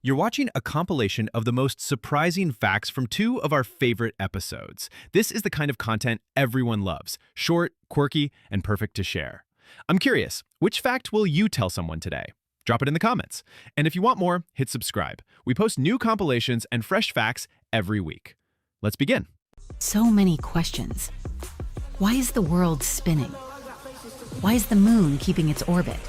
You're watching a compilation of the most surprising facts from two of our favorite episodes. This is the kind of content everyone loves, short, quirky, and perfect to share. I'm curious, which fact will you tell someone today? Drop it in the comments. And if you want more, hit subscribe. We post new compilations and fresh facts every week. Let's begin. So many questions. Why is the world spinning? Why is the moon keeping its orbit?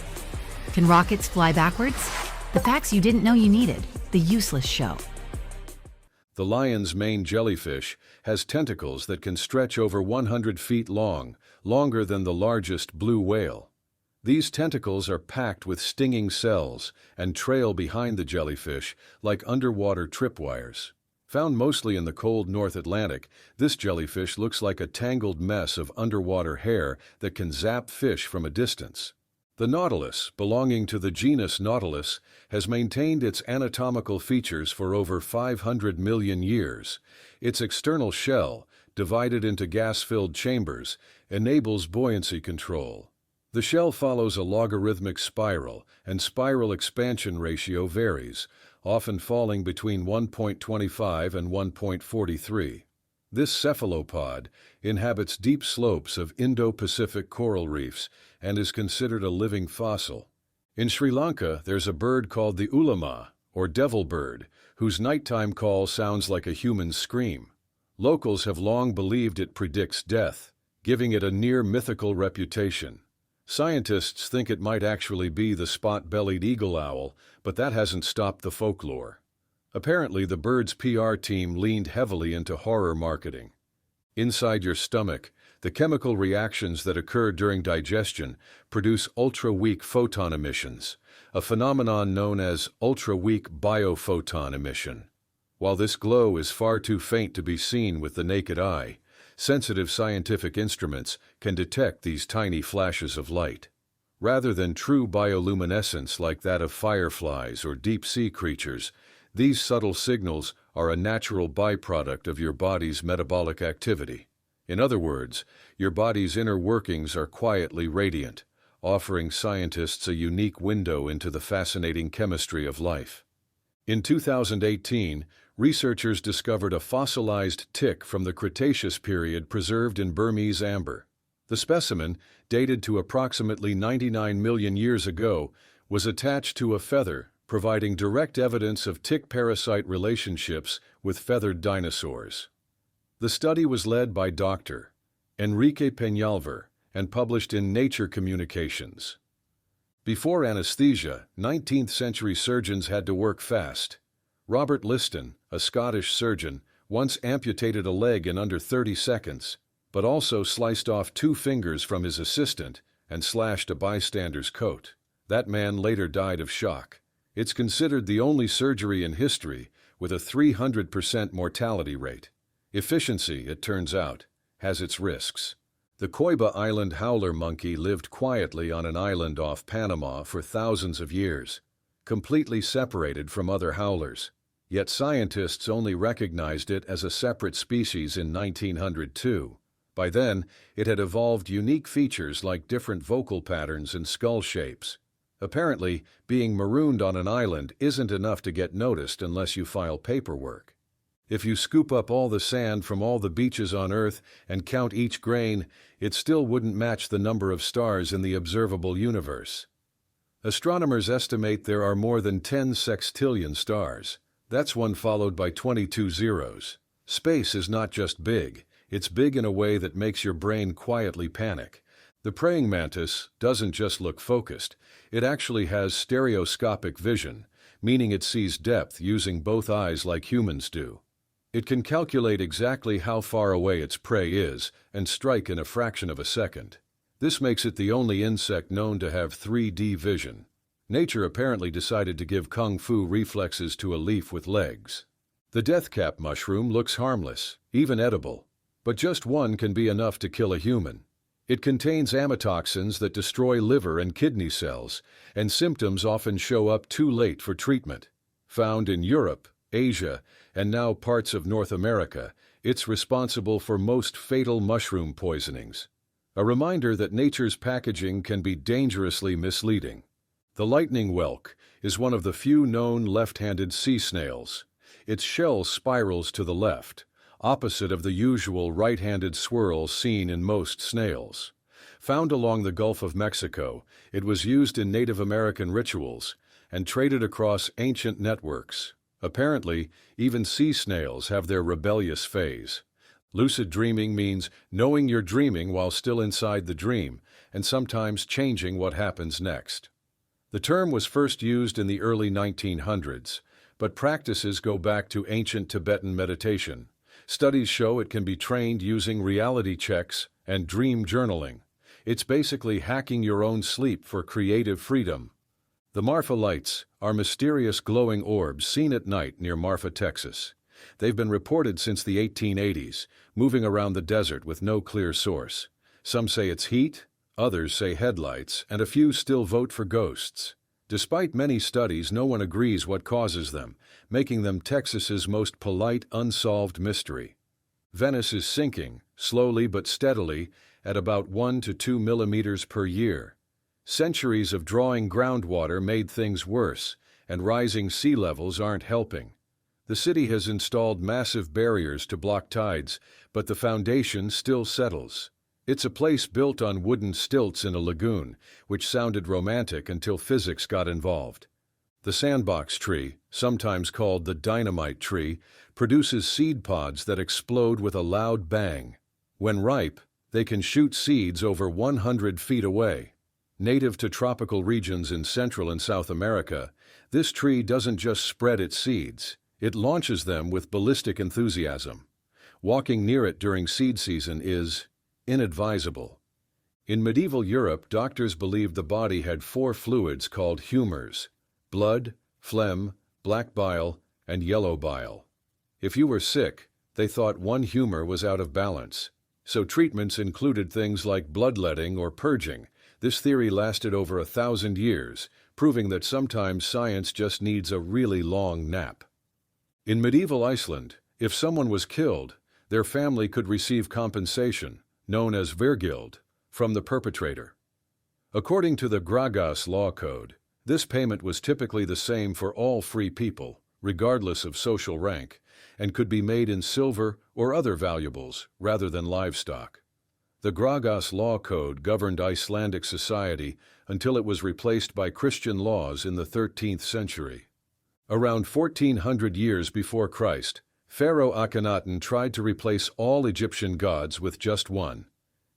Can rockets fly backwards? The facts you didn't know you needed. The Useless Show. The lion's mane jellyfish has tentacles that can stretch over 100 feet long, longer than the largest blue whale. These tentacles are packed with stinging cells and trail behind the jellyfish like underwater tripwires. Found mostly in the cold North Atlantic, this jellyfish looks like a tangled mess of underwater hair that can zap fish from a distance. The nautilus, belonging to the genus Nautilus, has maintained its anatomical features for over 500 million years. Its external shell, divided into gas-filled chambers, enables buoyancy control. The shell follows a logarithmic spiral, and spiral expansion ratio varies, often falling between 1.25 and 1.43. This cephalopod inhabits deep slopes of Indo-Pacific coral reefs and is considered a living fossil. In Sri Lanka, there's a bird called the ulama, or devil bird, whose nighttime call sounds like a human scream. Locals have long believed it predicts death, giving it a near-mythical reputation. Scientists think it might actually be the spot-bellied eagle owl, but that hasn't stopped the folklore. Apparently, the bird's PR team leaned heavily into horror marketing. Inside your stomach, the chemical reactions that occur during digestion produce ultra-weak photon emissions, a phenomenon known as ultra-weak biophoton emission. While this glow is far too faint to be seen with the naked eye, sensitive scientific instruments can detect these tiny flashes of light. Rather than true bioluminescence like that of fireflies or deep-sea creatures, these subtle signals are a natural byproduct of your body's metabolic activity. In other words, your body's inner workings are quietly radiant, offering scientists a unique window into the fascinating chemistry of life. In 2018, researchers discovered a fossilized tick from the Cretaceous period preserved in Burmese amber. The specimen, dated to approximately 99 million years ago, was attached to a feather, providing direct evidence of tick-parasite relationships with feathered dinosaurs. The study was led by Dr. Enrique Peñalver and published in Nature Communications. Before anesthesia, 19th-century surgeons had to work fast. Robert Liston, a Scottish surgeon, once amputated a leg in under 30 seconds, but also sliced off 2 fingers from his assistant and slashed a bystander's coat. That man later died of shock. It's considered the only surgery in history with a 300% mortality rate. Efficiency, it turns out, has its risks. The Coiba Island howler monkey lived quietly on an island off Panama for thousands of years, completely separated from other howlers. Yet scientists only recognized it as a separate species in 1902. By then, it had evolved unique features like different vocal patterns and skull shapes. Apparently, being marooned on an island isn't enough to get noticed unless you file paperwork. If you scoop up all the sand from all the beaches on Earth and count each grain, it still wouldn't match the number of stars in the observable universe. Astronomers estimate there are more than 10 sextillion stars. That's one followed by 22 zeros. Space is not just big, it's big in a way that makes your brain quietly panic. The praying mantis doesn't just look focused, it actually has stereoscopic vision, meaning it sees depth using both eyes like humans do. It can calculate exactly how far away its prey is and strike in a fraction of a second. This makes it the only insect known to have 3D vision. Nature apparently decided to give kung fu reflexes to a leaf with legs. The deathcap mushroom looks harmless, even edible, but just one can be enough to kill a human. It contains amatoxins that destroy liver and kidney cells, and symptoms often show up too late for treatment. Found in Europe, Asia, and now parts of North America, it's responsible for most fatal mushroom poisonings. A reminder that nature's packaging can be dangerously misleading. The lightning whelk is one of the few known left-handed sea snails. Its shell spirals to the left, opposite of the usual right-handed swirl seen in most snails. Found along the Gulf of Mexico, it was used in Native American rituals and traded across ancient networks. Apparently, even sea snails have their rebellious phase. Lucid dreaming means knowing you're dreaming while still inside the dream, and sometimes changing what happens next. The term was first used in the early 1900s, but practices go back to ancient Tibetan meditation. Studies show it can be trained using reality checks and dream journaling. It's basically hacking your own sleep for creative freedom. The Marfa lights are mysterious glowing orbs seen at night near Marfa, Texas. They've been reported since the 1880s, moving around the desert with no clear source. Some say it's heat, others say headlights, and a few still vote for ghosts. Despite many studies, no one agrees what causes them, making them Texas's most polite unsolved mystery. Venice is sinking, slowly but steadily, at about 1 to 2 millimeters per year. Centuries of drawing groundwater made things worse, and rising sea levels aren't helping. The city has installed massive barriers to block tides, but the foundation still settles. It's a place built on wooden stilts in a lagoon, which sounded romantic until physics got involved. The sandbox tree, sometimes called the dynamite tree, produces seed pods that explode with a loud bang. When ripe, they can shoot seeds over 100 feet away. Native to tropical regions in Central and South America, this tree doesn't just spread its seeds, it launches them with ballistic enthusiasm. Walking near it during seed season is inadvisable. In medieval Europe, doctors believed the body had 4 fluids called humors: blood, phlegm, black bile, and yellow bile. If you were sick, they thought one humor was out of balance. So treatments included things like bloodletting or purging. This theory lasted over 1,000 years, proving that sometimes science just needs a really long nap. In medieval Iceland, if someone was killed, their family could receive compensation, known as virgild, from the perpetrator. According to the Gragas law code, this payment was typically the same for all free people, regardless of social rank, and could be made in silver or other valuables rather than livestock. The Gragas law code governed Icelandic society until it was replaced by Christian laws in the 13th century. Around 1400 years before Christ, Pharaoh Akhenaten tried to replace all Egyptian gods with just one,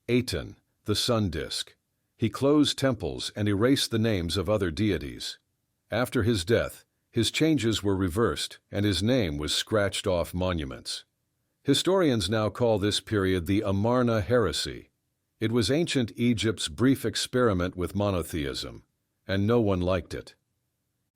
Aten, the sun disk. He closed temples and erased the names of other deities. After his death, his changes were reversed and his name was scratched off monuments. Historians now call this period the Amarna heresy. It was ancient Egypt's brief experiment with monotheism, and no one liked it.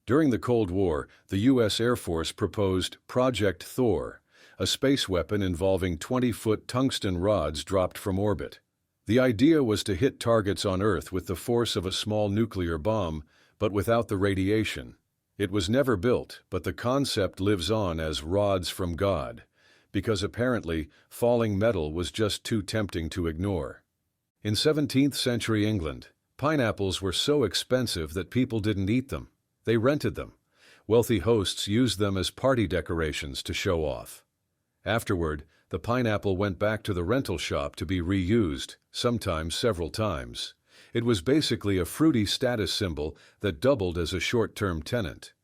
During the Cold War, the U.S. Air Force proposed Project Thor, a space weapon involving 20-foot tungsten rods dropped from orbit. The idea was to hit targets on Earth with the force of a small nuclear bomb, but without the radiation. It was never built, but the concept lives on as rods from God, because apparently falling metal was just too tempting to ignore. In 17th century England, pineapples were so expensive that people didn't eat them. They rented them. Wealthy hosts used them as party decorations to show off. Afterward, the pineapple went back to the rental shop to be reused, sometimes several times. It was basically a fruity status symbol that doubled as a short-term tenant.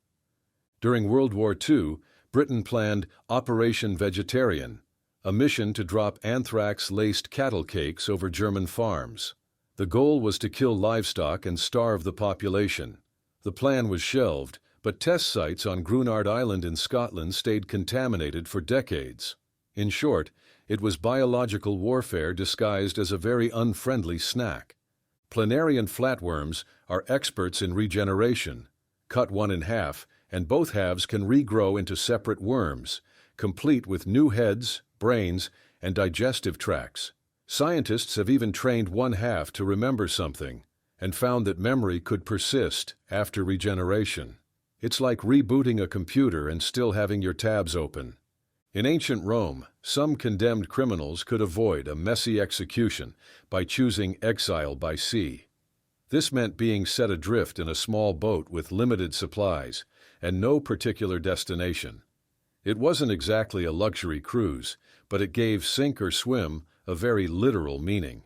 During World War II, Britain planned Operation Vegetarian, a mission to drop anthrax-laced cattle cakes over German farms. The goal was to kill livestock and starve the population. The plan was shelved, but test sites on Grunard Island in Scotland stayed contaminated for decades. In short, it was biological warfare disguised as a very unfriendly snack. Planarian flatworms are experts in regeneration. Cut one in half, and both halves can regrow into separate worms, complete with new heads, brains, and digestive tracts. Scientists have even trained one half to remember something, and found that memory could persist after regeneration. It's like rebooting a computer and still having your tabs open. In ancient Rome, some condemned criminals could avoid a messy execution by choosing exile by sea. This meant being set adrift in a small boat with limited supplies and no particular destination. It wasn't exactly a luxury cruise, but it gave sink or swim a very literal meaning.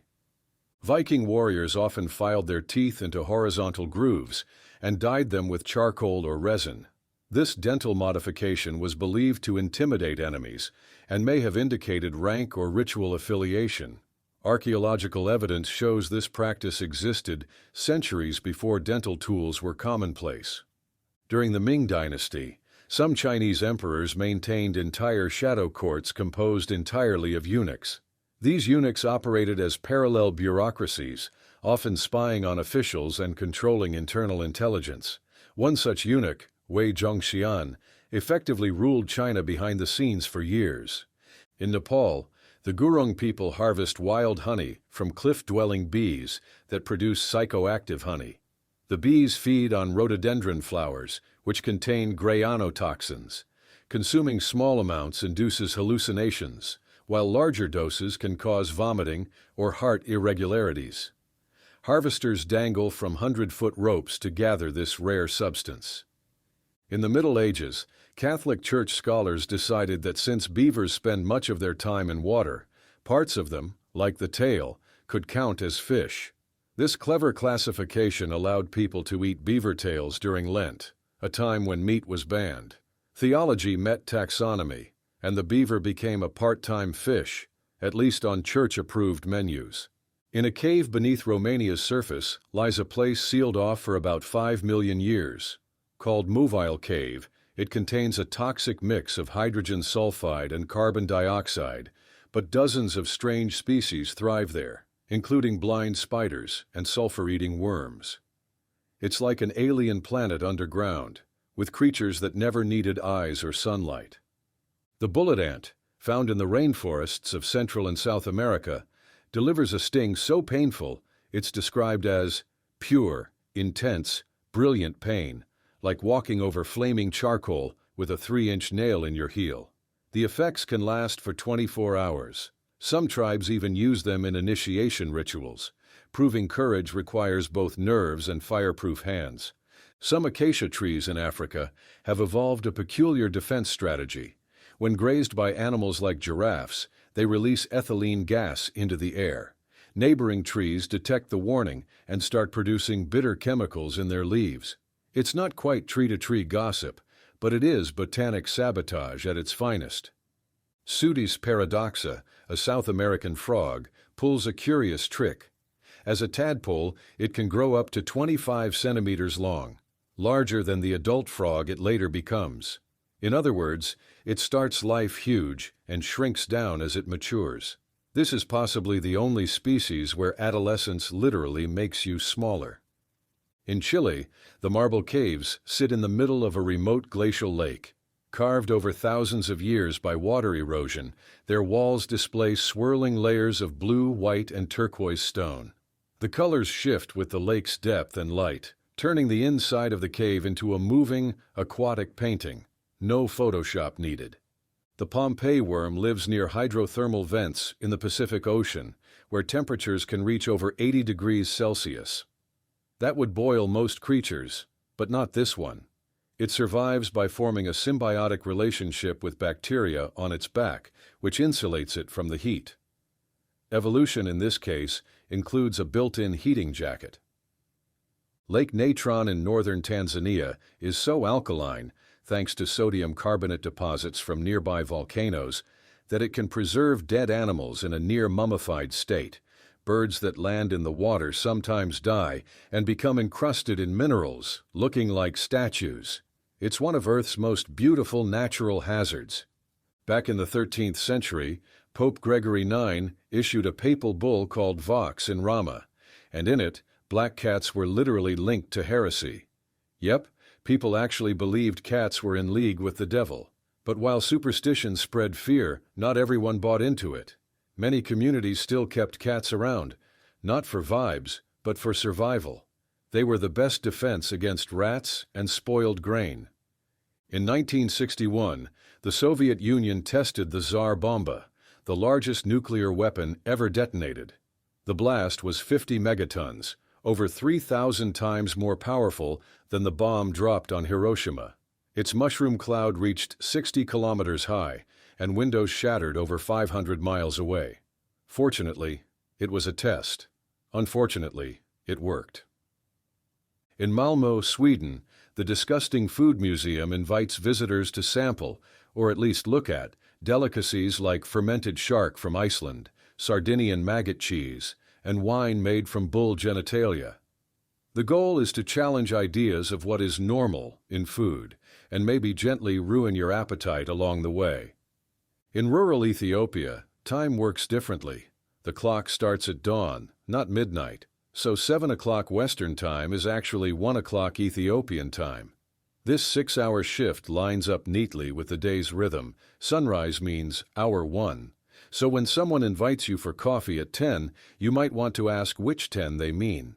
Viking warriors often filed their teeth into horizontal grooves and dyed them with charcoal or resin. This dental modification was believed to intimidate enemies and may have indicated rank or ritual affiliation. Archaeological evidence shows this practice existed centuries before dental tools were commonplace. During the Ming Dynasty, some Chinese emperors maintained entire shadow courts composed entirely of eunuchs. These eunuchs operated as parallel bureaucracies, often spying on officials and controlling internal intelligence. One such eunuch, Wei Zhongxian, effectively ruled China behind the scenes for years. In Nepal, the Gurung people harvest wild honey from cliff-dwelling bees that produce psychoactive honey. The bees feed on rhododendron flowers, which contain grayanotoxins. Consuming small amounts induces hallucinations, while larger doses can cause vomiting or heart irregularities. Harvesters dangle from 100-foot ropes to gather this rare substance. In the Middle Ages, Catholic Church scholars decided that since beavers spend much of their time in water, parts of them, like the tail, could count as fish. This clever classification allowed people to eat beaver tails during Lent, a time when meat was banned. Theology met taxonomy, and the beaver became a part-time fish, at least on church-approved menus. In a cave beneath Romania's surface lies a place sealed off for about 5 million years. Called Movile Cave, it contains a toxic mix of hydrogen sulfide and carbon dioxide, but dozens of strange species thrive there, including blind spiders and sulfur-eating worms. It's like an alien planet underground, with creatures that never needed eyes or sunlight. The bullet ant, found in the rainforests of Central and South America, delivers a sting so painful it's described as pure, intense, brilliant pain, like walking over flaming charcoal with a 3-inch nail in your heel. The effects can last for 24 hours. Some tribes even use them in initiation rituals, proving courage requires both nerves and fireproof hands. Some acacia trees in Africa have evolved a peculiar defense strategy. When grazed by animals like giraffes, they release ethylene gas into the air. Neighboring trees detect the warning and start producing bitter chemicals in their leaves. It's not quite tree-to-tree gossip, but it is botanic sabotage at its finest. Pseudis paradoxa, a South American frog, pulls a curious trick. As a tadpole, it can grow up to 25 centimeters long, larger than the adult frog it later becomes. In other words, it starts life huge and shrinks down as it matures. This is possibly the only species where adolescence literally makes you smaller. In Chile, the marble caves sit in the middle of a remote glacial lake. Carved over thousands of years by water erosion, their walls display swirling layers of blue, white, and turquoise stone. The colors shift with the lake's depth and light, turning the inside of the cave into a moving, aquatic painting. No Photoshop needed. The Pompeii worm lives near hydrothermal vents in the Pacific Ocean, where temperatures can reach over 80 degrees Celsius. That would boil most creatures, but not this one. It survives by forming a symbiotic relationship with bacteria on its back, which insulates it from the heat. Evolution in this case includes a built-in heating jacket. Lake Natron in northern Tanzania is so alkaline, thanks to sodium carbonate deposits from nearby volcanoes, that it can preserve dead animals in a near-mummified state. Birds that land in the water sometimes die and become encrusted in minerals, looking like statues. It's one of Earth's most beautiful natural hazards. Back in the 13th century, Pope Gregory IX issued a papal bull called Vox in Rama, and in it, black cats were literally linked to heresy. Yep, people actually believed cats were in league with the devil. But while superstition spread fear, not everyone bought into it. Many communities still kept cats around, not for vibes, but for survival. They were the best defense against rats and spoiled grain. In 1961, the Soviet Union tested the Tsar Bomba, the largest nuclear weapon ever detonated. The blast was 50 megatons, over 3,000 times more powerful than the bomb dropped on Hiroshima. Its mushroom cloud reached 60 kilometers high, and windows shattered over 500 miles away. Fortunately, it was a test. Unfortunately, it worked. In Malmö, Sweden, the Disgusting Food Museum invites visitors to sample, or at least look at, delicacies like fermented shark from Iceland, Sardinian maggot cheese, and wine made from bull genitalia. The goal is to challenge ideas of what is normal in food, and maybe gently ruin your appetite along the way. In rural Ethiopia, time works differently. The clock starts at dawn, not midnight, so 7 o'clock Western Time is actually 1 o'clock Ethiopian time. This 6-hour shift lines up neatly with the day's rhythm. Sunrise means hour 1. So when someone invites you for coffee at 10, you might want to ask which 10 they mean.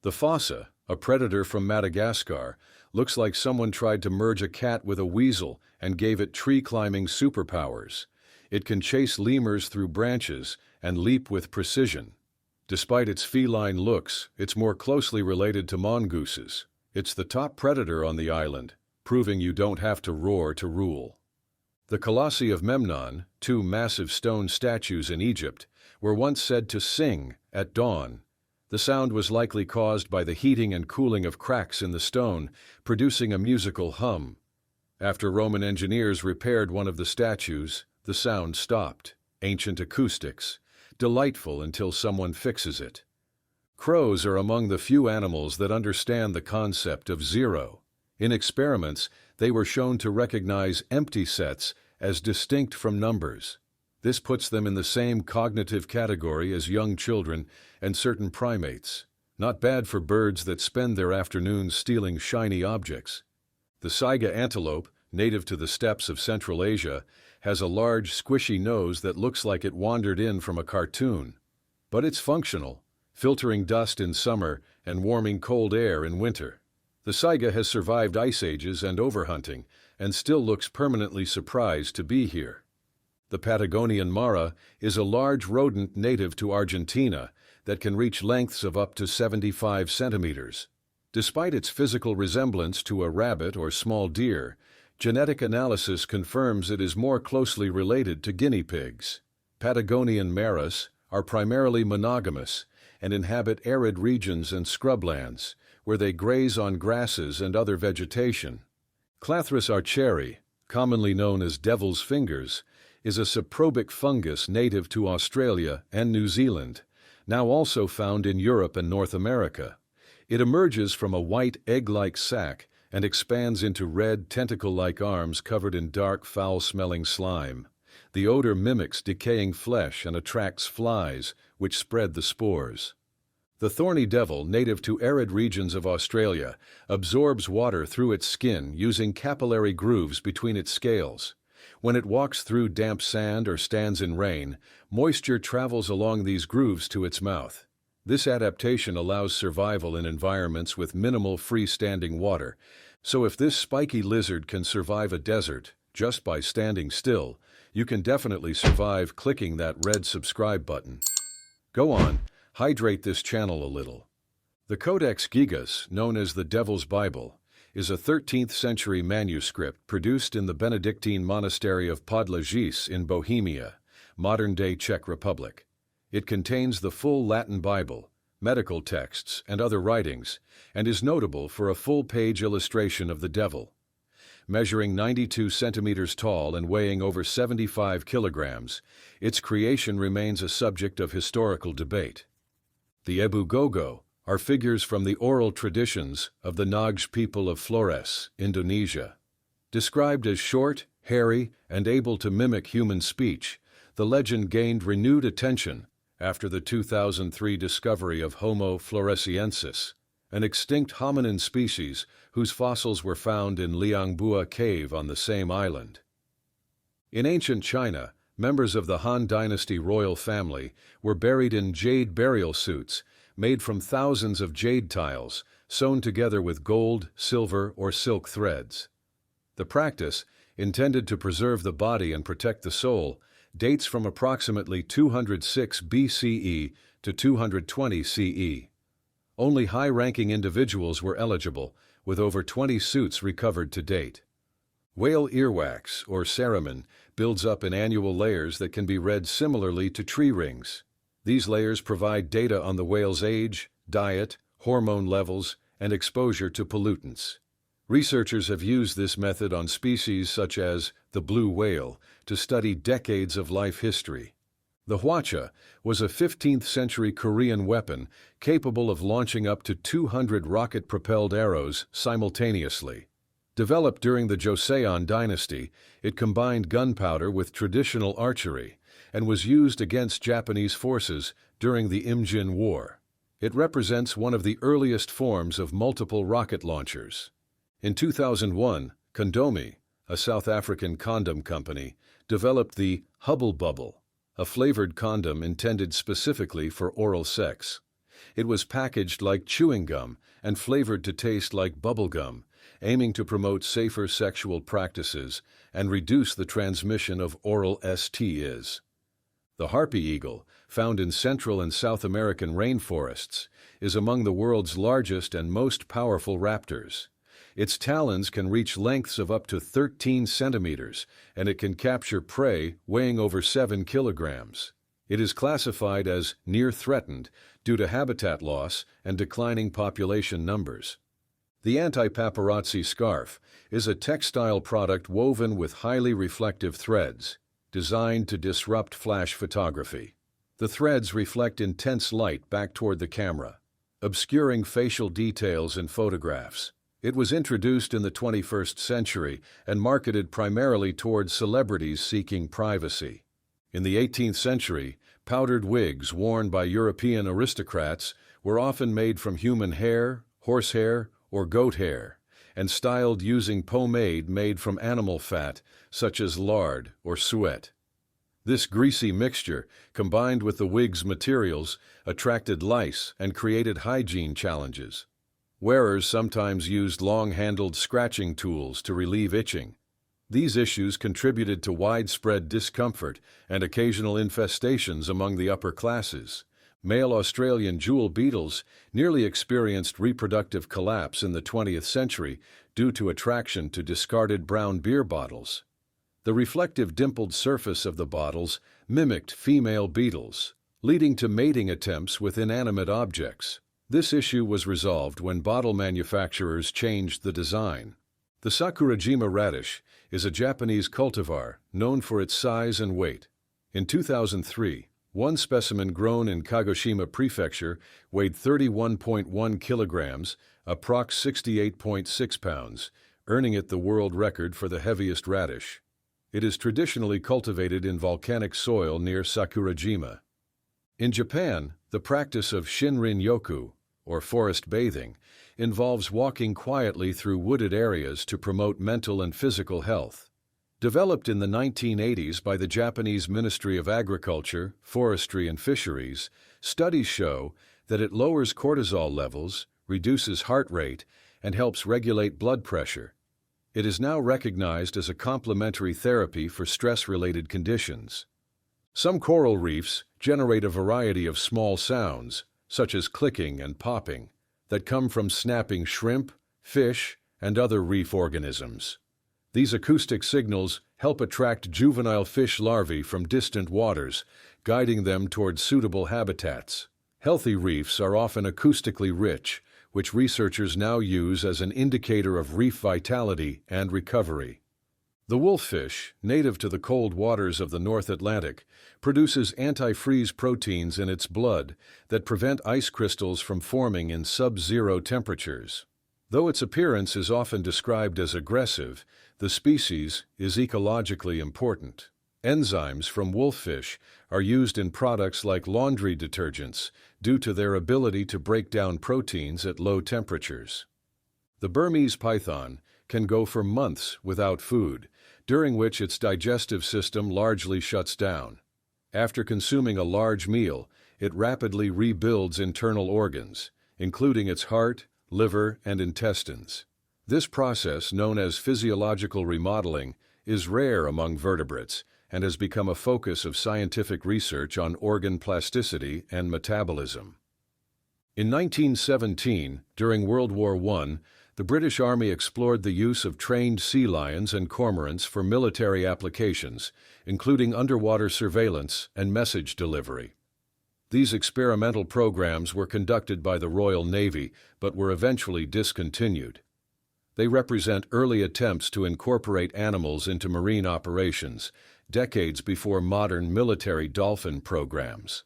The fossa, a predator from Madagascar, looks like someone tried to merge a cat with a weasel and gave it tree-climbing superpowers. It can chase lemurs through branches and leap with precision. Despite its feline looks, it's more closely related to mongooses. It's the top predator on the island, proving you don't have to roar to rule. The Colossi of Memnon, 2 massive stone statues in Egypt, were once said to sing at dawn. The sound was likely caused by the heating and cooling of cracks in the stone, producing a musical hum. After Roman engineers repaired one of the statues, the sound stopped. Ancient acoustics. Delightful until someone fixes it. Crows are among the few animals that understand the concept of zero. In experiments, they were shown to recognize empty sets as distinct from numbers. This puts them in the same cognitive category as young children and certain primates. Not bad for birds that spend their afternoons stealing shiny objects. The saiga antelope, native to the steppes of Central Asia, has a large, squishy nose that looks like it wandered in from a cartoon. But it's functional, filtering dust in summer and warming cold air in winter. The saiga has survived ice ages and overhunting, and still looks permanently surprised to be here. The Patagonian mara is a large rodent native to Argentina that can reach lengths of up to 75 centimeters. Despite its physical resemblance to a rabbit or small deer, genetic analysis confirms it is more closely related to guinea pigs. Patagonian maras are primarily monogamous and inhabit arid regions and scrublands, where they graze on grasses and other vegetation. Clathrus archeri, commonly known as devil's fingers, is a saprobic fungus native to Australia and New Zealand, now also found in Europe and North America. It emerges from a white egg-like sac and expands into red, tentacle-like arms covered in dark, foul-smelling slime. The odor mimics decaying flesh and attracts flies, which spread the spores. The thorny devil, native to arid regions of Australia, absorbs water through its skin using capillary grooves between its scales. When it walks through damp sand or stands in rain, moisture travels along these grooves to its mouth. This adaptation allows survival in environments with minimal freestanding water, so if this spiky lizard can survive a desert just by standing still, you can definitely survive clicking that red subscribe button. Go on, hydrate this channel a little. The Codex Gigas, known as the Devil's Bible, is a 13th century manuscript produced in the Benedictine monastery of Podlažis in Bohemia, modern-day Czech Republic. It contains the full Latin Bible, medical texts, and other writings, and is notable for a full-page illustration of the devil. Measuring 92 centimeters tall and weighing over 75 kilograms, its creation remains a subject of historical debate. The Ebu Gogo are figures from the oral traditions of the Naj people of Flores, Indonesia. Described as short, hairy, and able to mimic human speech, the legend gained renewed attention after the 2003 discovery of Homo floresiensis, an extinct hominin species whose fossils were found in Liangbua Cave on the same island. In ancient China, members of the Han Dynasty royal family were buried in jade burial suits made from thousands of jade tiles sewn together with gold, silver, or silk threads. The practice, intended to preserve the body and protect the soul, dates from approximately 206 BCE to 220 CE. Only high-ranking individuals were eligible, with over 20 suits recovered to date. Whale earwax, or cerumen, builds up in annual layers that can be read similarly to tree rings. These layers provide data on the whale's age, diet, hormone levels, and exposure to pollutants. Researchers have used this method on species such as the blue whale to study decades of life history. The hwacha was a 15th-century Korean weapon capable of launching up to 200 rocket-propelled arrows simultaneously. Developed during the Joseon dynasty, it combined gunpowder with traditional archery and was used against Japanese forces during the Imjin War. It represents one of the earliest forms of multiple rocket launchers. In 2001, Kondomi, a South African condom company, developed the Hubble Bubble, a flavored condom intended specifically for oral sex. It was packaged like chewing gum and flavored to taste like bubble gum, aiming to promote safer sexual practices and reduce the transmission of oral STIs. The harpy eagle, found in Central and South American rainforests, is among the world's largest and most powerful raptors. Its talons can reach lengths of up to 13 centimeters, and it can capture prey weighing over 7 kilograms. It is classified as near threatened due to habitat loss and declining population numbers. The anti-paparazzi scarf is a textile product woven with highly reflective threads, designed to disrupt flash photography. The threads reflect intense light back toward the camera, obscuring facial details in photographs. It was introduced in the 21st century and marketed primarily towards celebrities seeking privacy. In the 18th century, powdered wigs worn by European aristocrats were often made from human hair, horsehair, or goat hair, and styled using pomade made from animal fat, such as lard or suet. This greasy mixture, combined with the wig's materials, attracted lice and created hygiene challenges. Wearers sometimes used long-handled scratching tools to relieve itching. These issues contributed to widespread discomfort and occasional infestations among the upper classes. Male Australian jewel beetles nearly experienced reproductive collapse in the 20th century due to attraction to discarded brown beer bottles. The reflective dimpled surface of the bottles mimicked female beetles, leading to mating attempts with inanimate objects. This issue was resolved when bottle manufacturers changed the design. The Sakurajima radish is a Japanese cultivar known for its size and weight. In 2003, one specimen grown in Kagoshima Prefecture weighed 31.1 kilograms, approx 68.6 pounds, earning it the world record for the heaviest radish. It is traditionally cultivated in volcanic soil near Sakurajima. In Japan, the practice of Shinrin-yoku, or forest bathing, involves walking quietly through wooded areas to promote mental and physical health. Developed in the 1980s by the Japanese Ministry of Agriculture, Forestry and Fisheries, studies show that it lowers cortisol levels, reduces heart rate, and helps regulate blood pressure. It is now recognized as a complementary therapy for stress-related conditions. Some coral reefs generate a variety of small sounds, such as clicking and popping, that come from snapping shrimp, fish, and other reef organisms. These acoustic signals help attract juvenile fish larvae from distant waters, guiding them toward suitable habitats. Healthy reefs are often acoustically rich, which researchers now use as an indicator of reef vitality and recovery. The wolffish, native to the cold waters of the North Atlantic, produces antifreeze proteins in its blood that prevent ice crystals from forming in sub-zero temperatures. Though its appearance is often described as aggressive, the species is ecologically important. Enzymes from wolffish are used in products like laundry detergents due to their ability to break down proteins at low temperatures. The Burmese python can go for months without food, during which its digestive system largely shuts down. After consuming a large meal, it rapidly rebuilds internal organs, including its heart, liver, and intestines. This process, known as physiological remodeling, is rare among vertebrates and has become a focus of scientific research on organ plasticity and metabolism. In 1917, during World War I, the British Army explored the use of trained sea lions and cormorants for military applications, including underwater surveillance and message delivery. These experimental programs were conducted by the Royal Navy, but were eventually discontinued. They represent early attempts to incorporate animals into marine operations, decades before modern military dolphin programs.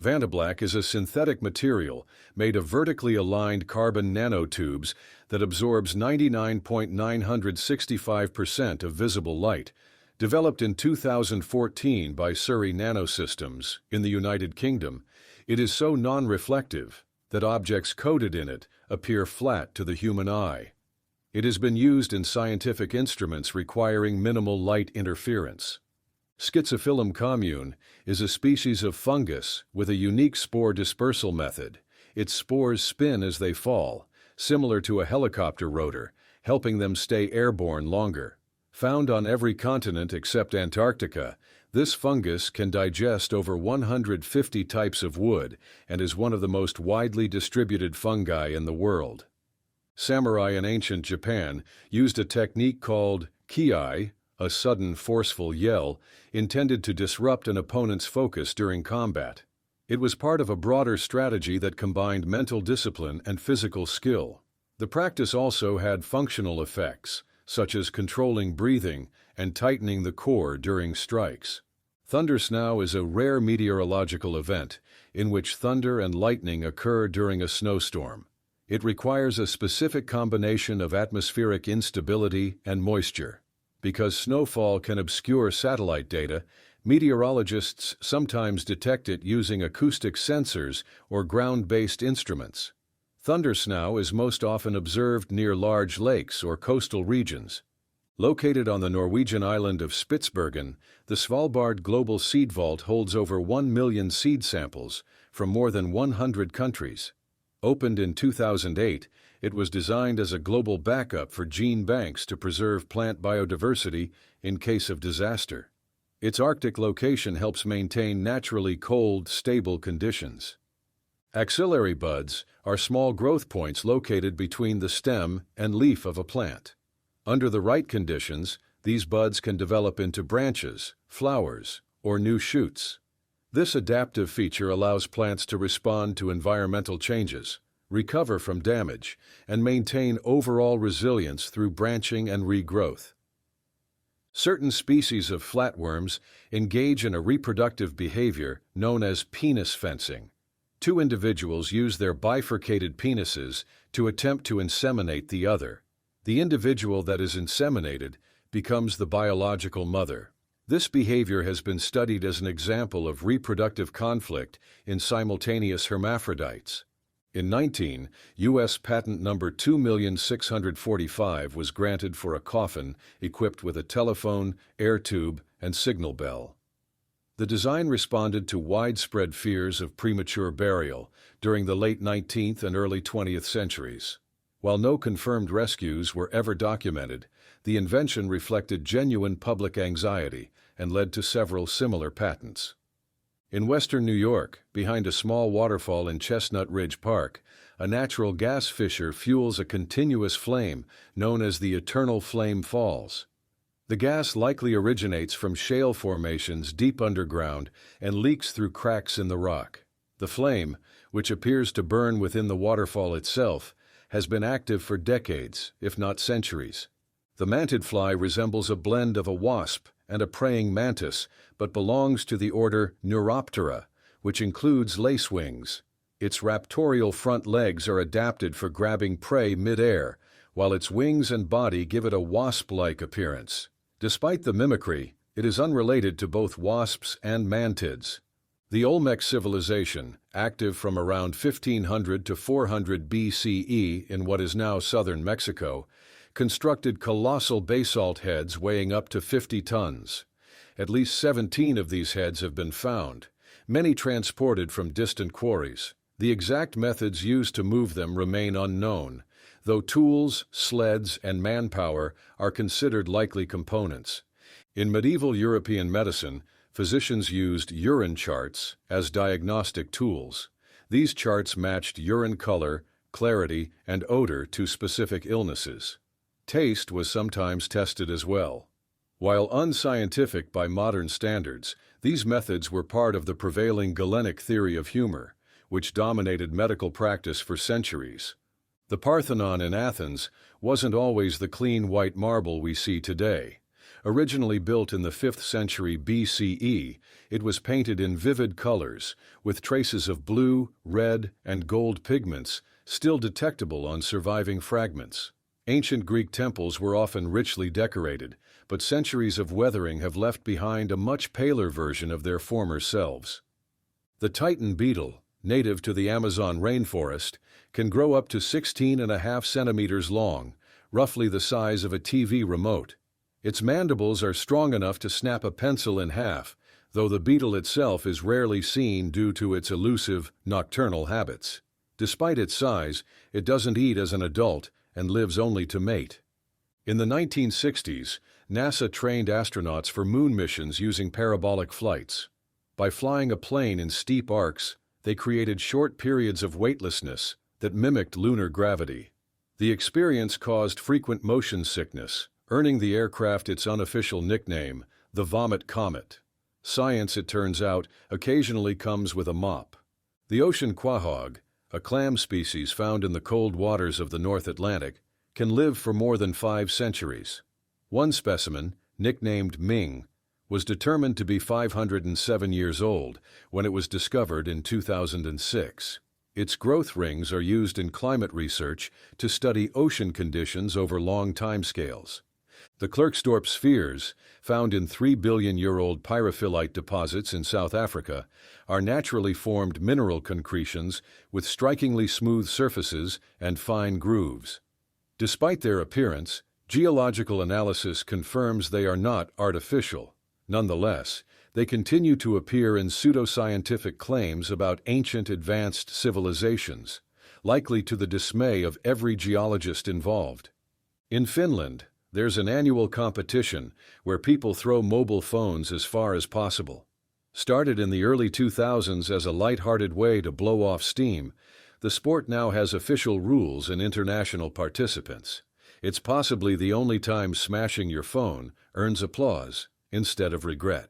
Vantablack is a synthetic material made of vertically aligned carbon nanotubes that absorbs 99.965% of visible light, developed in 2014 by Surrey Nanosystems in the United Kingdom. It is so non-reflective that objects coated in it appear flat to the human eye. It has been used in scientific instruments requiring minimal light interference. Schizophyllum commune is a species of fungus with a unique spore dispersal method. Its spores spin as they fall, similar to a helicopter rotor, helping them stay airborne longer. Found on every continent except Antarctica, this fungus can digest over 150 types of wood and is one of the most widely distributed fungi in the world. Samurai in ancient Japan used a technique called kiai, a sudden, forceful yell, intended to disrupt an opponent's focus during combat. It was part of a broader strategy that combined mental discipline and physical skill. The practice also had functional effects, such as controlling breathing and tightening the core during strikes. Thundersnow is a rare meteorological event in which thunder and lightning occur during a snowstorm. It requires a specific combination of atmospheric instability and moisture. Because snowfall can obscure satellite data, meteorologists sometimes detect it using acoustic sensors or ground-based instruments. Thundersnow is most often observed near large lakes or coastal regions. Located on the Norwegian island of Spitsbergen, the Svalbard Global Seed Vault holds over 1 million seed samples from more than 100 countries. Opened in 2008, it was designed as a global backup for gene banks to preserve plant biodiversity in case of disaster. Its Arctic location helps maintain naturally cold, stable conditions. Axillary buds are small growth points located between the stem and leaf of a plant. Under the right conditions, these buds can develop into branches, flowers, or new shoots. This adaptive feature allows plants to respond to environmental changes, recover from damage, and maintain overall resilience through branching and regrowth. Certain species of flatworms engage in a reproductive behavior known as penis fencing. Two individuals use their bifurcated penises to attempt to inseminate the other. The individual that is inseminated becomes the biological mother. This behavior has been studied as an example of reproductive conflict in simultaneous hermaphrodites. In 2019, U.S. patent number 2,645 was granted for a coffin equipped with a telephone, air tube, and signal bell. The design responded to widespread fears of premature burial during the late 19th and early 20th centuries. While no confirmed rescues were ever documented, the invention reflected genuine public anxiety and led to several similar patents. In western New York, behind a small waterfall in Chestnut Ridge Park, a natural gas fissure fuels a continuous flame known as the Eternal Flame Falls. The gas likely originates from shale formations deep underground and leaks through cracks in the rock. The flame, which appears to burn within the waterfall itself, has been active for decades, if not centuries. The mantidfly resembles a blend of a wasp and a praying mantis, but belongs to the order Neuroptera, which includes lacewings. Its raptorial front legs are adapted for grabbing prey mid-air, while its wings and body give it a wasp-like appearance. Despite the mimicry, it is unrelated to both wasps and mantids. The Olmec civilization, active from around 1500 to 400 BCE in what is now southern Mexico, constructed colossal basalt heads weighing up to 50 tons. At least 17 of these heads have been found, many transported from distant quarries. The exact methods used to move them remain unknown, though tools, sleds, and manpower are considered likely components. In medieval European medicine, physicians used urine charts as diagnostic tools. These charts matched urine color, clarity, and odor to specific illnesses. Taste was sometimes tested as well. While unscientific by modern standards, these methods were part of the prevailing Galenic theory of humor, which dominated medical practice for centuries. The Parthenon in Athens wasn't always the clean white marble we see today. Originally built in the 5th century BCE, it was painted in vivid colors, with traces of blue, red, and gold pigments still detectable on surviving fragments. Ancient Greek temples were often richly decorated, but centuries of weathering have left behind a much paler version of their former selves. The Titan beetle, native to the Amazon rainforest, can grow up to 16.5 centimeters long, roughly the size of a TV remote. Its mandibles are strong enough to snap a pencil in half, though the beetle itself is rarely seen due to its elusive, nocturnal habits. Despite its size, it doesn't eat as an adult and lives only to mate. In the 1960s, NASA trained astronauts for moon missions using parabolic flights. By flying a plane in steep arcs, they created short periods of weightlessness that mimicked lunar gravity. The experience caused frequent motion sickness, earning the aircraft its unofficial nickname, the Vomit Comet. Science, it turns out, occasionally comes with a mop. The ocean quahog, a clam species found in the cold waters of the North Atlantic, can live for more than 5 centuries. One specimen, nicknamed Ming, was determined to be 507 years old when it was discovered in 2006. Its growth rings are used in climate research to study ocean conditions over long timescales. The Klerksdorp spheres, found in 3-billion-year-old pyrophyllite deposits in South Africa, are naturally formed mineral concretions with strikingly smooth surfaces and fine grooves. Despite their appearance, geological analysis confirms they are not artificial. Nonetheless, they continue to appear in pseudoscientific claims about ancient advanced civilizations, likely to the dismay of every geologist involved. In Finland, there's an annual competition where people throw mobile phones as far as possible. Started in the early 2000s as a light-hearted way to blow off steam, the sport now has official rules and international participants. It's possibly the only time smashing your phone earns applause instead of regret.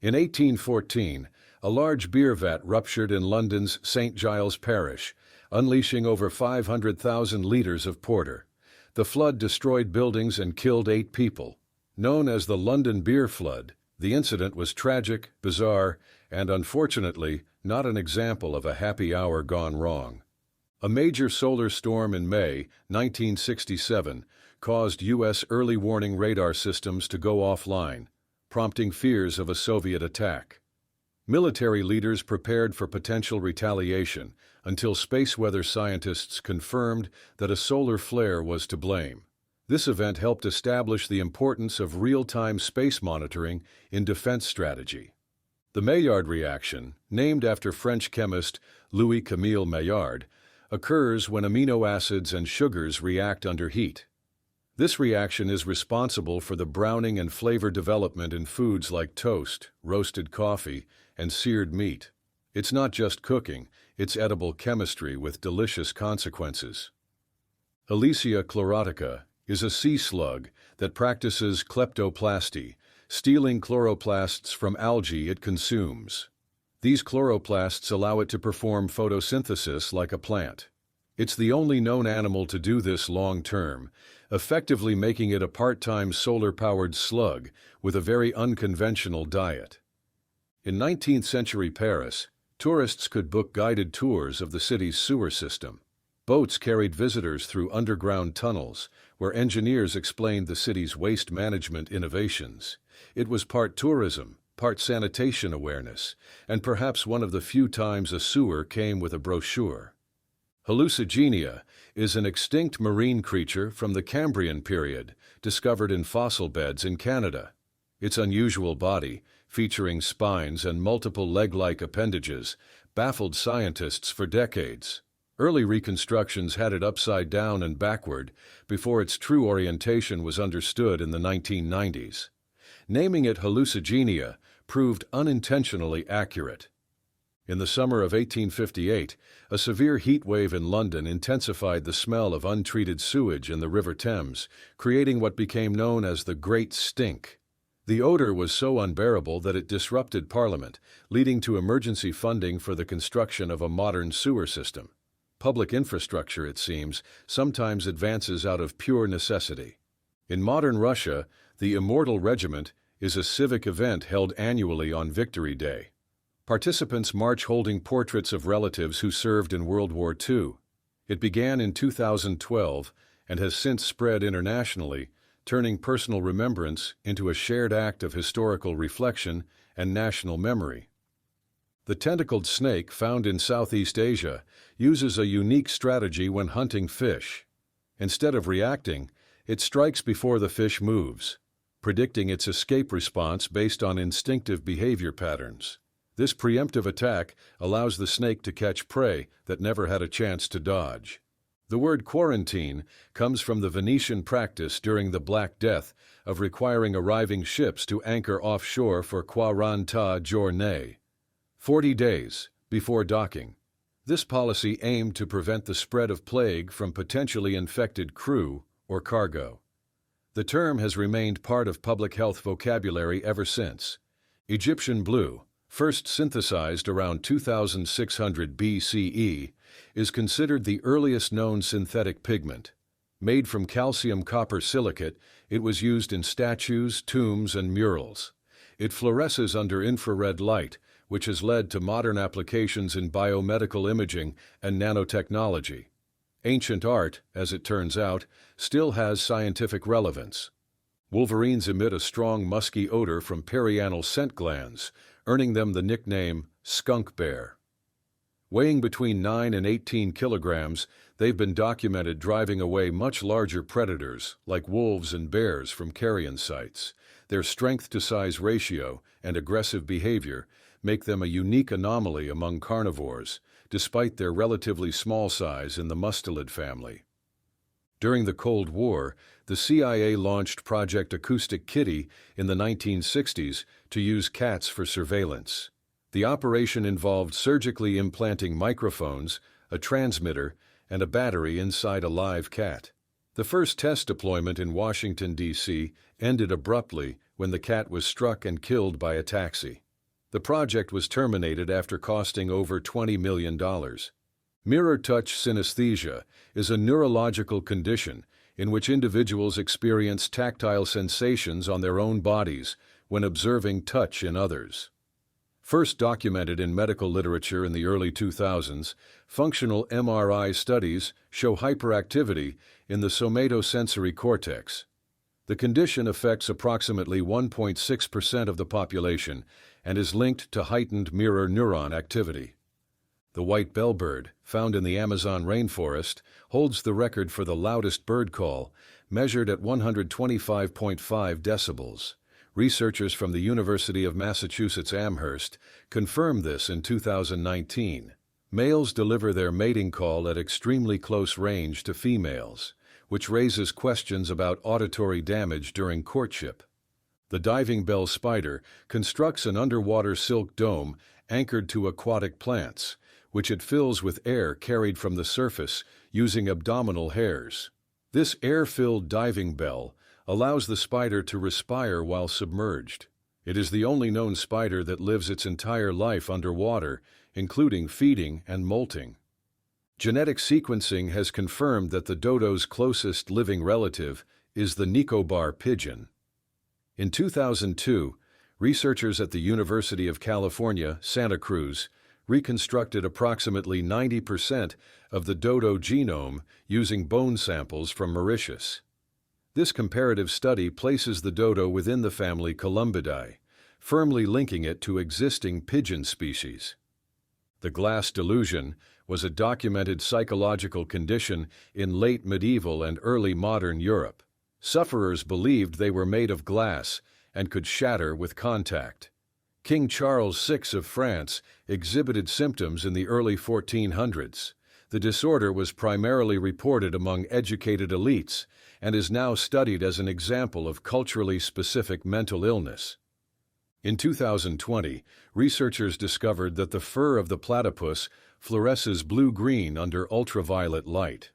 In 1814, a large beer vat ruptured in London's St. Giles Parish, unleashing over 500,000 litres of porter. The flood destroyed buildings and killed 8 people. Known as the London Beer Flood, the incident was tragic, bizarre, and unfortunately not an example of a happy hour gone wrong. A major solar storm in May 1967 caused U.S. early warning radar systems to go offline, prompting fears of a Soviet attack. Military leaders prepared for potential retaliation until space weather scientists confirmed that a solar flare was to blame. This event helped establish the importance of real-time space monitoring in defense strategy. The Maillard reaction, named after French chemist Louis-Camille Maillard, occurs when amino acids and sugars react under heat. This reaction is responsible for the browning and flavor development in foods like toast, roasted coffee, and seared meat. It's not just cooking, it's edible chemistry with delicious consequences. Elysia chlorotica is a sea slug that practices kleptoplasty, stealing chloroplasts from algae it consumes. These chloroplasts allow it to perform photosynthesis like a plant. It's the only known animal to do this long-term, effectively making it a part-time solar-powered slug with a very unconventional diet. In 19th-century Paris, tourists could book guided tours of the city's sewer system. Boats carried visitors through underground tunnels, where engineers explained the city's waste management innovations. It was part tourism, part sanitation awareness, and perhaps one of the few times a sewer came with a brochure. Hallucigenia is an extinct marine creature from the Cambrian period, discovered in fossil beds in Canada. Its unusual body, featuring spines and multiple leg-like appendages, baffled scientists for decades. Early reconstructions had it upside down and backward before its true orientation was understood in the 1990s. Naming it Hallucigenia proved unintentionally accurate. In the summer of 1858, a severe heat wave in London intensified the smell of untreated sewage in the River Thames, creating what became known as the Great Stink. The odor was so unbearable that it disrupted Parliament, leading to emergency funding for the construction of a modern sewer system. Public infrastructure, it seems, sometimes advances out of pure necessity. In modern Russia, the Immortal Regiment is a civic event held annually on Victory Day. Participants march holding portraits of relatives who served in World War II. It began in 2012 and has since spread internationally, turning personal remembrance into a shared act of historical reflection and national memory. The tentacled snake found in Southeast Asia uses a unique strategy when hunting fish. Instead of reacting, it strikes before the fish moves, predicting its escape response based on instinctive behavior patterns. This preemptive attack allows the snake to catch prey that never had a chance to dodge. The word quarantine comes from the Venetian practice during the Black Death of requiring arriving ships to anchor offshore for 40 giorni, 40 days, before docking. This policy aimed to prevent the spread of plague from potentially infected crew or cargo. The term has remained part of public health vocabulary ever since. Egyptian blue, first synthesized around 2600 BCE, is considered the earliest known synthetic pigment. Made from calcium copper silicate, it was used in statues, tombs, and murals. It fluoresces under infrared light, which has led to modern applications in biomedical imaging and nanotechnology. Ancient art, as it turns out, still has scientific relevance. Wolverines emit a strong musky odor from perianal scent glands, earning them the nickname skunk bear. Weighing between 9 and 18 kilograms, they've been documented driving away much larger predators, like wolves and bears, from carrion sites. Their strength-to-size ratio and aggressive behavior make them a unique anomaly among carnivores, despite their relatively small size in the mustelid family. During the Cold War, the CIA launched Project Acoustic Kitty in the 1960s to use cats for surveillance. The operation involved surgically implanting microphones, a transmitter, and a battery inside a live cat. The first test deployment in Washington, D.C. ended abruptly when the cat was struck and killed by a taxi. The project was terminated after costing over $20 million. Mirror touch synesthesia is a neurological condition in which individuals experience tactile sensations on their own bodies when observing touch in others. First documented in medical literature in the early 2000s, functional MRI studies show hyperactivity in the somatosensory cortex. The condition affects approximately 1.6% of the population and is linked to heightened mirror neuron activity. The white bellbird, found in the Amazon rainforest, holds the record for the loudest bird call, measured at 125.5 decibels. Researchers from the University of Massachusetts Amherst confirmed this in 2019. Males deliver their mating call at extremely close range to females, which raises questions about auditory damage during courtship. The diving bell spider constructs an underwater silk dome anchored to aquatic plants, which it fills with air carried from the surface using abdominal hairs. This air-filled diving bell allows the spider to respire while submerged. It is the only known spider that lives its entire life underwater, including feeding and molting. Genetic sequencing has confirmed that the dodo's closest living relative is the Nicobar pigeon. In 2002, researchers at the University of California, Santa Cruz, reconstructed approximately 90% of the dodo genome using bone samples from Mauritius. This comparative study places the dodo within the family Columbidae, firmly linking it to existing pigeon species. The glass delusion was a documented psychological condition in late medieval and early modern Europe. Sufferers believed they were made of glass and could shatter with contact. King Charles VI of France exhibited symptoms in the early 1400s. The disorder was primarily reported among educated elites and is now studied as an example of culturally specific mental illness. In 2020, researchers discovered that the fur of the platypus fluoresces blue-green under ultraviolet light.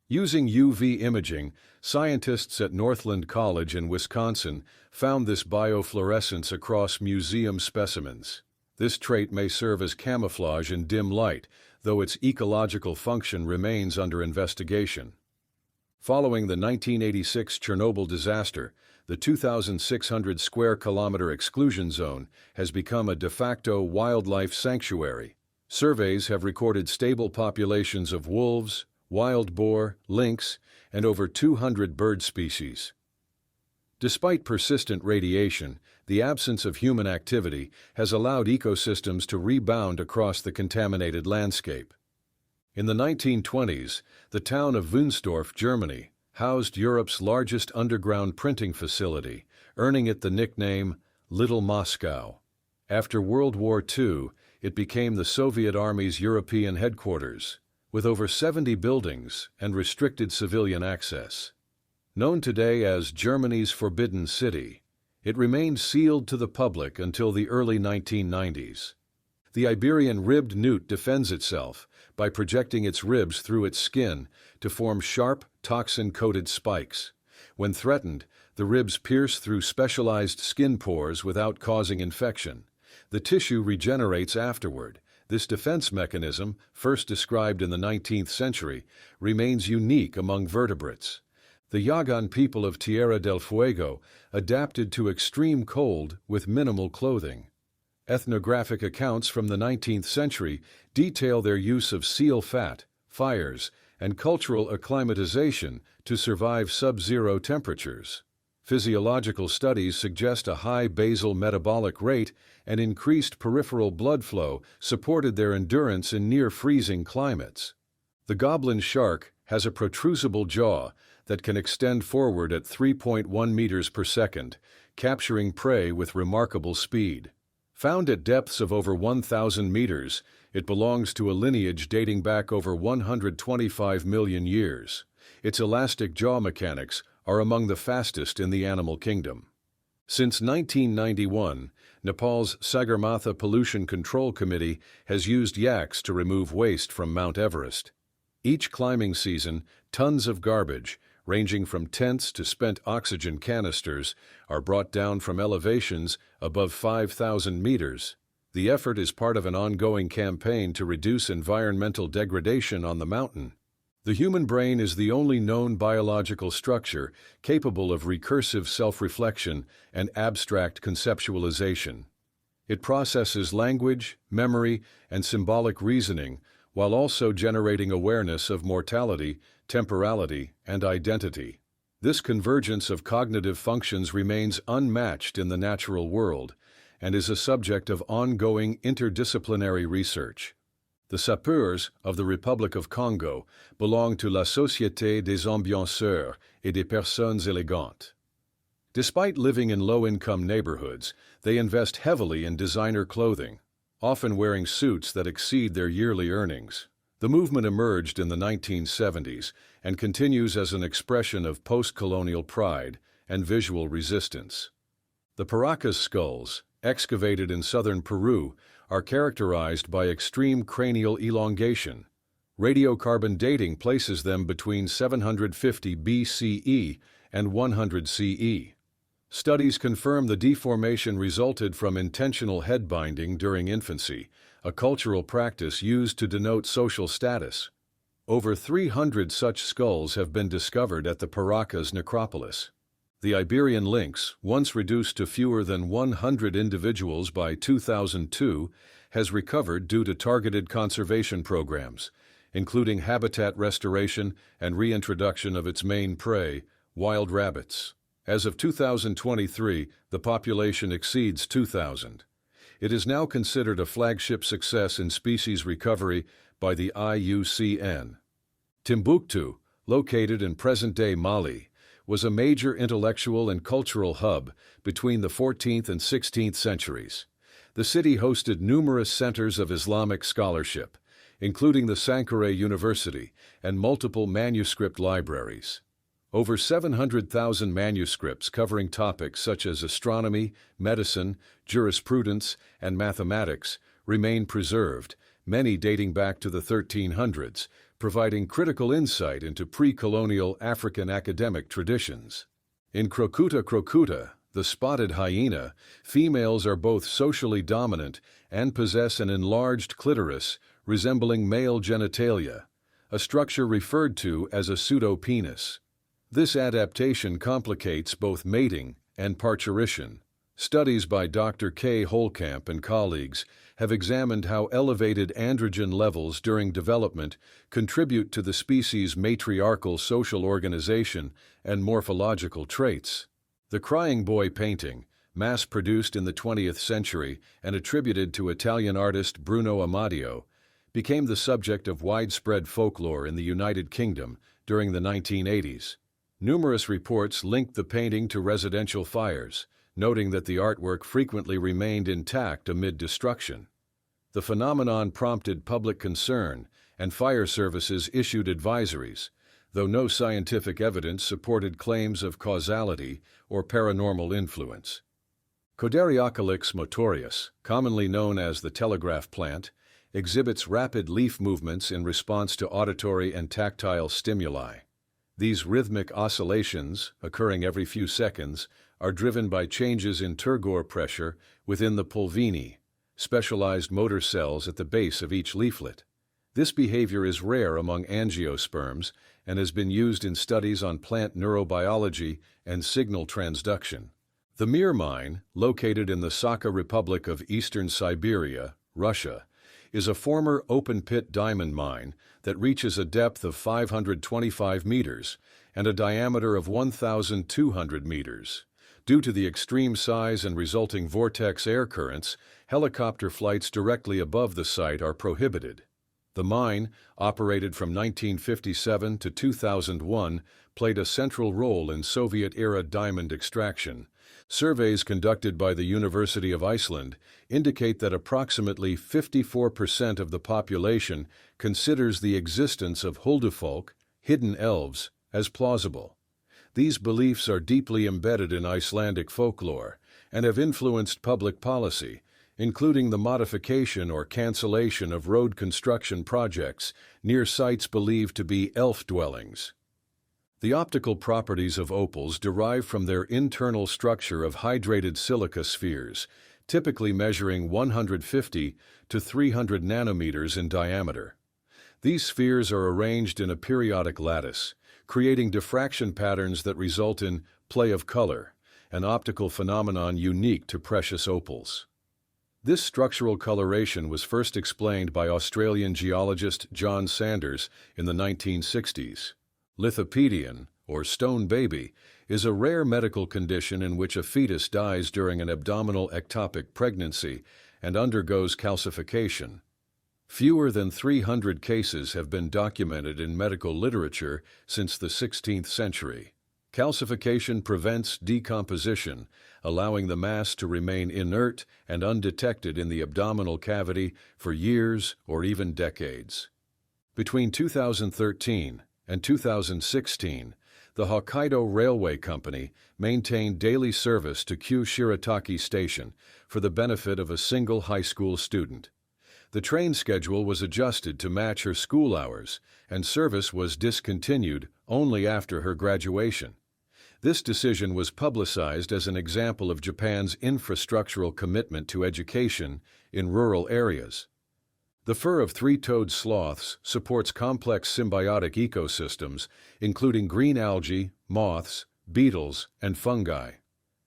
Using UV imaging, scientists at Northland College in Wisconsin found this biofluorescence across museum specimens. This trait may serve as camouflage in dim light, though its ecological function remains under investigation. Following the 1986 Chernobyl disaster, the 2,600 square kilometer exclusion zone has become a de facto wildlife sanctuary. Surveys have recorded stable populations of wolves, wild boar, lynx, and over 200 bird species. Despite persistent radiation, the absence of human activity has allowed ecosystems to rebound across the contaminated landscape. In the 1920s, the town of Wunstorf, Germany, housed Europe's largest underground printing facility, earning it the nickname Little Moscow. After World War II, it became the Soviet Army's European headquarters, with over 70 buildings and restricted civilian access. Known today as Germany's Forbidden City, it remained sealed to the public until the early 1990s. The Iberian ribbed newt defends itself by projecting its ribs through its skin to form sharp, toxin-coated spikes. When threatened, the ribs pierce through specialized skin pores without causing infection. The tissue regenerates afterward. This defense mechanism, first described in the 19th century, remains unique among vertebrates. The Yagan people of Tierra del Fuego adapted to extreme cold with minimal clothing. Ethnographic accounts from the 19th century detail their use of seal fat, fires, and cultural acclimatization to survive sub-zero temperatures. Physiological studies suggest a high basal metabolic rate and increased peripheral blood flow supported their endurance in near-freezing climates. The goblin shark has a protrusible jaw that can extend forward at 3.1 meters per second, capturing prey with remarkable speed. Found at depths of over 1,000 meters, it belongs to a lineage dating back over 125 million years. Its elastic jaw mechanics are among the fastest in the animal kingdom. Since 1991, Nepal's Sagarmatha Pollution Control Committee has used yaks to remove waste from Mount Everest. Each climbing season, tons of garbage, ranging from tents to spent oxygen canisters, are brought down from elevations above 5,000 meters. The effort is part of an ongoing campaign to reduce environmental degradation on the mountain. The human brain is the only known biological structure capable of recursive self-reflection and abstract conceptualization. It processes language, memory, and symbolic reasoning, while also generating awareness of mortality, temporality, and identity. This convergence of cognitive functions remains unmatched in the natural world and is a subject of ongoing interdisciplinary research. The sapeurs of the Republic of Congo belong to la Société des Ambianceurs et des Personnes Élégantes. Despite living in low-income neighborhoods, they invest heavily in designer clothing, often wearing suits that exceed their yearly earnings. The movement emerged in the 1970s and continues as an expression of post-colonial pride and visual resistance. The Paracas skulls, excavated in southern Peru, are characterized by extreme cranial elongation. Radiocarbon dating places them between 750 BCE and 100 CE. Studies confirm the deformation resulted from intentional head binding during infancy, a cultural practice used to denote social status. Over 300 such skulls have been discovered at the Paracas necropolis. The Iberian lynx, once reduced to fewer than 100 individuals by 2002, has recovered due to targeted conservation programs, including habitat restoration and reintroduction of its main prey, wild rabbits. As of 2023, the population exceeds 2,000. It is now considered a flagship success in species recovery by the IUCN. Timbuktu, located in present-day Mali, was a major intellectual and cultural hub between the 14th and 16th centuries. The city hosted numerous centers of Islamic scholarship, including the Sankore University and multiple manuscript libraries. Over 700,000 manuscripts covering topics such as astronomy, medicine, jurisprudence, and mathematics remain preserved, many dating back to the 1300s, providing critical insight into pre-colonial African academic traditions. In Crocuta crocuta, the spotted hyena, females are both socially dominant and possess an enlarged clitoris resembling male genitalia, a structure referred to as a pseudopenis. This adaptation complicates both mating and parturition. Studies by Dr. K. Holkamp and colleagues have examined how elevated androgen levels during development contribute to the species' matriarchal social organization and morphological traits. The Crying Boy painting, mass-produced in the 20th century and attributed to Italian artist Bruno Amadio, became the subject of widespread folklore in the United Kingdom during the 1980s. Numerous reports linked the painting to residential fires, noting that the artwork frequently remained intact amid destruction. The phenomenon prompted public concern, and fire services issued advisories, though no scientific evidence supported claims of causality or paranormal influence. Codariocalyx motorius, commonly known as the telegraph plant, exhibits rapid leaf movements in response to auditory and tactile stimuli. These rhythmic oscillations, occurring every few seconds, are driven by changes in turgor pressure within the pulvini, specialized motor cells at the base of each leaflet. This behavior is rare among angiosperms and has been used in studies on plant neurobiology and signal transduction. The Mir mine, located in the Sakha Republic of Eastern Siberia, Russia, is a former open-pit diamond mine that reaches a depth of 525 meters and a diameter of 1,200 meters. Due to the extreme size and resulting vortex air currents, helicopter flights directly above the site are prohibited. The mine, operated from 1957 to 2001, played a central role in Soviet-era diamond extraction. Surveys conducted by the University of Iceland indicate that approximately 54% of the population considers the existence of huldufolk, hidden elves, as plausible. These beliefs are deeply embedded in Icelandic folklore and have influenced public policy, including the modification or cancellation of road construction projects near sites believed to be elf dwellings. The optical properties of opals derive from their internal structure of hydrated silica spheres, typically measuring 150 to 300 nanometers in diameter. These spheres are arranged in a periodic lattice, creating diffraction patterns that result in play of color, an optical phenomenon unique to precious opals. This structural coloration was first explained by Australian geologist John Sanders in the 1960s. Lithopedion, or stone baby, is a rare medical condition in which a fetus dies during an abdominal ectopic pregnancy and undergoes calcification. Fewer than 300 cases have been documented in medical literature since the 16th century. Calcification prevents decomposition, allowing the mass to remain inert and undetected in the abdominal cavity for years or even decades. Between 2013 and 2016, the Hokkaido Railway Company maintained daily service to Kyu Shirataki Station for the benefit of a single high school student. The train schedule was adjusted to match her school hours, and service was discontinued only after her graduation. This decision was publicized as an example of Japan's infrastructural commitment to education in rural areas. The fur of three-toed sloths supports complex symbiotic ecosystems, including green algae, moths, beetles, and fungi.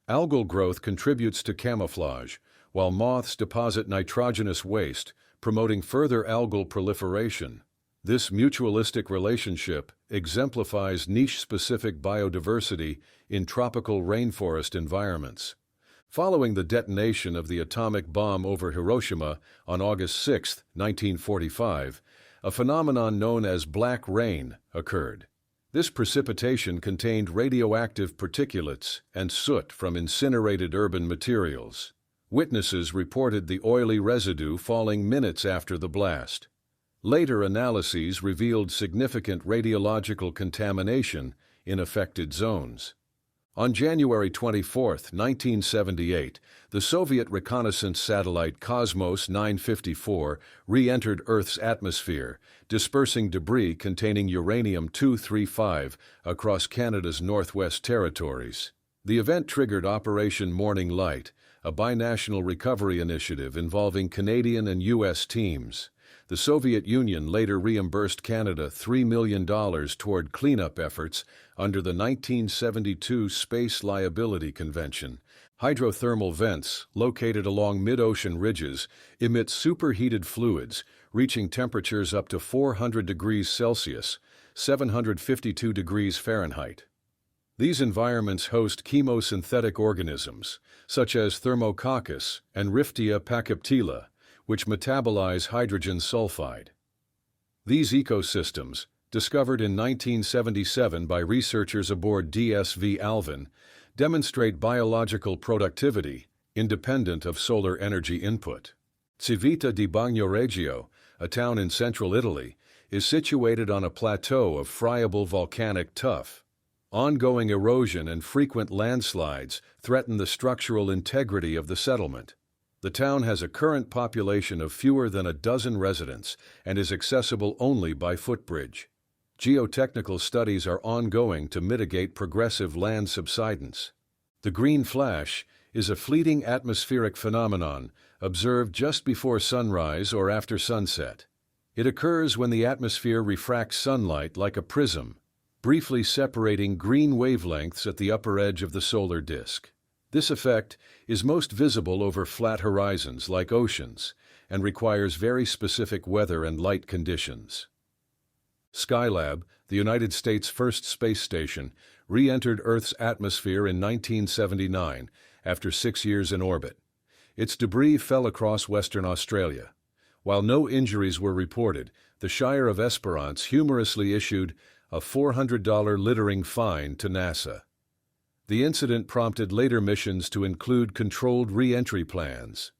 Algal growth contributes to camouflage, while moths deposit nitrogenous waste, promoting further algal proliferation. This mutualistic relationship exemplifies niche-specific biodiversity in tropical rainforest environments. Following the detonation of the atomic bomb over Hiroshima on August 6, 1945, a phenomenon known as black rain occurred. This precipitation contained radioactive particulates and soot from incinerated urban materials. Witnesses reported the oily residue falling minutes after the blast. Later analyses revealed significant radiological contamination, in affected zones. On January 24, 1978, the Soviet reconnaissance satellite Cosmos 954 re-entered Earth's atmosphere, dispersing debris containing uranium-235 across Canada's Northwest Territories. The event triggered Operation Morning Light, a binational recovery initiative involving Canadian and U.S. teams. The Soviet Union later reimbursed Canada $3 million toward cleanup efforts under the 1972 Space Liability Convention. Hydrothermal vents, located along mid-ocean ridges, emit superheated fluids, reaching temperatures up to 400 degrees Celsius, 752 degrees Fahrenheit. These environments host chemosynthetic organisms, such as Thermococcus and Riftia pachyptila, which metabolize hydrogen sulfide. These ecosystems, discovered in 1977 by researchers aboard DSV Alvin, demonstrate biological productivity independent of solar energy input. Civita di Bagnoregio, a town in central Italy, is situated on a plateau of friable volcanic tuff. Ongoing erosion and frequent landslides threaten the structural integrity of the settlement. The town has a current population of fewer than a dozen residents and is accessible only by footbridge. Geotechnical studies are ongoing to mitigate progressive land subsidence. The green flash is a fleeting atmospheric phenomenon observed just before sunrise or after sunset. It occurs when the atmosphere refracts sunlight like a prism, briefly separating green wavelengths at the upper edge of the solar disk. This effect is most visible over flat horizons like oceans and requires very specific weather and light conditions. Skylab, the United States' first space station, re-entered Earth's atmosphere in 1979 after 6 years in orbit. Its debris fell across Western Australia. While no injuries were reported, the Shire of Esperance humorously issued a $400 littering fine to NASA. The incident prompted later missions to include controlled re-entry plans.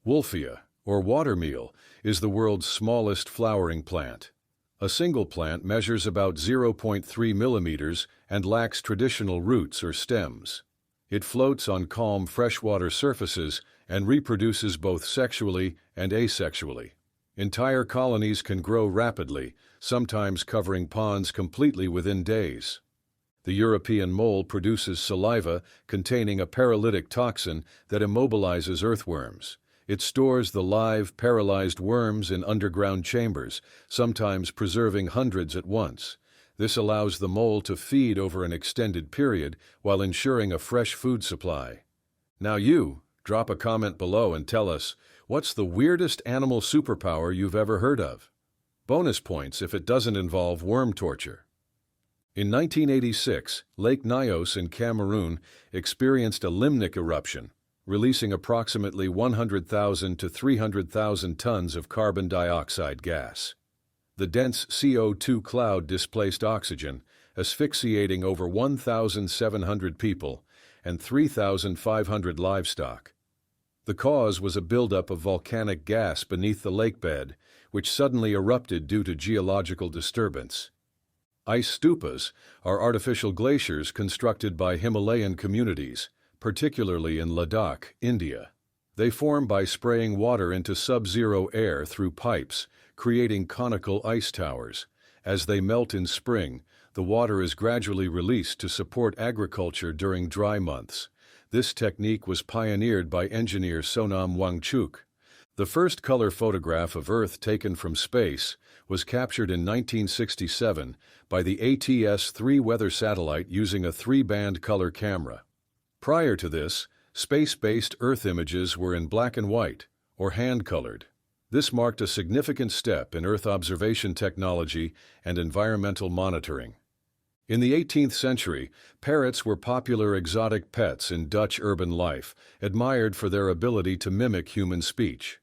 Wolfia, or watermeal, is the world's smallest flowering plant. A single plant measures about 0.3 millimeters and lacks traditional roots or stems. It floats on calm freshwater surfaces and reproduces both sexually and asexually. Entire colonies can grow rapidly, sometimes covering ponds completely within days. The European mole produces saliva containing a paralytic toxin that immobilizes earthworms. It stores the live, paralyzed worms in underground chambers, sometimes preserving hundreds at once. This allows the mole to feed over an extended period while ensuring a fresh food supply. Now drop a comment below and tell us, what's the weirdest animal superpower you've ever heard of? Bonus points if it doesn't involve worm torture. In 1986, Lake Nyos in Cameroon experienced a limnic eruption, releasing approximately 100,000 to 300,000 tons of carbon dioxide gas. The dense CO2 cloud displaced oxygen, asphyxiating over 1,700 people and 3,500 livestock. The cause was a buildup of volcanic gas beneath the lakebed, which suddenly erupted due to geological disturbance. Ice stupas are artificial glaciers constructed by Himalayan communities, particularly in Ladakh, India. They form by spraying water into sub-zero air through pipes, creating conical ice towers. As they melt in spring, the water is gradually released to support agriculture during dry months. This technique was pioneered by engineer Sonam Wangchuk. The first color photograph of Earth taken from space was captured in 1967 by the ATS-3 weather satellite using a 3-band color camera. Prior to this, space-based Earth images were in black and white, or hand-colored. This marked a significant step in Earth observation technology and environmental monitoring. In the 18th century, parrots were popular exotic pets in Dutch urban life, admired for their ability to mimic human speech.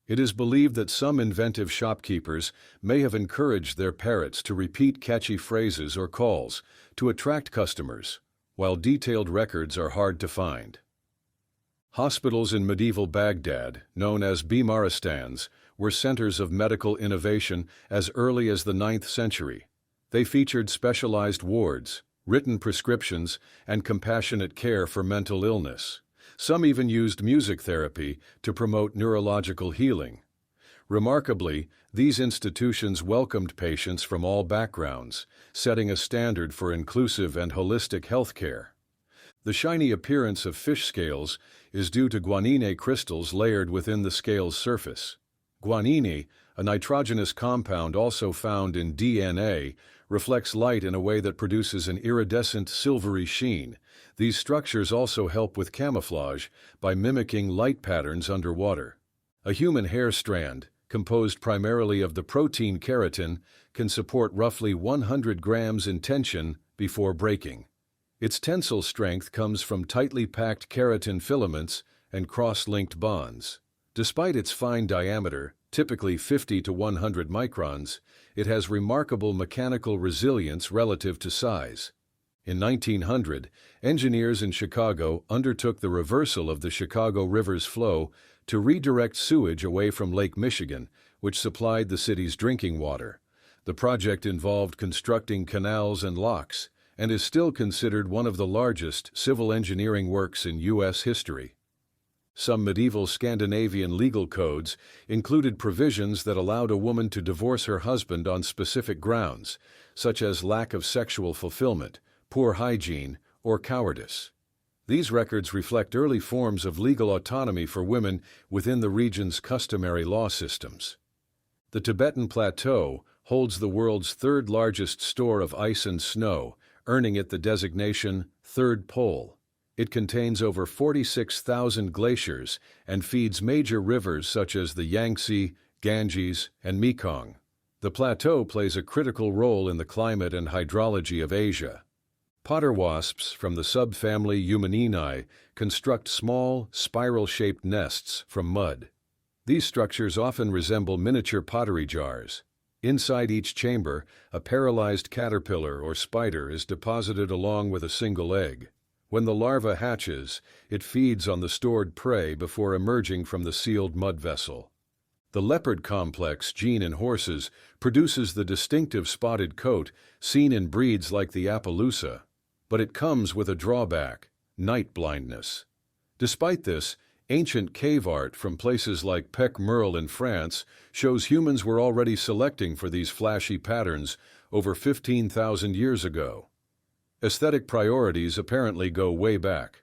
It is believed that some inventive shopkeepers may have encouraged their parrots to repeat catchy phrases or calls to attract customers, while detailed records are hard to find. Hospitals in medieval Baghdad, known as bimaristans, were centers of medical innovation as early as the 9th century. They featured specialized wards, written prescriptions, and compassionate care for mental illness. Some even used music therapy to promote neurological healing. Remarkably, these institutions welcomed patients from all backgrounds, setting a standard for inclusive and holistic healthcare. The shiny appearance of fish scales is due to guanine crystals layered within the scale's surface. Guanine, a nitrogenous compound also found in DNA, reflects light in a way that produces an iridescent silvery sheen. These structures also help with camouflage by mimicking light patterns underwater. A human hair strand, composed primarily of the protein keratin, can support roughly 100 grams in tension before breaking. Its tensile strength comes from tightly packed keratin filaments and cross-linked bonds. Despite its fine diameter, typically 50 to 100 microns, it has remarkable mechanical resilience relative to size. In 1900, engineers in Chicago undertook the reversal of the Chicago River's flow to redirect sewage away from Lake Michigan, which supplied the city's drinking water. The project involved constructing canals and locks, and is still considered one of the largest civil engineering works in U.S. history. Some medieval Scandinavian legal codes included provisions that allowed a woman to divorce her husband on specific grounds, such as lack of sexual fulfillment, poor hygiene, or cowardice. These records reflect early forms of legal autonomy for women within the region's customary law systems. The Tibetan Plateau holds the world's third largest store of ice and snow, earning it the designation Third Pole. It contains over 46,000 glaciers and feeds major rivers such as the Yangtze, Ganges, and Mekong. The plateau plays a critical role in the climate and hydrology of Asia. Potter wasps from the subfamily Eumeninae construct small, spiral-shaped nests from mud. These structures often resemble miniature pottery jars. Inside each chamber, a paralyzed caterpillar or spider is deposited along with a single egg. When the larva hatches, it feeds on the stored prey before emerging from the sealed mud vessel. The leopard complex gene in horses produces the distinctive spotted coat seen in breeds like the Appaloosa, but it comes with a drawback: night blindness. Despite this, ancient cave art from places like Pec Merle in France shows humans were already selecting for these flashy patterns over 15,000 years ago. Aesthetic priorities apparently go way back.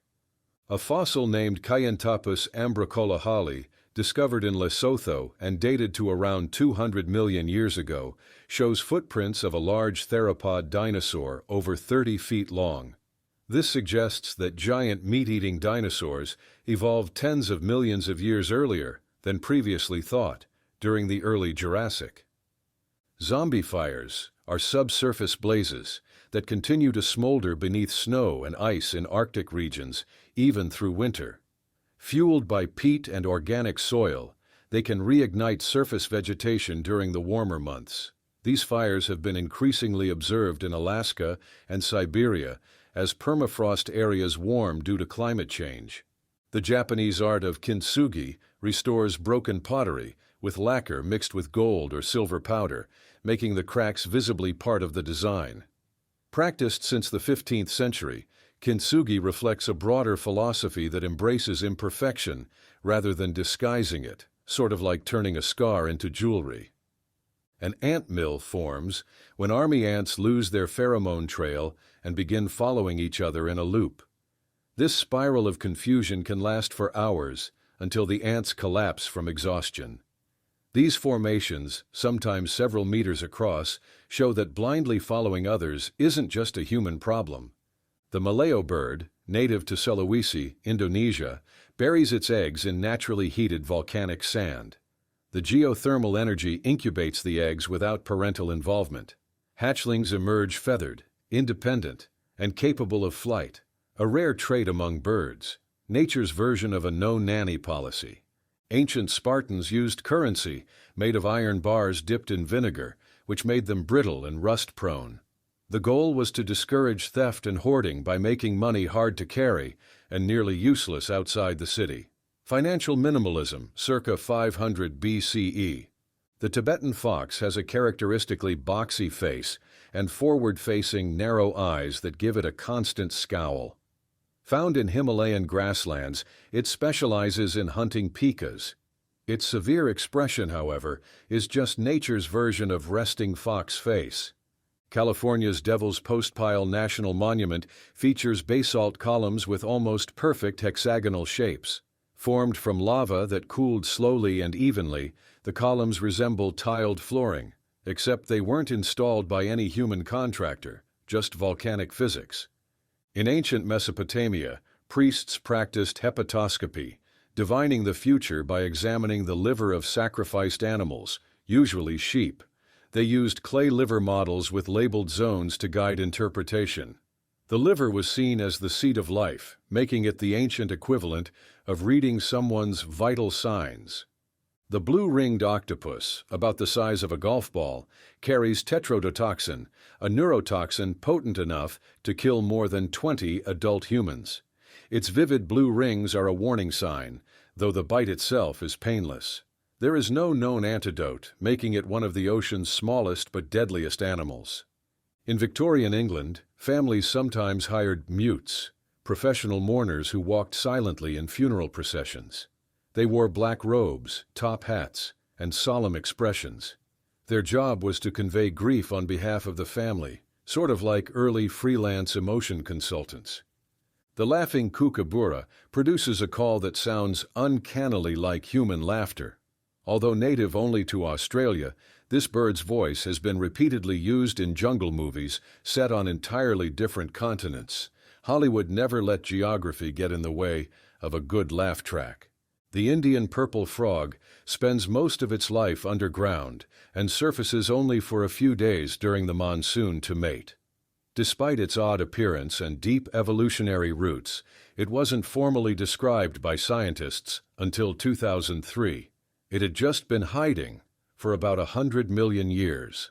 A fossil named Kayentopus ambricolahali, discovered in Lesotho and dated to around 200 million years ago, shows footprints of a large theropod dinosaur over 30 feet long. This suggests that giant meat-eating dinosaurs evolved tens of millions of years earlier than previously thought, during the early Jurassic. Zombie fires are subsurface blazes that continue to smolder beneath snow and ice in Arctic regions, even through winter. Fueled by peat and organic soil, they can reignite surface vegetation during the warmer months. These fires have been increasingly observed in Alaska and Siberia as permafrost areas warm due to climate change. The Japanese art of kintsugi restores broken pottery with lacquer mixed with gold or silver powder, making the cracks visibly part of the design. Practiced since the 15th century, kintsugi reflects a broader philosophy that embraces imperfection rather than disguising it, sort of like turning a scar into jewelry. An ant mill forms when army ants lose their pheromone trail and begin following each other in a loop. This spiral of confusion can last for hours until the ants collapse from exhaustion. These formations, sometimes several meters across, show that blindly following others isn't just a human problem. The Maleo bird, native to Sulawesi, Indonesia, buries its eggs in naturally heated volcanic sand. The geothermal energy incubates the eggs without parental involvement. Hatchlings emerge feathered, independent, and capable of flight, a rare trait among birds, nature's version of a no-nanny policy. Ancient Spartans used currency made of iron bars dipped in vinegar, which made them brittle and rust-prone. The goal was to discourage theft and hoarding by making money hard to carry and nearly useless outside the city. Financial minimalism, circa 500 BCE. The Tibetan fox has a characteristically boxy face and forward-facing narrow eyes that give it a constant scowl. Found in Himalayan grasslands, it specializes in hunting pikas. Its severe expression, however, is just nature's version of resting fox face. California's Devil's Postpile National Monument features basalt columns with almost perfect hexagonal shapes. Formed from lava that cooled slowly and evenly, the columns resemble tiled flooring, except they weren't installed by any human contractor, just volcanic physics. In ancient Mesopotamia, priests practiced hepatoscopy, divining the future by examining the liver of sacrificed animals, usually sheep. They used clay liver models with labeled zones to guide interpretation. The liver was seen as the seat of life, making it the ancient equivalent of reading someone's vital signs. The blue-ringed octopus, about the size of a golf ball, carries tetrodotoxin, a neurotoxin potent enough to kill more than 20 adult humans. Its vivid blue rings are a warning sign, though the bite itself is painless. There is no known antidote, making it one of the ocean's smallest but deadliest animals. In Victorian England, families sometimes hired mutes, professional mourners who walked silently in funeral processions. They wore black robes, top hats, and solemn expressions. Their job was to convey grief on behalf of the family, sort of like early freelance emotion consultants. The laughing kookaburra produces a call that sounds uncannily like human laughter. Although native only to Australia, this bird's voice has been repeatedly used in jungle movies set on entirely different continents. Hollywood never let geography get in the way of a good laugh track. The Indian purple frog spends most of its life underground and surfaces only for a few days during the monsoon to mate. Despite its odd appearance and deep evolutionary roots, it wasn't formally described by scientists until 2003. It had just been hiding for about 100 million years.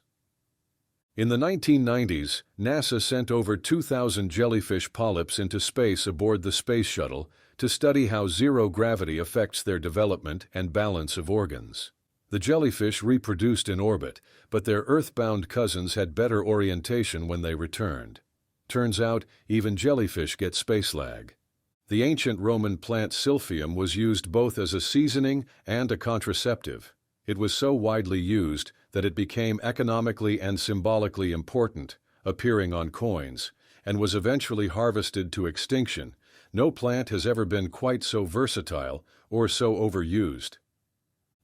In the 1990s, NASA sent over 2,000 jellyfish polyps into space aboard the Space Shuttle to study how zero gravity affects their development and balance of organs. The jellyfish reproduced in orbit, but their Earth-bound cousins had better orientation when they returned. Turns out, even jellyfish get space lag. The ancient Roman plant silphium was used both as a seasoning and a contraceptive. It was so widely used that it became economically and symbolically important, appearing on coins, and was eventually harvested to extinction. No plant has ever been quite so versatile or so overused.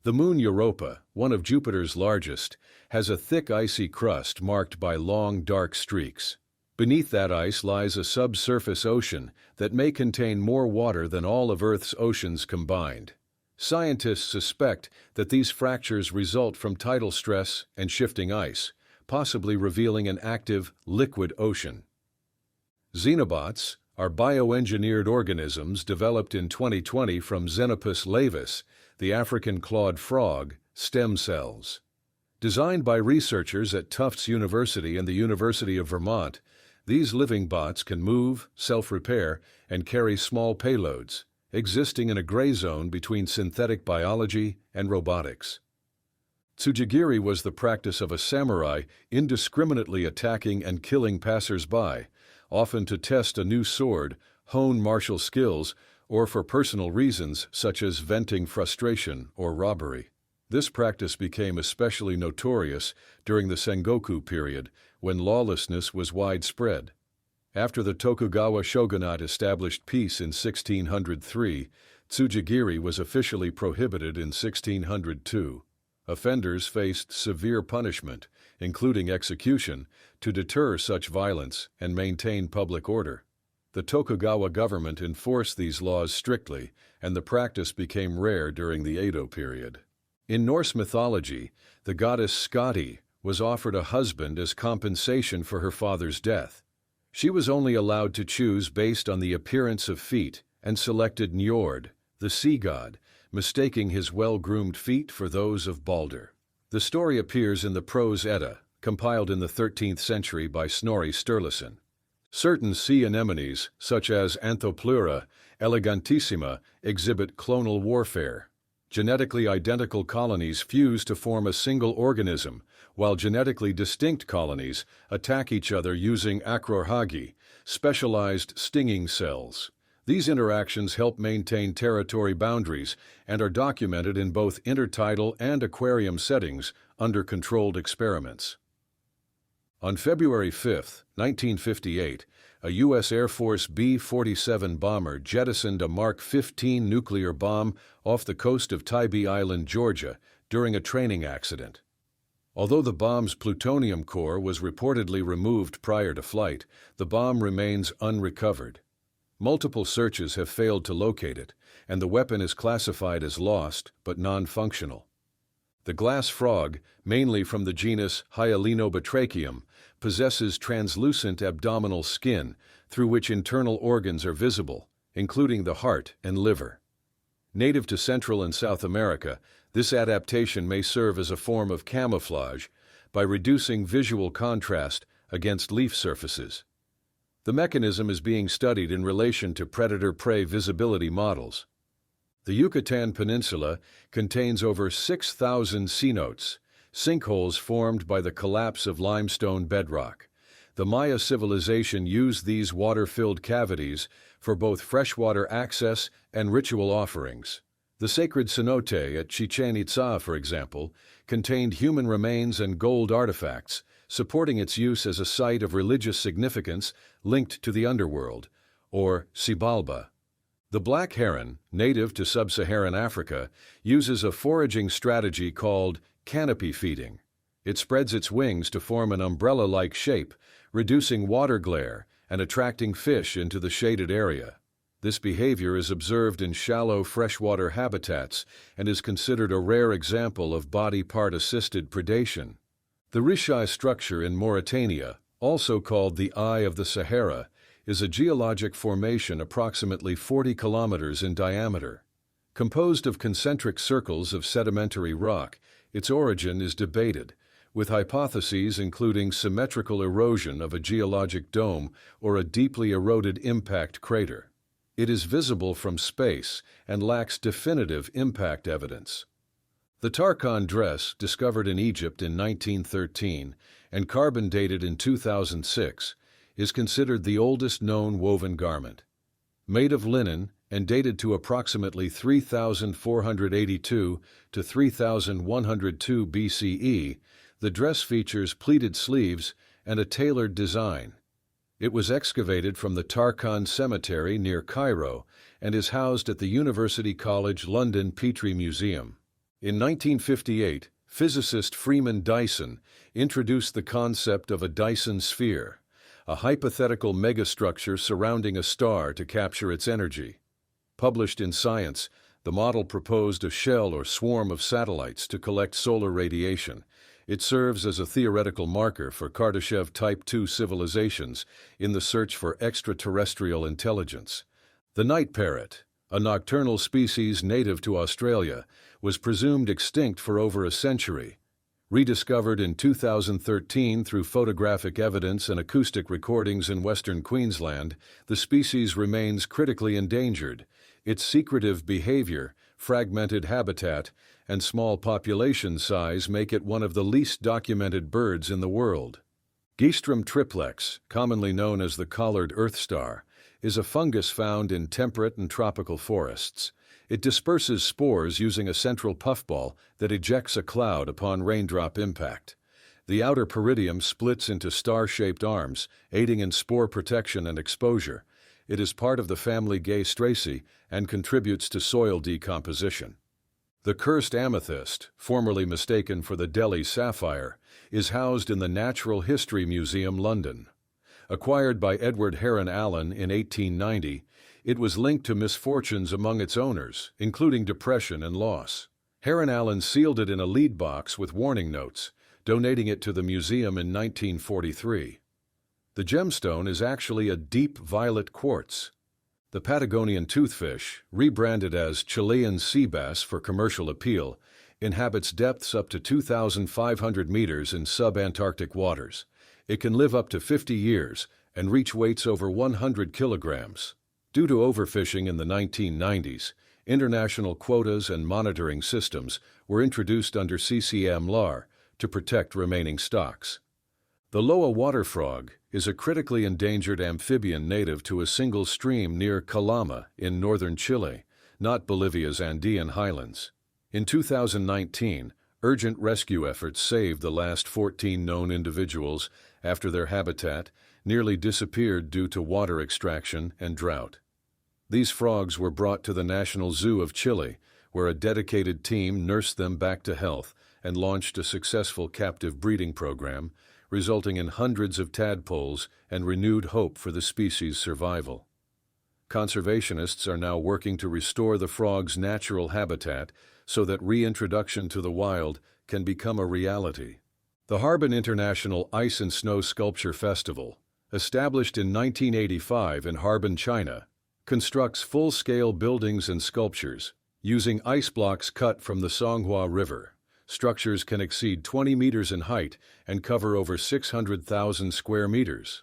The moon Europa, one of Jupiter's largest, has a thick icy crust marked by long dark streaks. Beneath that ice lies a subsurface ocean that may contain more water than all of Earth's oceans combined. Scientists suspect that these fractures result from tidal stress and shifting ice, possibly revealing an active, liquid ocean. Xenobots are bioengineered organisms developed in 2020 from Xenopus laevis, the African clawed frog, stem cells. Designed by researchers at Tufts University and the University of Vermont, these living bots can move, self-repair, and carry small payloads, existing in a gray zone between synthetic biology and robotics. Tsujigiri was the practice of a samurai indiscriminately attacking and killing passers-by, often to test a new sword, hone martial skills, or for personal reasons such as venting frustration or robbery. This practice became especially notorious during the Sengoku period, when lawlessness was widespread. After the Tokugawa shogunate established peace in 1603, Tsujigiri was officially prohibited in 1602. Offenders faced severe punishment, including execution, to deter such violence and maintain public order. The Tokugawa government enforced these laws strictly, and the practice became rare during the Edo period. In Norse mythology, the goddess Skadi was offered a husband as compensation for her father's death. She was only allowed to choose based on the appearance of feet and selected Njord, the sea god, mistaking his well-groomed feet for those of Balder. The story appears in the Prose Edda, compiled in the 13th century by Snorri Sturluson. Certain sea anemones, such as Anthopleura elegantissima, exhibit clonal warfare. Genetically identical colonies fuse to form a single organism, while genetically distinct colonies attack each other using acrophagi, specialized stinging cells. These interactions help maintain territory boundaries and are documented in both intertidal and aquarium settings under controlled experiments. On February 5, 1958, a U.S. Air Force B-47 bomber jettisoned a Mark 15 nuclear bomb off the coast of Tybee Island, Georgia, during a training accident. Although the bomb's plutonium core was reportedly removed prior to flight, the bomb remains unrecovered. Multiple searches have failed to locate it, and the weapon is classified as lost but non-functional. The glass frog, mainly from the genus Hyalinobatrachium, possesses translucent abdominal skin through which internal organs are visible, including the heart and liver. Native to Central and South America, this adaptation may serve as a form of camouflage by reducing visual contrast against leaf surfaces. The mechanism is being studied in relation to predator-prey visibility models. The Yucatan Peninsula contains over 6,000 cenotes, sinkholes formed by the collapse of limestone bedrock. The Maya civilization used these water-filled cavities for both freshwater access and ritual offerings. The sacred cenote at Chichen Itza, for example, contained human remains and gold artifacts, supporting its use as a site of religious significance linked to the underworld, or Xibalba. The black heron, native to sub-Saharan Africa, uses a foraging strategy called canopy feeding. It spreads its wings to form an umbrella-like shape, reducing water glare and attracting fish into the shaded area. This behavior is observed in shallow freshwater habitats and is considered a rare example of body part-assisted predation. The Rishai structure in Mauritania, also called the Eye of the Sahara, is a geologic formation approximately 40 kilometers in diameter. Composed of concentric circles of sedimentary rock, its origin is debated, with hypotheses including symmetrical erosion of a geologic dome or a deeply eroded impact crater. It is visible from space and lacks definitive impact evidence. The Tarkhan dress, discovered in Egypt in 1913 and carbon dated in 2006, is considered the oldest known woven garment. Made of linen and dated to approximately 3482 to 3102 BCE, the dress features pleated sleeves and a tailored design. It was excavated from the Tarkhan Cemetery near Cairo and is housed at the University College London Petrie Museum. In 1958, physicist Freeman Dyson introduced the concept of a Dyson sphere, a hypothetical megastructure surrounding a star to capture its energy. Published in Science, the model proposed a shell or swarm of satellites to collect solar radiation. It serves as a theoretical marker for Kardashev Type II civilizations in the search for extraterrestrial intelligence. The night parrot, a nocturnal species native to Australia, was presumed extinct for over a century. Rediscovered in 2013 through photographic evidence and acoustic recordings in Western Queensland, the species remains critically endangered. Its secretive behavior, fragmented habitat, and small population size make it one of the least documented birds in the world. Geestrum triplex, commonly known as the collared earth star, is a fungus found in temperate and tropical forests. It disperses spores using a central puffball that ejects a cloud upon raindrop impact. The outer peridium splits into star-shaped arms, aiding in spore protection and exposure. It is part of the family Gastraceae and contributes to soil decomposition. The cursed amethyst, formerly mistaken for the Delhi sapphire, is housed in the Natural History Museum, London. Acquired by Edward Heron Allen in 1890, it was linked to misfortunes among its owners, including depression and loss. Heron Allen sealed it in a lead box with warning notes, donating it to the museum in 1943. The gemstone is actually a deep violet quartz. The Patagonian toothfish, rebranded as Chilean sea bass for commercial appeal, inhabits depths up to 2,500 meters in subantarctic waters. It can live up to 50 years and reach weights over 100 kilograms. Due to overfishing in the 1990s, International quotas and monitoring systems were introduced under CCM-LAR to protect remaining stocks. The Loa water frog is a critically endangered amphibian native to a single stream near Calama in northern Chile, not Bolivia's Andean highlands. In 2019, urgent rescue efforts saved the last 14 known individuals after their habitat nearly disappeared due to water extraction and drought. These frogs were brought to the National Zoo of Chile, where a dedicated team nursed them back to health and launched a successful captive breeding program, resulting in hundreds of tadpoles and renewed hope for the species' survival. Conservationists are now working to restore the frog's natural habitat so that reintroduction to the wild can become a reality. The Harbin International Ice and Snow Sculpture Festival, established in 1985 in Harbin, China, constructs full-scale buildings and sculptures using ice blocks cut from the Songhua River. Structures can exceed 20 meters in height and cover over 600,000 square meters.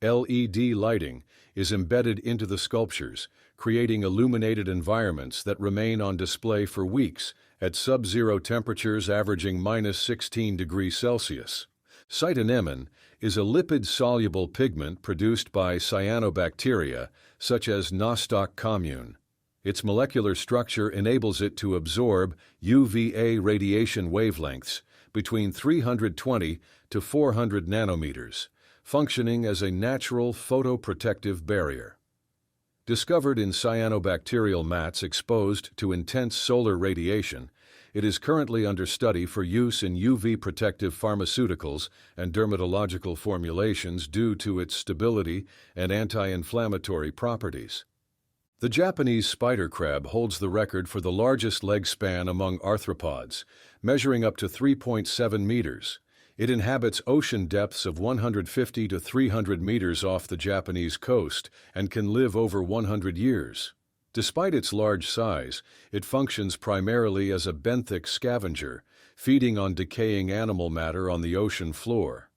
LED lighting is embedded into the sculptures, creating illuminated environments that remain on display for weeks at sub-zero temperatures averaging -16 degrees Celsius. Cytonemin is a lipid-soluble pigment produced by cyanobacteria, such as nostoc commune. Its molecular structure enables it to absorb UVA radiation wavelengths between 320 to 400 nanometers, functioning as a natural photoprotective barrier. Discovered in cyanobacterial mats exposed to intense solar radiation, it is currently under study for use in UV-protective pharmaceuticals and dermatological formulations due to its stability and anti-inflammatory properties. The Japanese spider crab holds the record for the largest leg span among arthropods, measuring up to 3.7 meters. It inhabits ocean depths of 150 to 300 meters off the Japanese coast and can live over 100 years. Despite its large size, it functions primarily as a benthic scavenger, feeding on decaying animal matter on the ocean floor.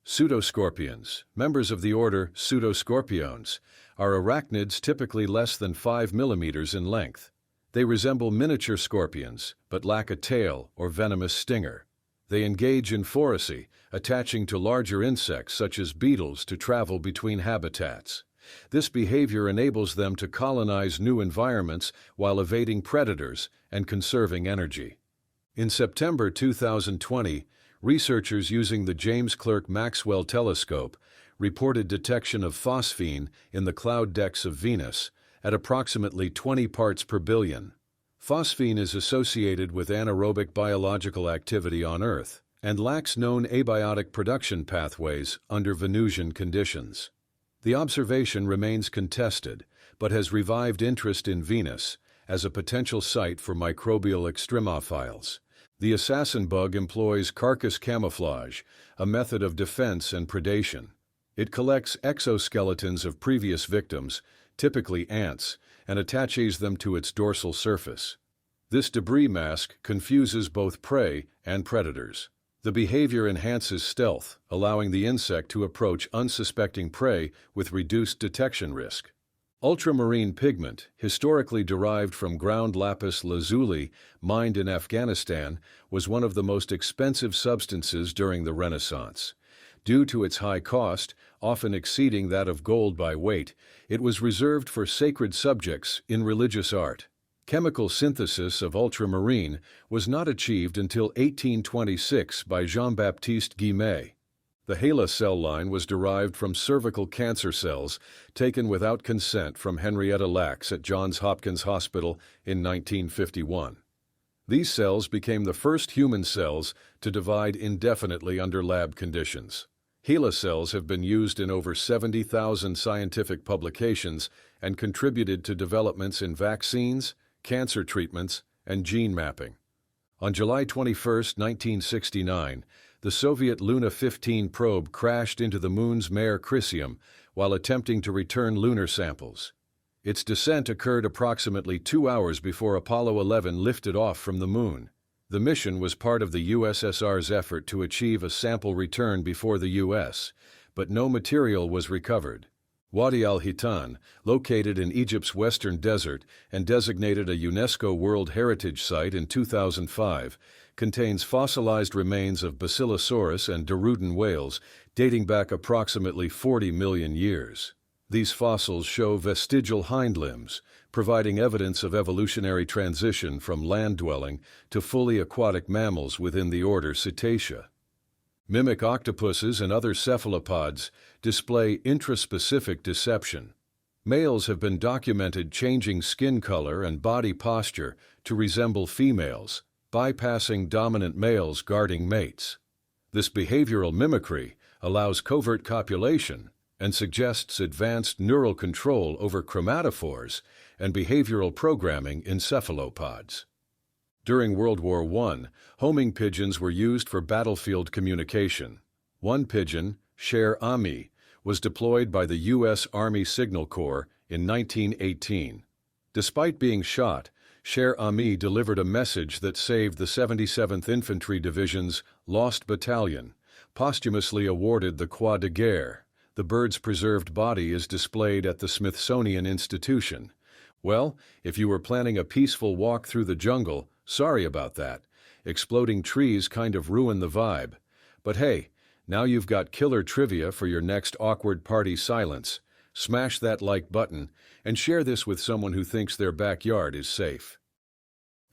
Pseudoscorpions, members of the order Pseudoscorpiones, are arachnids typically less than 5 millimeters in length. They resemble miniature scorpions, but lack a tail or venomous stinger. They engage in phoracy, attaching to larger insects such as beetles to travel between habitats. This behavior enables them to colonize new environments while evading predators and conserving energy. In September 2020, researchers using the James Clerk Maxwell Telescope reported detection of phosphine in the cloud decks of Venus at approximately 20 parts per billion. Phosphine is associated with anaerobic biological activity on Earth and lacks known abiotic production pathways under Venusian conditions. The observation remains contested, but has revived interest in Venus as a potential site for microbial extremophiles. The assassin bug employs carcass camouflage, a method of defense and predation. It collects exoskeletons of previous victims, typically ants, and attaches them to its dorsal surface. This debris mask confuses both prey and predators. The behavior enhances stealth, allowing the insect to approach unsuspecting prey with reduced detection risk. Ultramarine pigment, historically derived from ground lapis lazuli mined in Afghanistan, was one of the most expensive substances during the Renaissance. Due to its high cost, often exceeding that of gold by weight, it was reserved for sacred subjects in religious art. Chemical synthesis of ultramarine was not achieved until 1826 by Jean-Baptiste Guimet. The HeLa cell line was derived from cervical cancer cells taken without consent from Henrietta Lacks at Johns Hopkins Hospital in 1951. These cells became the first human cells to divide indefinitely under lab conditions. HeLa cells have been used in over 70,000 scientific publications and contributed to developments in vaccines, cancer treatments, and gene mapping. On July 21, 1969, the Soviet Luna 15 probe crashed into the Moon's Mare Crisium while attempting to return lunar samples. Its descent occurred approximately 2 hours before Apollo 11 lifted off from the Moon. The mission was part of the USSR's effort to achieve a sample return before the U.S., but no material was recovered. Wadi al-Hitan, located in Egypt's western desert and designated a UNESCO World Heritage Site in 2005, contains fossilized remains of Basilosaurus and Darudan whales dating back approximately 40 million years. These fossils show vestigial hind limbs, providing evidence of evolutionary transition from land-dwelling to fully aquatic mammals within the order Cetacea. Mimic octopuses and other cephalopods display intraspecific deception. Males have been documented changing skin color and body posture to resemble females, bypassing dominant males guarding mates. This behavioral mimicry allows covert copulation and suggests advanced neural control over chromatophores and behavioral programming in cephalopods. During World War I, homing pigeons were used for battlefield communication. One pigeon, Sher Ami, was deployed by the U.S. Army Signal Corps in 1918. Despite being shot, Sher Ami delivered a message that saved the 77th Infantry Division's Lost Battalion, posthumously awarded the Croix de Guerre. The bird's preserved body is displayed at the Smithsonian Institution. Well, if you were planning a peaceful walk through the jungle, sorry about that. Exploding trees kind of ruin the vibe. But hey, now you've got killer trivia for your next awkward party silence. Smash that like button and share this with someone who thinks their backyard is safe.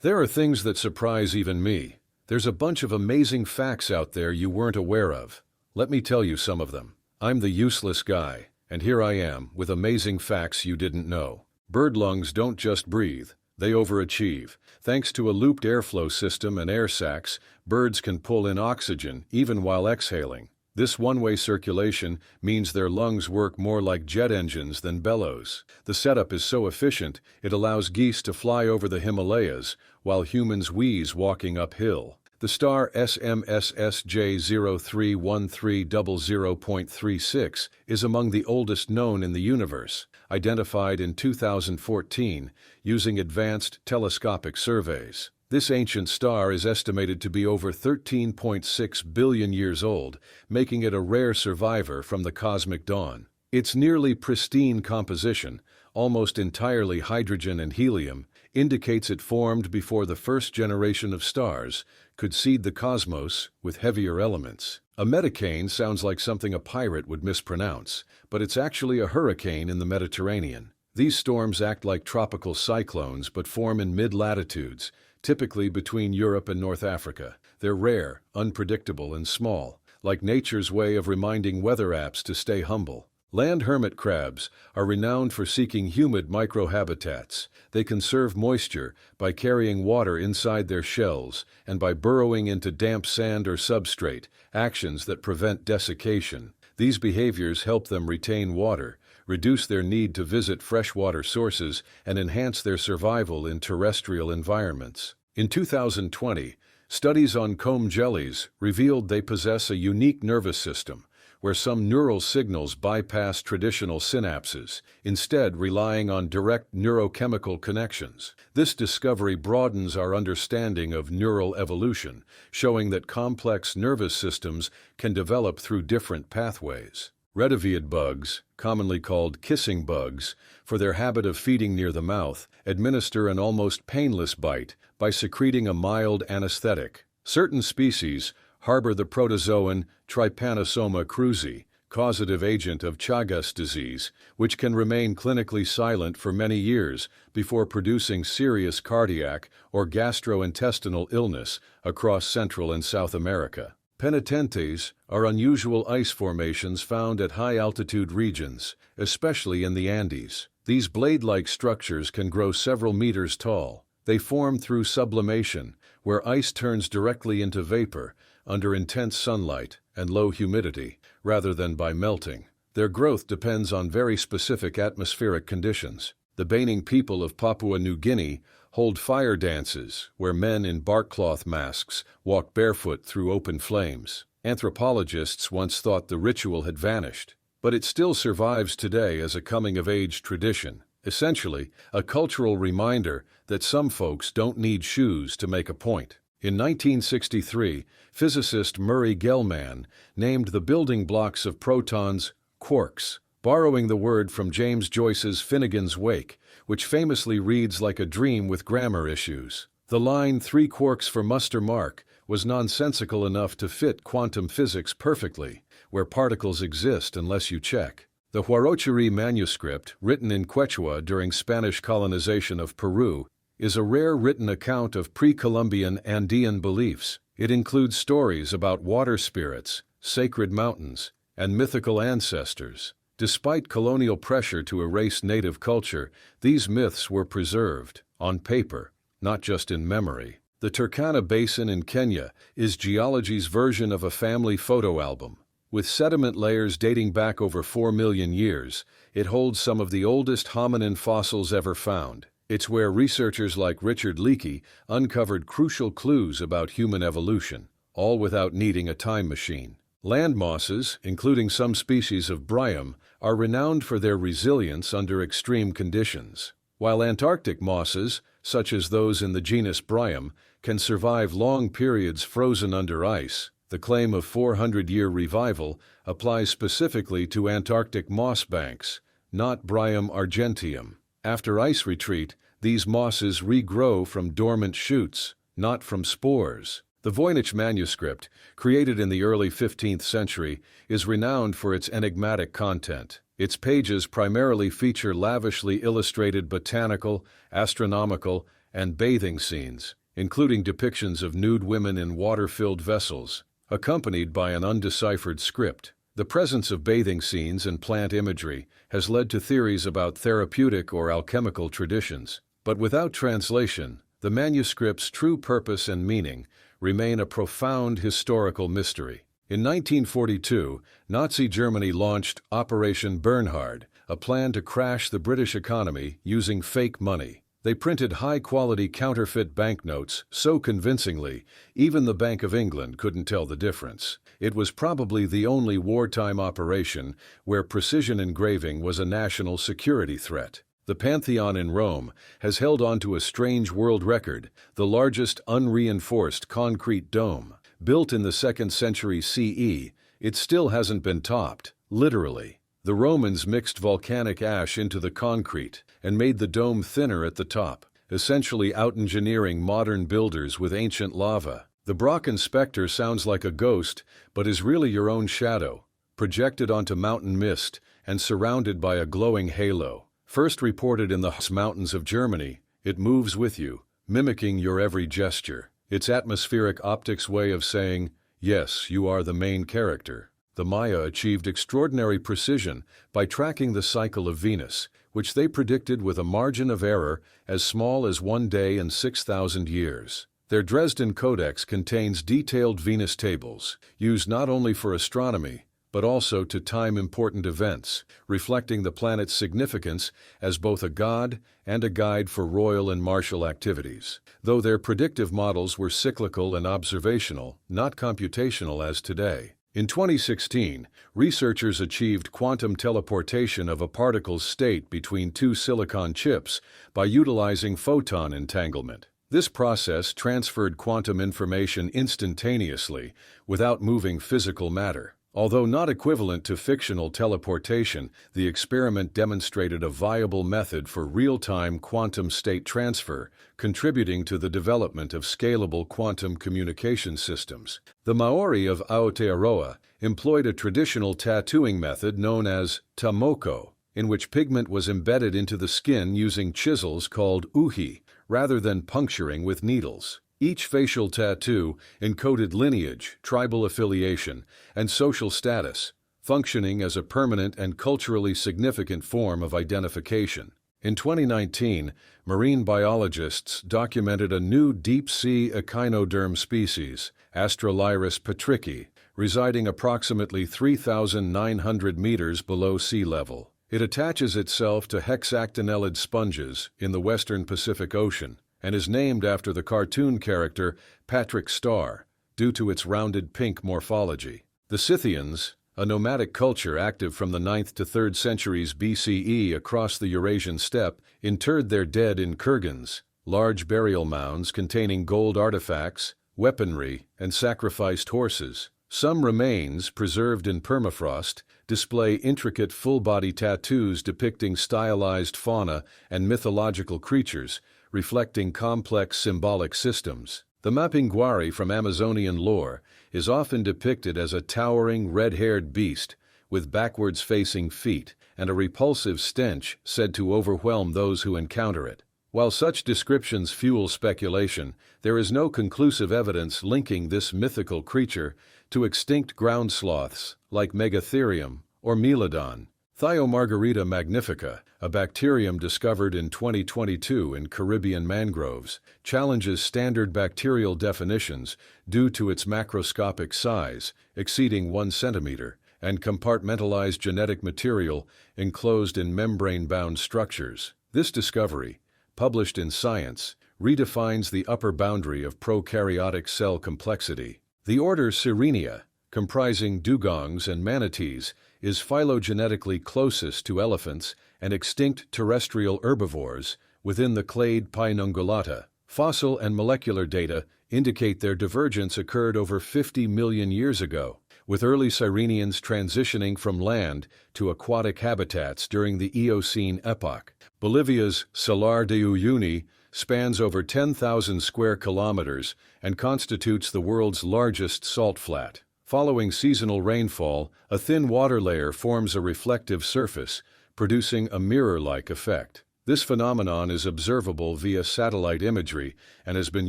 There are things that surprise even me. There's a bunch of amazing facts out there you weren't aware of. Let me tell you some of them. I'm the useless guy, and here I am with amazing facts you didn't know. Bird lungs don't just breathe, they overachieve. Thanks to a looped airflow system and air sacs, birds can pull in oxygen even while exhaling. This one-way circulation means their lungs work more like jet engines than bellows. The setup is so efficient, it allows geese to fly over the Himalayas while humans wheeze walking uphill. The star SMSSJ031300.36 is among the oldest known in the universe, identified in 2014 using advanced telescopic surveys. This ancient star is estimated to be over 13.6 billion years old, making it a rare survivor from the cosmic dawn. Its nearly pristine composition, almost entirely hydrogen and helium, indicates it formed before the first generation of stars could seed the cosmos with heavier elements. A metacane sounds like something a pirate would mispronounce, but it's actually a hurricane in the Mediterranean. These storms act like tropical cyclones but form in mid-latitudes, typically between Europe and North Africa. They're rare, unpredictable, and small, like nature's way of reminding weather apps to stay humble. Land hermit crabs are renowned for seeking humid microhabitats. They conserve moisture by carrying water inside their shells and by burrowing into damp sand or substrate, actions that prevent desiccation. These behaviors help them retain water, reduce their need to visit freshwater sources, and enhance their survival in terrestrial environments. In 2020, studies on comb jellies revealed they possess a unique nervous system, where some neural signals bypass traditional synapses, instead relying on direct neurochemical connections. This discovery broadens our understanding of neural evolution, showing that complex nervous systems can develop through different pathways. Rediviid bugs, commonly called kissing bugs, for their habit of feeding near the mouth, administer an almost painless bite by secreting a mild anesthetic. Certain species harbor the protozoan Trypanosoma cruzi, causative agent of Chagas disease, which can remain clinically silent for many years before producing serious cardiac or gastrointestinal illness across Central and South America. Penitentes are unusual ice formations found at high-altitude regions, especially in the Andes. These blade-like structures can grow several meters tall. They form through sublimation, where ice turns directly into vapor under intense sunlight and low humidity, rather than by melting. Their growth depends on very specific atmospheric conditions. The Baining people of Papua New Guinea hold fire dances where men in barkcloth masks walk barefoot through open flames. Anthropologists once thought the ritual had vanished, but it still survives today as a coming-of-age tradition, essentially a cultural reminder that some folks don't need shoes to make a point. In 1963, physicist Murray Gell-Mann named the building blocks of protons quirks, borrowing the word from James Joyce's Finnegan's Wake, which famously reads like a dream with grammar issues. The line 3 quarks for muster mark was nonsensical enough to fit quantum physics perfectly, where particles exist unless you check. The Huarochirí manuscript, written in Quechua during Spanish colonization of Peru, is a rare written account of pre-Columbian Andean beliefs. It includes stories about water spirits, sacred mountains, and mythical ancestors. Despite colonial pressure to erase native culture, these myths were preserved, on paper, not just in memory. The Turkana Basin in Kenya is Geology's version of a family photo album. With sediment layers dating back over 4 million years, it holds some of the oldest hominin fossils ever found. It's where researchers like Richard Leakey uncovered crucial clues about human evolution, all without needing a time machine. Land mosses, including some species of bryum, are renowned for their resilience under extreme conditions, while Antarctic mosses, such as those in the genus Bryum, can survive long periods frozen under ice. The claim of 400-year revival applies specifically to Antarctic moss banks, not Bryum argenteum. After ice retreat, these mosses regrow from dormant shoots, not from spores. The Voynich manuscript, created in the early 15th century, is renowned for its enigmatic content. Its pages primarily feature lavishly illustrated botanical, astronomical, and bathing scenes, including depictions of nude women in water-filled vessels, accompanied by an undeciphered script. The presence of bathing scenes and plant imagery has led to theories about therapeutic or alchemical traditions, but without translation, the manuscript's true purpose and meaning remain a profound historical mystery. In 1942, Nazi Germany launched Operation Bernhard, a plan to crash the British economy using fake money. They printed high-quality counterfeit banknotes so convincingly, even the Bank of England couldn't tell the difference. It was probably the only wartime operation where precision engraving was a national security threat. The Pantheon in Rome has held on to a strange world record, the largest unreinforced concrete dome. Built in the 2nd century CE, it still hasn't been topped, literally. The Romans mixed volcanic ash into the concrete and made the dome thinner at the top, essentially out-engineering modern builders with ancient lava. The Brocken Spectre sounds like a ghost, but is really your own shadow, projected onto mountain mist and surrounded by a glowing halo. First reported in the Harz Mountains of Germany, it moves with you, mimicking your every gesture. Its atmospheric optics way of saying, yes, you are the main character. The Maya achieved extraordinary precision by tracking the cycle of Venus, which they predicted with a margin of error as small as 1 day and 6,000 years. Their Dresden Codex contains detailed Venus tables, used not only for astronomy, but also to time important events, reflecting the planet's significance as both a god and a guide for royal and martial activities. Though their predictive models were cyclical and observational, not computational as today. In 2016, researchers achieved quantum teleportation of a particle's state between 2 silicon chips by utilizing photon entanglement. This process transferred quantum information instantaneously without moving physical matter. Although not equivalent to fictional teleportation, the experiment demonstrated a viable method for real-time quantum state transfer, contributing to the development of scalable quantum communication systems. The Maori of Aotearoa employed a traditional tattooing method known as tamoko, in which pigment was embedded into the skin using chisels called uhi, rather than puncturing with needles. Each facial tattoo encoded lineage, tribal affiliation, and social status, functioning as a permanent and culturally significant form of identification. In 2019, marine biologists documented a new deep-sea echinoderm species, Astrolyrus patricki, residing approximately 3,900 meters below sea level. It attaches itself to hexactinellid sponges in the western Pacific Ocean, and is named after the cartoon character Patrick Star, due to its rounded pink morphology. The Scythians, a nomadic culture active from the 9th to 3rd centuries BCE across the Eurasian steppe, interred their dead in kurgans, large burial mounds containing gold artifacts, weaponry, and sacrificed horses. Some remains, preserved in permafrost, display intricate full-body tattoos depicting stylized fauna and mythological creatures, reflecting complex symbolic systems. The mapinguari from Amazonian lore is often depicted as a towering, red-haired beast with backwards-facing feet and a repulsive stench said to overwhelm those who encounter it. While such descriptions fuel speculation, there is no conclusive evidence linking this mythical creature to extinct ground sloths like Megatherium or Megalodon. Thiomargarita magnifica, a bacterium discovered in 2022 in Caribbean mangroves, challenges standard bacterial definitions due to its macroscopic size, exceeding 1 centimeter, and compartmentalized genetic material enclosed in membrane-bound structures. This discovery, published in Science, redefines the upper boundary of prokaryotic cell complexity. The order Sirenia, comprising dugongs and manatees, is phylogenetically closest to elephants and extinct terrestrial herbivores within the clade Pinungulata. Fossil and molecular data indicate their divergence occurred over 50 million years ago, with early Sirenians transitioning from land to aquatic habitats during the Eocene epoch. Bolivia's Salar de Uyuni spans over 10,000 square kilometers and constitutes the world's largest salt flat. Following seasonal rainfall, a thin water layer forms a reflective surface, producing a mirror-like effect. This phenomenon is observable via satellite imagery and has been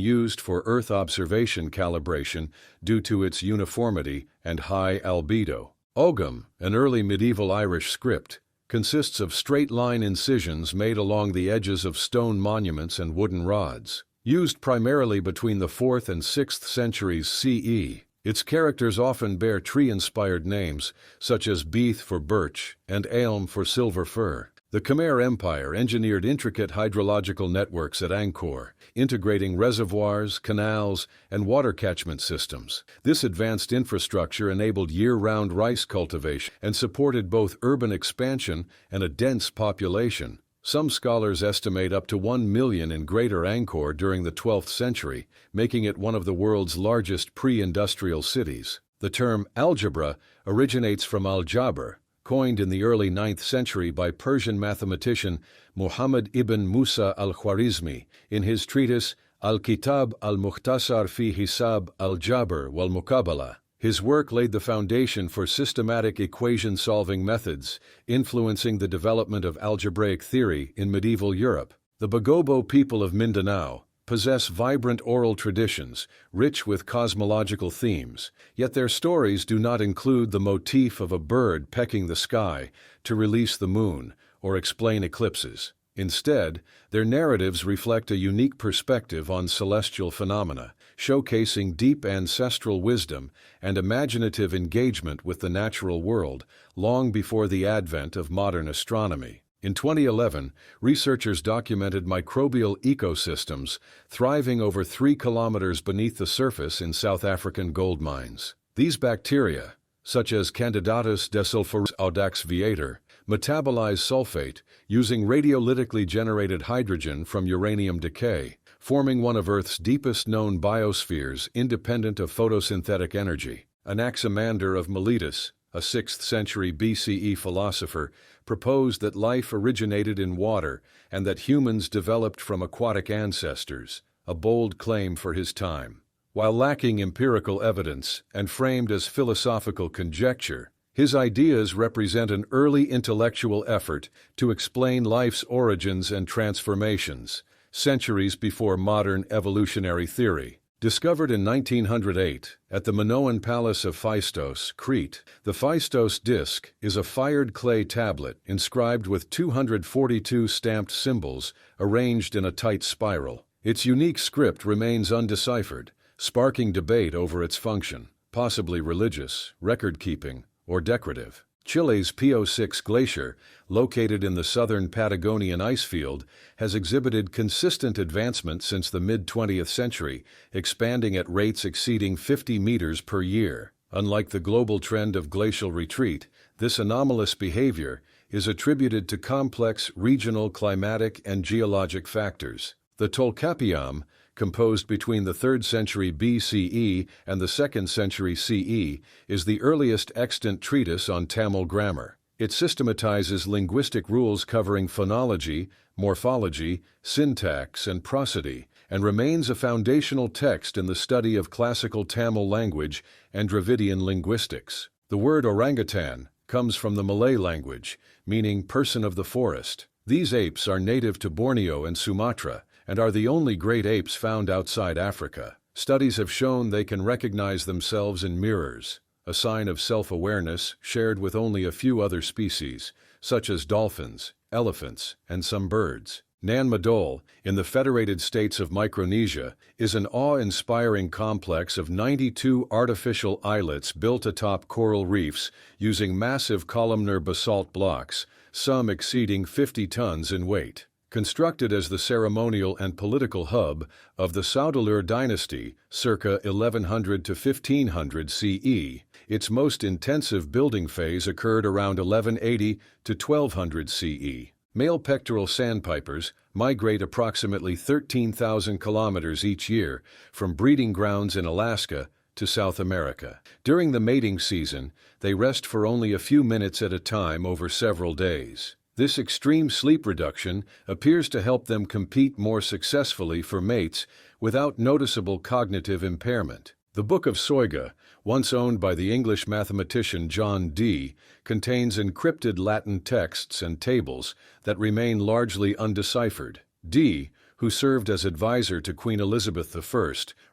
used for Earth observation calibration due to its uniformity and high albedo. Ogham, an early medieval Irish script, consists of straight-line incisions made along the edges of stone monuments and wooden rods. Used primarily between the 4th and 6th centuries CE, its characters often bear tree-inspired names, such as Beith for birch and Aelm for silver fir. The Khmer Empire engineered intricate hydrological networks at Angkor, integrating reservoirs, canals, and water catchment systems. This advanced infrastructure enabled year-round rice cultivation and supported both urban expansion and a dense population. Some scholars estimate up to 1 million in Greater Angkor during the 12th century, making it one of the world's largest pre-industrial cities. The term algebra originates from al-Jabr, coined in the early 9th century by Persian mathematician Muhammad ibn Musa al-Khwarizmi in his treatise Al-Kitab al-Mukhtasar fi Hisab al-Jabr wal-Muqabala. His work laid the foundation for systematic equation-solving methods, influencing the development of algebraic theory in medieval Europe. The Bagobo people of Mindanao possess vibrant oral traditions, rich with cosmological themes, yet their stories do not include the motif of a bird pecking the sky to release the moon or explain eclipses. Instead, their narratives reflect a unique perspective on celestial phenomena, showcasing deep ancestral wisdom and imaginative engagement with the natural world long before the advent of modern astronomy. In 2011, researchers documented microbial ecosystems thriving over 3 kilometers beneath the surface in South African gold mines. These bacteria, such as Candidatus desulfuris audax viator, metabolize sulfate using radiolytically generated hydrogen from uranium decay, forming one of Earth's deepest known biospheres independent of photosynthetic energy. Anaximander of Miletus, a 6th century BCE philosopher, proposed that life originated in water and that humans developed from aquatic ancestors, a bold claim for his time. While lacking empirical evidence and framed as philosophical conjecture, his ideas represent an early intellectual effort to explain life's origins and transformations, centuries before modern evolutionary theory. Discovered in 1908 at the Minoan Palace of Phaistos, Crete, the Phaistos disc is a fired clay tablet inscribed with 242 stamped symbols arranged in a tight spiral. Its unique script remains undeciphered, sparking debate over its function, possibly religious, record-keeping, or decorative. Chile's PO6 glacier, located in the southern Patagonian icefield, has exhibited consistent advancement since the mid-20th century, expanding at rates exceeding 50 meters per year. Unlike the global trend of glacial retreat, this anomalous behavior is attributed to complex regional climatic and geologic factors. The Tolkapiam, composed between the 3rd century BCE and the 2nd century CE, is the earliest extant treatise on Tamil grammar. It systematizes linguistic rules covering phonology, morphology, syntax, and prosody, and remains a foundational text in the study of classical Tamil language and Dravidian linguistics. The word orangutan comes from the Malay language, meaning person of the forest. These apes are native to Borneo and Sumatra, and are the only great apes found outside Africa. Studies have shown they can recognize themselves in mirrors, a sign of self-awareness shared with only a few other species, such as dolphins, elephants, and some birds. Nan Madol, in the Federated States of Micronesia, is an awe-inspiring complex of 92 artificial islets built atop coral reefs using massive columnar basalt blocks, some exceeding 50 tons in weight. Constructed as the ceremonial and political hub of the Saudalur dynasty circa 1100 to 1500 CE, its most intensive building phase occurred around 1180 to 1200 CE. Male pectoral sandpipers migrate approximately 13,000 kilometers each year from breeding grounds in Alaska to South America. During the mating season, they rest for only a few minutes at a time over several days. This extreme sleep reduction appears to help them compete more successfully for mates without noticeable cognitive impairment. The Book of Soiga, once owned by the English mathematician John Dee, contains encrypted Latin texts and tables that remain largely undeciphered. Dee, who served as advisor to Queen Elizabeth I,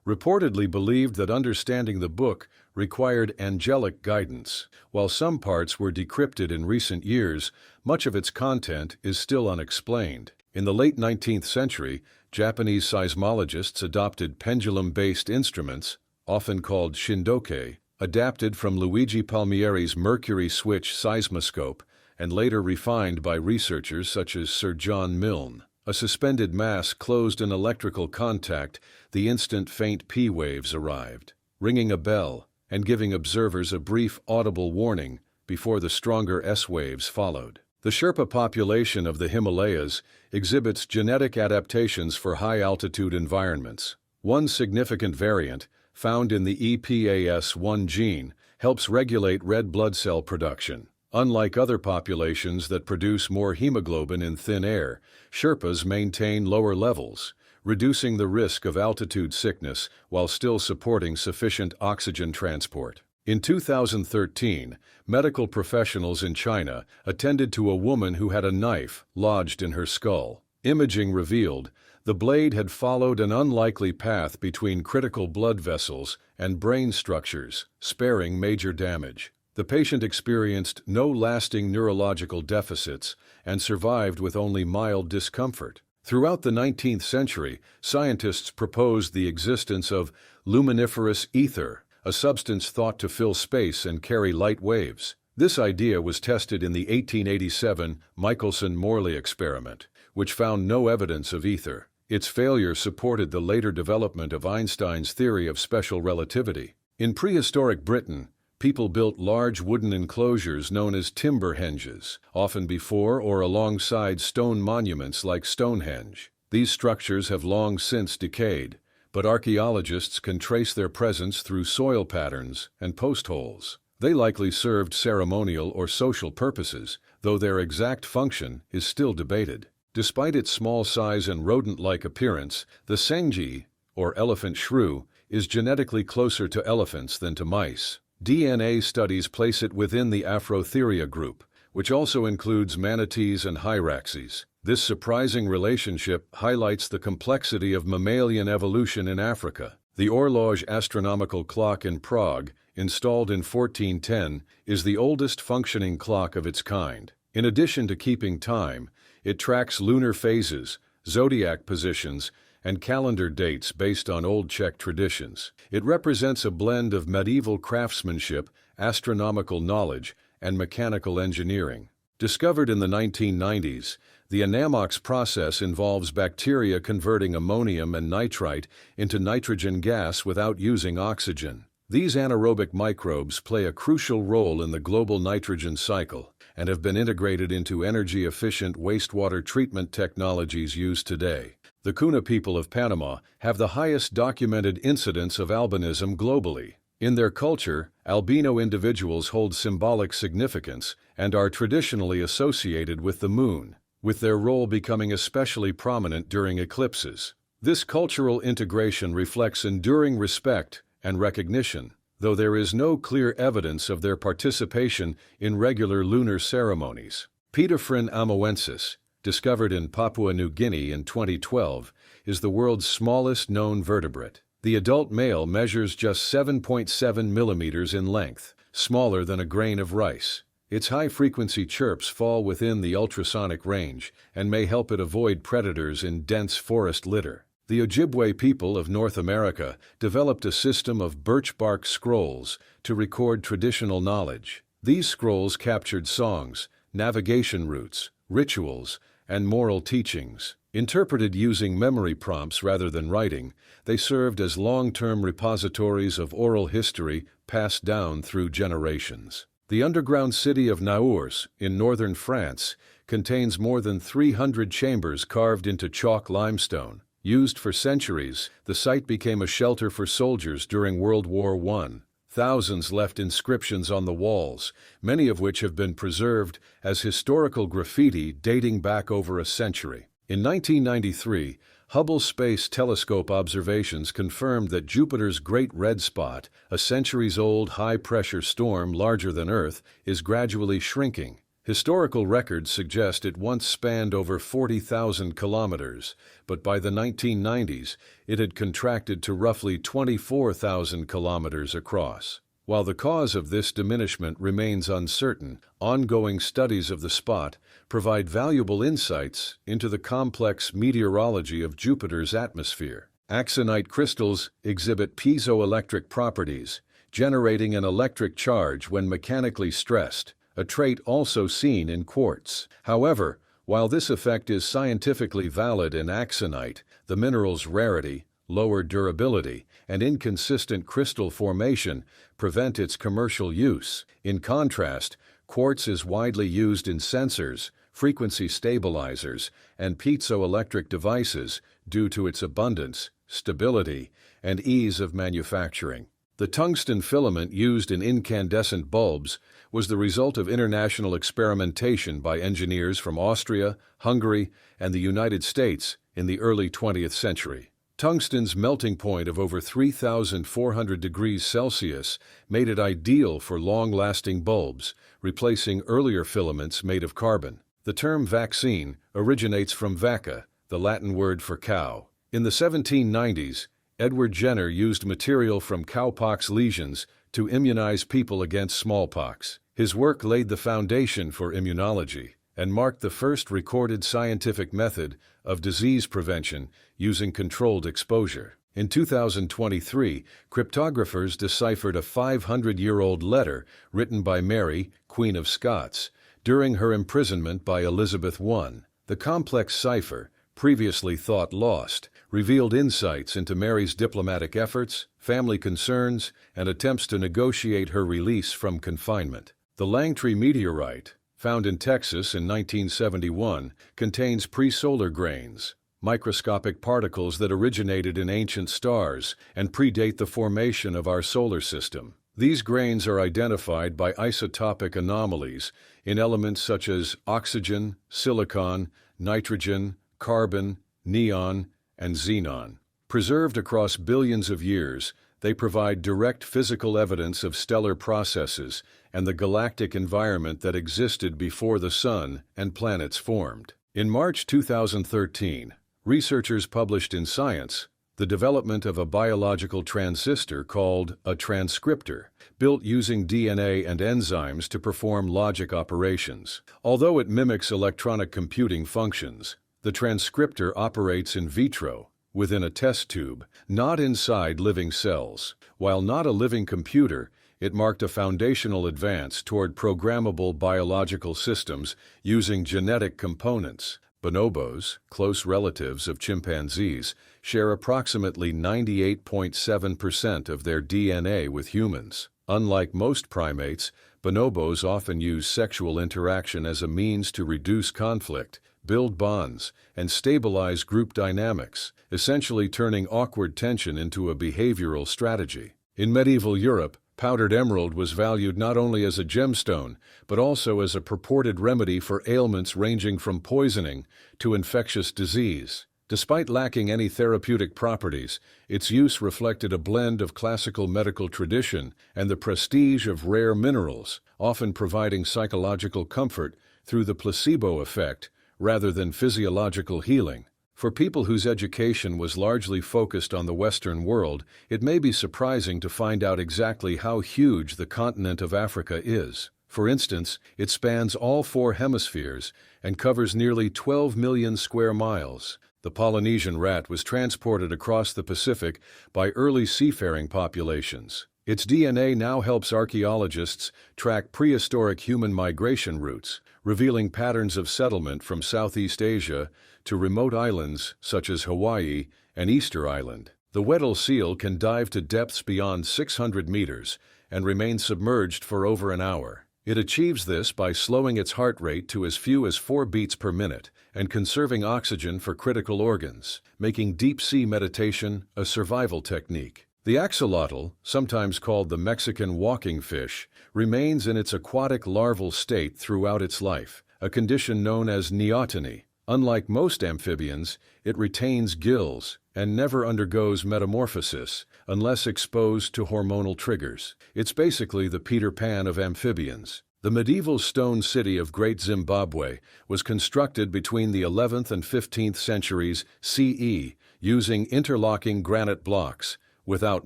reportedly believed that understanding the book required angelic guidance. While some parts were decrypted in recent years, much of its content is still unexplained. In the late 19th century, Japanese seismologists adopted pendulum-based instruments, often called shindoke, adapted from Luigi Palmieri's mercury switch seismoscope and later refined by researchers such as Sir John Milne. A suspended mass closed an electrical contact the instant faint P waves arrived, ringing a bell and giving observers a brief audible warning before the stronger S waves followed. The Sherpa population of the Himalayas exhibits genetic adaptations for high-altitude environments. One significant variant, found in the EPAS1 gene, helps regulate red blood cell production. Unlike other populations that produce more hemoglobin in thin air, Sherpas maintain lower levels, reducing the risk of altitude sickness while still supporting sufficient oxygen transport. In 2013, medical professionals in China attended to a woman who had a knife lodged in her skull. Imaging revealed the blade had followed an unlikely path between critical blood vessels and brain structures, sparing major damage. The patient experienced no lasting neurological deficits and survived with only mild discomfort. Throughout the 19th century, scientists proposed the existence of luminiferous ether, a substance thought to fill space and carry light waves. This idea was tested in the 1887 Michelson-Morley experiment, which found no evidence of ether. Its failure supported the later development of Einstein's theory of special relativity. In prehistoric Britain, people built large wooden enclosures known as timber henges, often before or alongside stone monuments like Stonehenge. These structures have long since decayed, but archaeologists can trace their presence through soil patterns and post holes. They likely served ceremonial or social purposes, though their exact function is still debated. Despite its small size and rodent-like appearance, the Sengji, or elephant shrew, is genetically closer to elephants than to mice. DNA studies place it within the Afrotheria group, which also includes manatees and hyraxes. This surprising relationship highlights the complexity of mammalian evolution in Africa. The horloge astronomical clock in Prague, installed in 1410, is the oldest functioning clock of its kind. In addition to keeping time, it tracks lunar phases, zodiac positions, and calendar dates based on old Czech traditions. It represents a blend of medieval craftsmanship, astronomical knowledge, and mechanical engineering. Discovered in the 1990s, the anamox process involves bacteria converting ammonium and nitrite into nitrogen gas without using oxygen. These anaerobic microbes play a crucial role in the global nitrogen cycle and have been integrated into energy-efficient wastewater treatment technologies used today. The Kuna people of Panama have the highest documented incidence of albinism globally. In their culture, albino individuals hold symbolic significance and are traditionally associated with the moon, with their role becoming especially prominent during eclipses. This cultural integration reflects enduring respect and recognition, though there is no clear evidence of their participation in regular lunar ceremonies. Pedophryn amoensis, discovered in Papua New Guinea in 2012, is the world's smallest known vertebrate. The adult male measures just 7.7 millimeters in length, smaller than a grain of rice. Its high-frequency chirps fall within the ultrasonic range and may help it avoid predators in dense forest litter. The Ojibwe people of North America developed a system of birch bark scrolls to record traditional knowledge. These scrolls captured songs, navigation routes, rituals, and moral teachings. Interpreted using memory prompts rather than writing, they served as long-term repositories of oral history passed down through generations. The underground city of Naours, in northern France, contains more than 300 chambers carved into chalk limestone. Used for centuries, the site became a shelter for soldiers during World War I. Thousands left inscriptions on the walls, many of which have been preserved as historical graffiti dating back over a century. In 1993, Hubble Space Telescope observations confirmed that Jupiter's Great Red Spot, a centuries-old high-pressure storm larger than Earth, is gradually shrinking. Historical records suggest it once spanned over 40,000 kilometers, but by the 1990s, it had contracted to roughly 24,000 kilometers across. While the cause of this diminishment remains uncertain, ongoing studies of the spot provide valuable insights into the complex meteorology of Jupiter's atmosphere. Axonite crystals exhibit piezoelectric properties, generating an electric charge when mechanically stressed, a trait also seen in quartz. However, while this effect is scientifically valid in axonite, the mineral's rarity, lower durability, and inconsistent crystal formation prevent its commercial use. In contrast, quartz is widely used in sensors, frequency stabilizers, and piezoelectric devices due to its abundance, stability, and ease of manufacturing. The tungsten filament used in incandescent bulbs was the result of international experimentation by engineers from Austria, Hungary, and the United States in the early 20th century. Tungsten's melting point of over 3,400 degrees Celsius made it ideal for long-lasting bulbs, replacing earlier filaments made of carbon. The term vaccine originates from vacca, the Latin word for cow. In the 1790s, Edward Jenner used material from cowpox lesions to immunize people against smallpox. His work laid the foundation for immunology and marked the first recorded scientific method of disease prevention using controlled exposure. In 2023, cryptographers deciphered a 500-year-old letter written by Mary, Queen of Scots, during her imprisonment by Elizabeth I. The complex cipher, previously thought lost, revealed insights into Mary's diplomatic efforts, family concerns, and attempts to negotiate her release from confinement. The Langtree meteorite, found in Texas in 1971, contains presolar grains, microscopic particles that originated in ancient stars and predate the formation of our solar system. These grains are identified by isotopic anomalies in elements such as oxygen, silicon, nitrogen, carbon, neon, and xenon. Preserved across billions of years, they provide direct physical evidence of stellar processes and the galactic environment that existed before the Sun and planets formed. In March 2013, researchers published in Science the development of a biological transistor called a transcriptor, built using DNA and enzymes to perform logic operations. Although it mimics electronic computing functions, the transcriptor operates in vitro, within a test tube, not inside living cells. While not a living computer, it marked a foundational advance toward programmable biological systems using genetic components. Bonobos, close relatives of chimpanzees, share approximately 98.7% of their DNA with humans. Unlike most primates, bonobos often use sexual interaction as a means to reduce conflict, build bonds, and stabilize group dynamics, essentially turning awkward tension into a behavioral strategy. In medieval Europe, powdered emerald was valued not only as a gemstone, but also as a purported remedy for ailments ranging from poisoning to infectious disease. Despite lacking any therapeutic properties, its use reflected a blend of classical medical tradition and the prestige of rare minerals, often providing psychological comfort through the placebo effect rather than physiological healing. For people whose education was largely focused on the Western world, it may be surprising to find out exactly how huge the continent of Africa is. For instance, it spans all 4 hemispheres and covers nearly 12 million square miles. The Polynesian rat was transported across the Pacific by early seafaring populations. Its DNA now helps archaeologists track prehistoric human migration routes, revealing patterns of settlement from Southeast Asia to remote islands such as Hawaii and Easter Island. The Weddell seal can dive to depths beyond 600 meters and remain submerged for over an hour. It achieves this by slowing its heart rate to as few as 4 beats per minute and conserving oxygen for critical organs, making deep-sea meditation a survival technique. The axolotl, sometimes called the Mexican walking fish, remains in its aquatic larval state throughout its life, a condition known as neoteny. Unlike most amphibians, it retains gills and never undergoes metamorphosis unless exposed to hormonal triggers. It's basically the Peter Pan of amphibians. The medieval stone city of Great Zimbabwe was constructed between the 11th and 15th centuries CE using interlocking granite blocks, without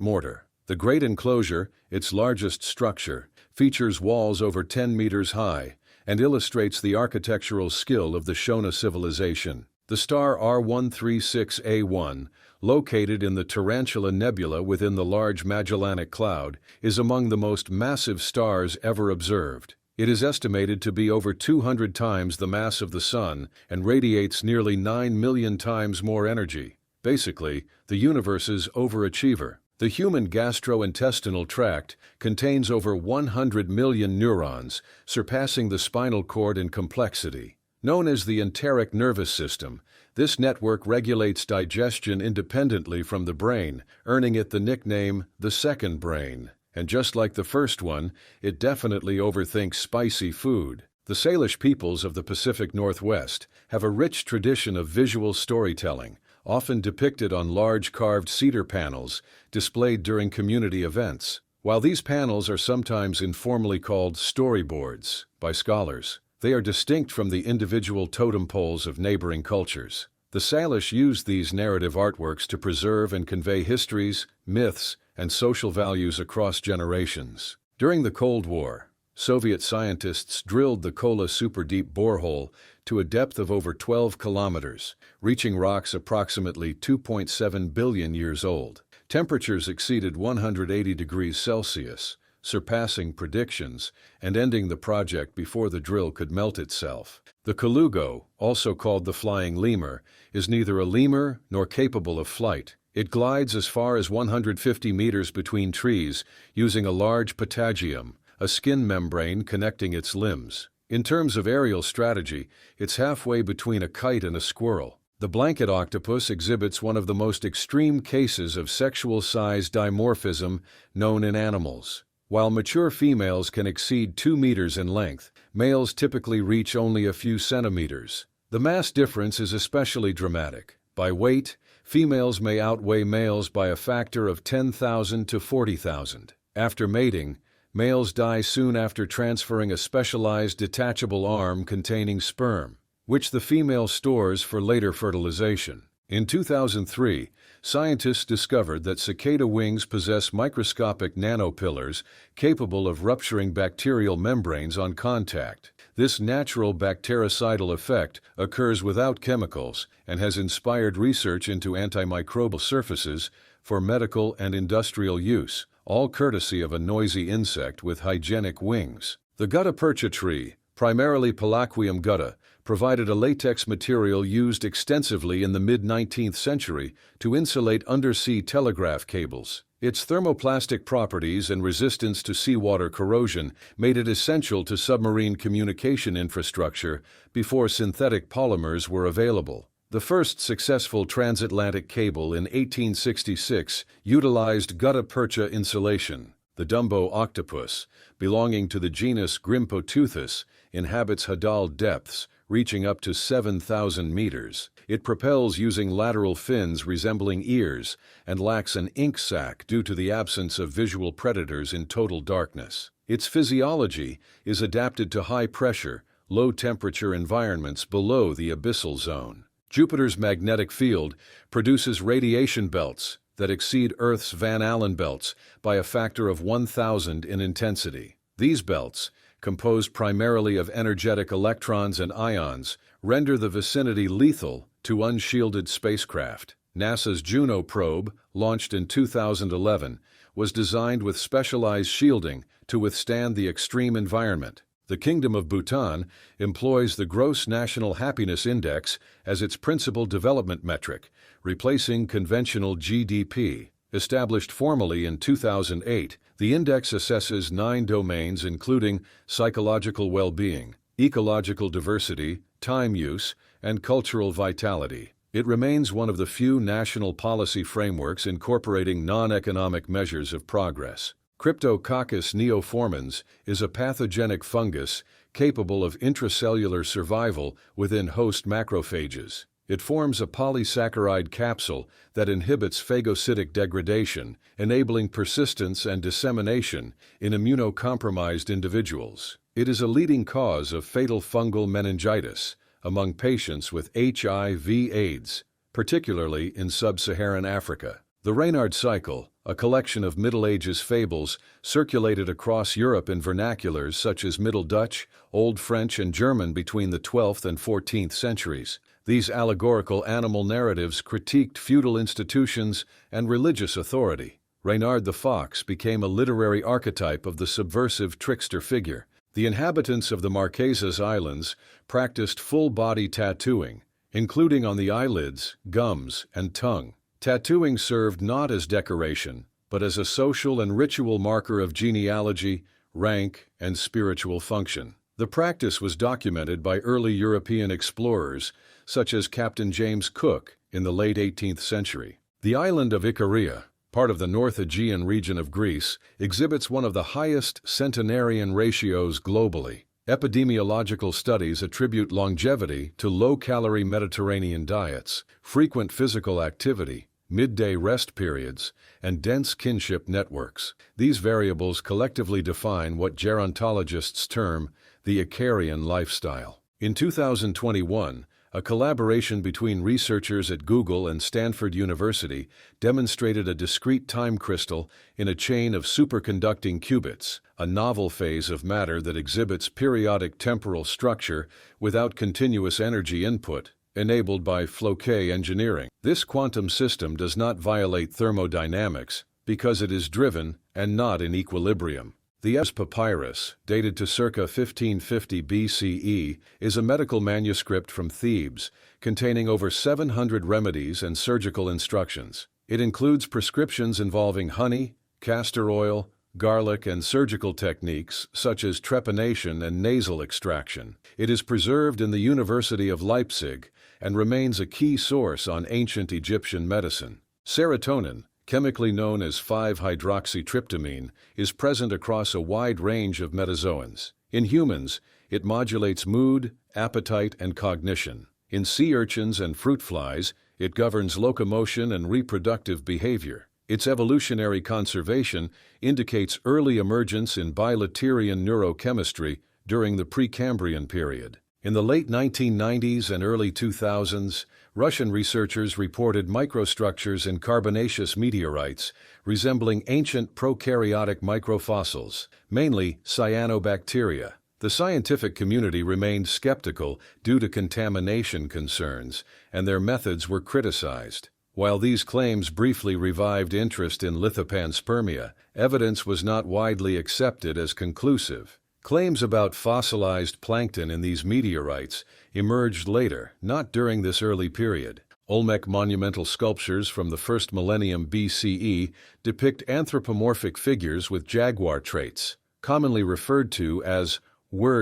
mortar. The Great Enclosure, its largest structure, features walls over 10 meters high and illustrates the architectural skill of the Shona civilization. The star R136A1, located in the Tarantula Nebula within the Large Magellanic Cloud, is among the most massive stars ever observed. It is estimated to be over 200 times the mass of the Sun and radiates nearly 9 million times more energy. Basically, the universe's overachiever. The human gastrointestinal tract contains over 100 million neurons, surpassing the spinal cord in complexity. Known as the enteric nervous system, this network regulates digestion independently from the brain, earning it the nickname the second brain. And just like the first one, it definitely overthinks spicy food. The Salish peoples of the Pacific Northwest have a rich tradition of visual storytelling, often depicted on large carved cedar panels displayed during community events. While these panels are sometimes informally called storyboards by scholars, they are distinct from the individual totem poles of neighboring cultures. The Salish used these narrative artworks to preserve and convey histories, myths, and social values across generations. During the Cold War, Soviet scientists drilled the Kola superdeep borehole to a depth of over 12 kilometers, reaching rocks approximately 2.7 billion years old. Temperatures exceeded 180 degrees Celsius, surpassing predictions and ending the project before the drill could melt itself. The Colugo, also called the flying lemur, is neither a lemur nor capable of flight. It glides as far as 150 meters between trees using a large patagium, a skin membrane connecting its limbs. In terms of aerial strategy, it's halfway between a kite and a squirrel. The blanket octopus exhibits one of the most extreme cases of sexual size dimorphism known in animals. While mature females can exceed 2 meters in length, males typically reach only a few centimeters. The mass difference is especially dramatic. By weight, females may outweigh males by a factor of 10,000 to 40,000. After mating, males die soon after transferring a specialized detachable arm containing sperm, which the female stores for later fertilization. In 2003, scientists discovered that cicada wings possess microscopic nanopillars capable of rupturing bacterial membranes on contact. This natural bactericidal effect occurs without chemicals and has inspired research into antimicrobial surfaces for medical and industrial use, all courtesy of a noisy insect with hygienic wings. The gutta percha tree, primarily Palaquium gutta, provided a latex material used extensively in the mid-19th century to insulate undersea telegraph cables. Its thermoplastic properties and resistance to seawater corrosion made it essential to submarine communication infrastructure before synthetic polymers were available. The first successful transatlantic cable in 1866 utilized gutta percha insulation. The Dumbo octopus, belonging to the genus Grimpoteuthis, inhabits hadal depths reaching up to 7,000 meters. It propels using lateral fins resembling ears and lacks an ink sac due to the absence of visual predators in total darkness. Its physiology is adapted to high-pressure, low-temperature environments below the abyssal zone. Jupiter's magnetic field produces radiation belts that exceed Earth's Van Allen belts by a factor of 1,000 in intensity. These belts, composed primarily of energetic electrons and ions, render the vicinity lethal to unshielded spacecraft. NASA's Juno probe, launched in 2011, was designed with specialized shielding to withstand the extreme environment. The Kingdom of Bhutan employs the Gross National Happiness Index as its principal development metric, replacing conventional GDP. Established formally in 2008, the index assesses 9 domains including psychological well-being, ecological diversity, time use, and cultural vitality. It remains one of the few national policy frameworks incorporating non-economic measures of progress. Cryptococcus neoformans is a pathogenic fungus capable of intracellular survival within host macrophages. It forms a polysaccharide capsule that inhibits phagocytic degradation, enabling persistence and dissemination in immunocompromised individuals. It is a leading cause of fatal fungal meningitis among patients with HIV/AIDS, particularly in sub-Saharan Africa. The Reynard cycle, a collection of Middle Ages fables circulated across Europe in vernaculars such as Middle Dutch, Old French, and German between the 12th and 14th centuries. These allegorical animal narratives critiqued feudal institutions and religious authority. Reynard the Fox became a literary archetype of the subversive trickster figure. The inhabitants of the Marquesas Islands practiced full-body tattooing, including on the eyelids, gums, and tongue. Tattooing served not as decoration, but as a social and ritual marker of genealogy, rank, and spiritual function. The practice was documented by early European explorers, such as Captain James Cook in the late 18th century. The island of Icaria, part of the North Aegean region of Greece, exhibits one of the highest centenarian ratios globally. Epidemiological studies attribute longevity to low-calorie Mediterranean diets, frequent physical activity, midday rest periods, and dense kinship networks. These variables collectively define what gerontologists term the Icarian lifestyle. In 2021, a collaboration between researchers at Google and Stanford University demonstrated a discrete time crystal in a chain of superconducting qubits, a novel phase of matter that exhibits periodic temporal structure without continuous energy input, enabled by Floquet engineering. This quantum system does not violate thermodynamics because it is driven and not in equilibrium. The Ebers Papyrus, dated to circa 1550 BCE, is a medical manuscript from Thebes containing over 700 remedies and surgical instructions. It includes prescriptions involving honey, castor oil, garlic, and surgical techniques such as trepanation and nasal extraction. It is preserved in the University of Leipzig and remains a key source on ancient Egyptian medicine. Serotonin, chemically known as 5-hydroxytryptamine, is present across a wide range of metazoans. In humans, it modulates mood, appetite, and cognition. In sea urchins and fruit flies, it governs locomotion and reproductive behavior. Its evolutionary conservation indicates early emergence in bilaterian neurochemistry during the Precambrian period. In the late 1990s and early 2000s, Russian researchers reported microstructures in carbonaceous meteorites resembling ancient prokaryotic microfossils, mainly cyanobacteria. The scientific community remained skeptical due to contamination concerns, and their methods were criticized. While these claims briefly revived interest in lithopanspermia, evidence was not widely accepted as conclusive. Claims about fossilized plankton in these meteorites emerged later, not during this early period. Olmec monumental sculptures from the 1st millennium BCE depict anthropomorphic figures with jaguar traits, commonly referred to as